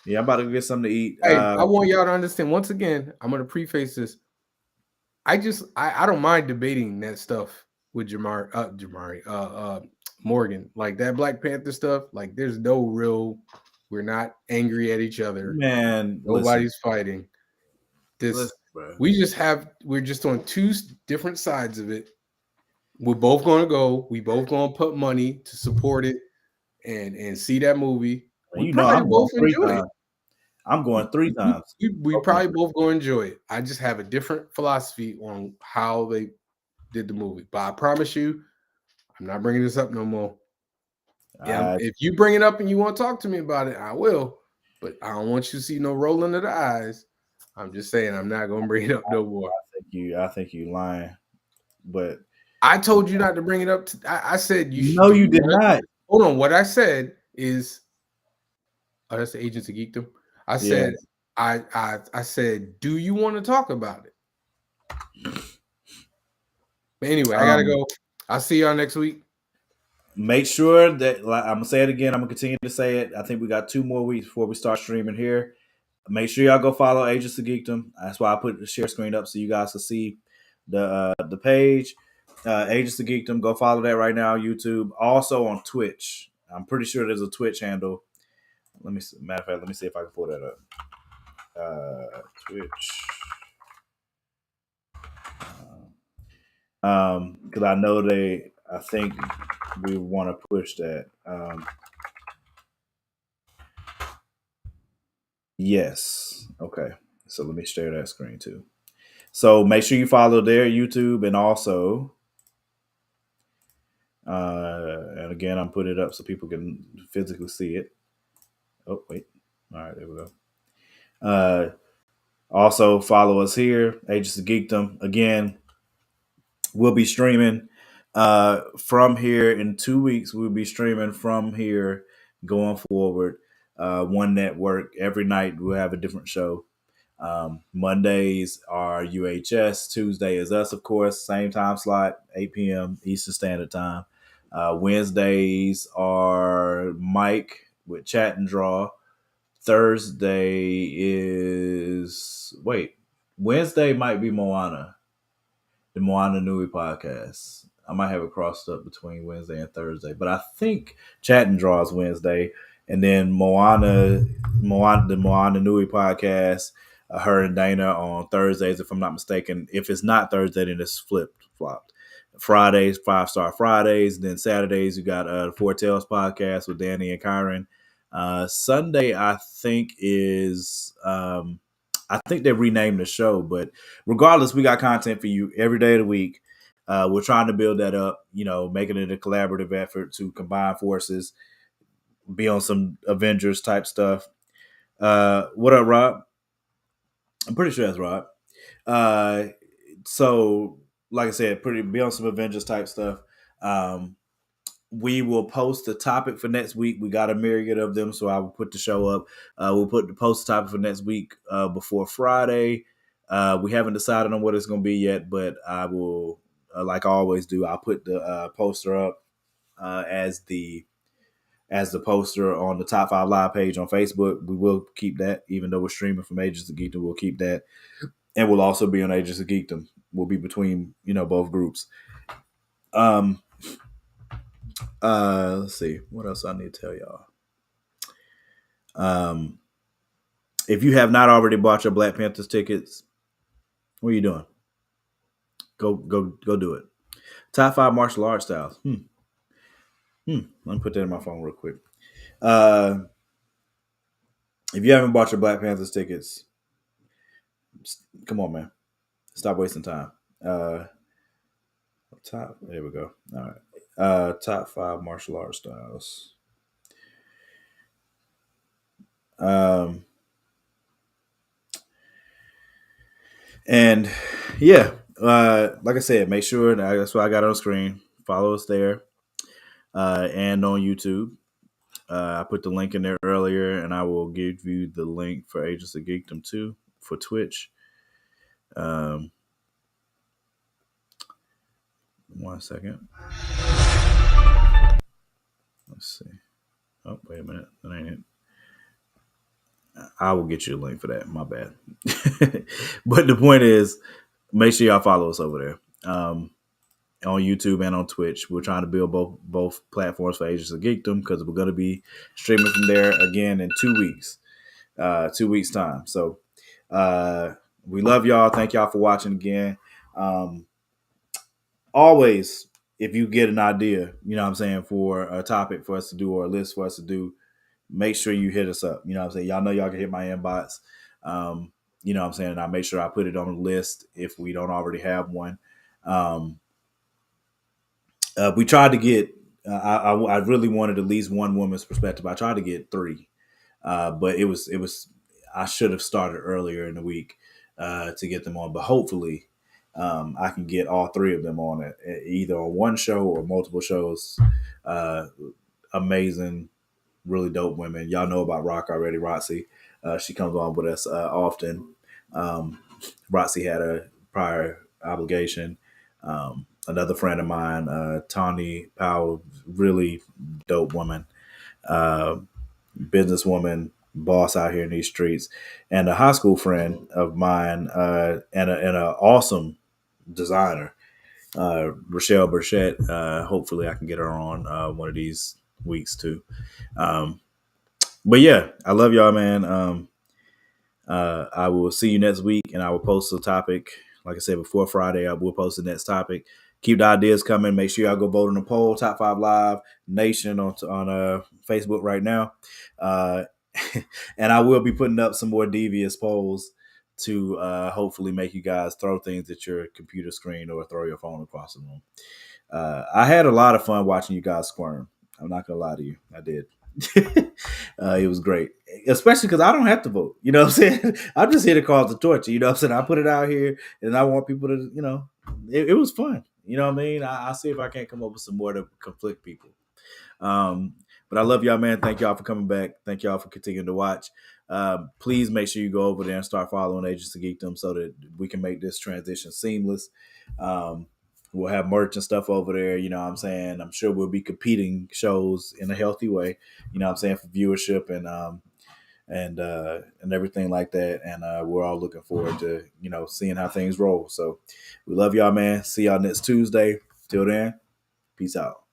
Yeah, I'm about to get something to eat. Hey, I want y'all to understand. Once again, I'm going to preface this. I don't mind debating that stuff with Morgan, like that Black Panther stuff. Like, there's no real, we're not angry at each other. Man, Nobody's fighting. listen, bro. We're just on two different sides of it. We're both going to go. We both going to put money to support it and see that movie. We probably I'm both going enjoy it. I'm going 3 times. We probably both go enjoy it. I just have a different philosophy on how they did the movie. But I promise you, I'm not bringing this up no more. Yeah, if you bring it up and you want to talk to me about it, I will. But I don't want you to see no rolling of the eyes. I'm just saying I'm not going to bring it up no more. I think you lying. But I told you not to bring it up. I said you should. No, you did not. Hold on. What I said is, oh, that's the Agents of Geekdom. I said, I said, do you want to talk about it? But anyway, I gotta go. I'll see y'all next week. Make sure that, I'm gonna say it again. I'm gonna continue to say it. I think we got 2 more weeks before we start streaming here. Make sure y'all go follow Agents of Geekdom. That's why I put the share screen up so you guys can see the page. Agents of Geekdom. Go follow that right now on YouTube. Also on Twitch. I'm pretty sure there's a Twitch handle. Let me see. Matter of fact, let me see if I can pull that up. Twitch. Because I know I think we want to push that. Yes. Okay. So let me share that screen too. So make sure you follow their YouTube, and also, and again, I'm putting it up so people can physically see it. Oh, wait. All right, there we go. Also follow us here, Agents of Geekdom. Again, we'll be streaming from here in 2 weeks. We'll be streaming from here going forward. One network every night. We'll have a different show. Mondays are UHS. Tuesday is us, of course. Same time slot, 8 p.m. Eastern Standard Time. Wednesdays are Mike with Chat and Draw. Thursday Wednesday might be Moana, the Moana Nui podcast. I might have it crossed up between Wednesday and Thursday, but I think Chat and Draw is Wednesday, and then the Moana Nui podcast, her and Dana on Thursdays, if I'm not mistaken. If it's not Thursday, then it's flopped. Fridays, 5 Star Fridays. Then Saturdays, you got the Four Tales podcast with Danny and Kyron. Sunday, I think I think they renamed the show, but regardless, we got content for you every day of the week. We're trying to build that up, making it a collaborative effort to combine forces, be on some Avengers type stuff. What up, Rob? I'm pretty sure that's Rob. So, like I said, be on some Avengers type stuff. We will post the topic for next week. We got a myriad of them, so I will put the show up. We'll post the topic for next week before Friday. We haven't decided on what it's going to be yet, but I will, like I always do, I'll put the poster up as the poster on the Top 5 Live page on Facebook. We will keep that, even though we're streaming from Agents of Geekdom. We'll keep that, and we'll also be on Agents of Geekdom. We'll be between both groups. Let's see what else I need to tell y'all. If you have not already bought your Black Panthers tickets, what are you doing? Go do it. Top 5 martial arts styles. Let me put that in my phone real quick. If you haven't bought your Black Panthers tickets, come on, man. Stop wasting time. There we go. All right. Top 5 martial arts styles. And yeah, like I said, make sure that's what I got on screen. Follow us there, and on YouTube. I put the link in there earlier, and I will give you the link for Agents of Geekdom too for Twitch. 1 second. Let's see. Oh, wait a minute. That ain't it. I will get you a link for that. My bad. But the point is, make sure y'all follow us over there. On YouTube and on Twitch. We're trying to build both platforms for Agents of Geekdom because we're going to be streaming from there again in 2 weeks. 2 weeks time. So we love y'all. Thank y'all for watching again. Always, if you get an idea, you know what I'm saying, for a topic for us to do or a list for us to do, make sure you hit us up. You know what I'm saying? Y'all know y'all can hit my inbox. You know what I'm saying? And I make sure I put it on the list if we don't already have one. We tried to get, I really wanted at least one woman's perspective. I tried to get 3, but it was, I should have started earlier in the week to get them on, but hopefully I can get all 3 of them on it, either on one show or multiple shows. Amazing, really dope women. Y'all know about Rock already, Roxy. She comes on with us often. Roxy had a prior obligation. Another friend of mine, Tawny Powell, really dope woman, businesswoman, boss out here in these streets, and a high school friend of mine, and an awesome designer, Rochelle Burchett. Hopefully, I can get her on one of these weeks too. But yeah, I love y'all, man. I will see you next week, and I will post a topic. Like I said, before Friday, I will post the next topic. Keep the ideas coming. Make sure y'all go vote on the poll. Top 5 Live Nation on Facebook right now. And I will be putting up some more devious polls to hopefully make you guys throw things at your computer screen or throw your phone across the room. I had a lot of fun watching you guys squirm. I'm not going to lie to you. I did. It was great, especially because I don't have to vote. You know what I'm saying? I'm just here to cause the torture. You know what I'm saying? I put it out here, and I want people to, you know, it was fun. You know what I mean? I'll see if I can't come up with some more to conflict people. But I love y'all, man. Thank y'all for coming back. Thank y'all for continuing to watch. Please make sure you go over there and start following Agents of Geekdom so that we can make this transition seamless. We'll have merch and stuff over there. You know what I'm saying? I'm sure we'll be competing shows in a healthy way, you know what I'm saying, for viewership and everything like that. And we're all looking forward to, you know, seeing how things roll. So we love y'all, man. See y'all next Tuesday. Till then, peace out.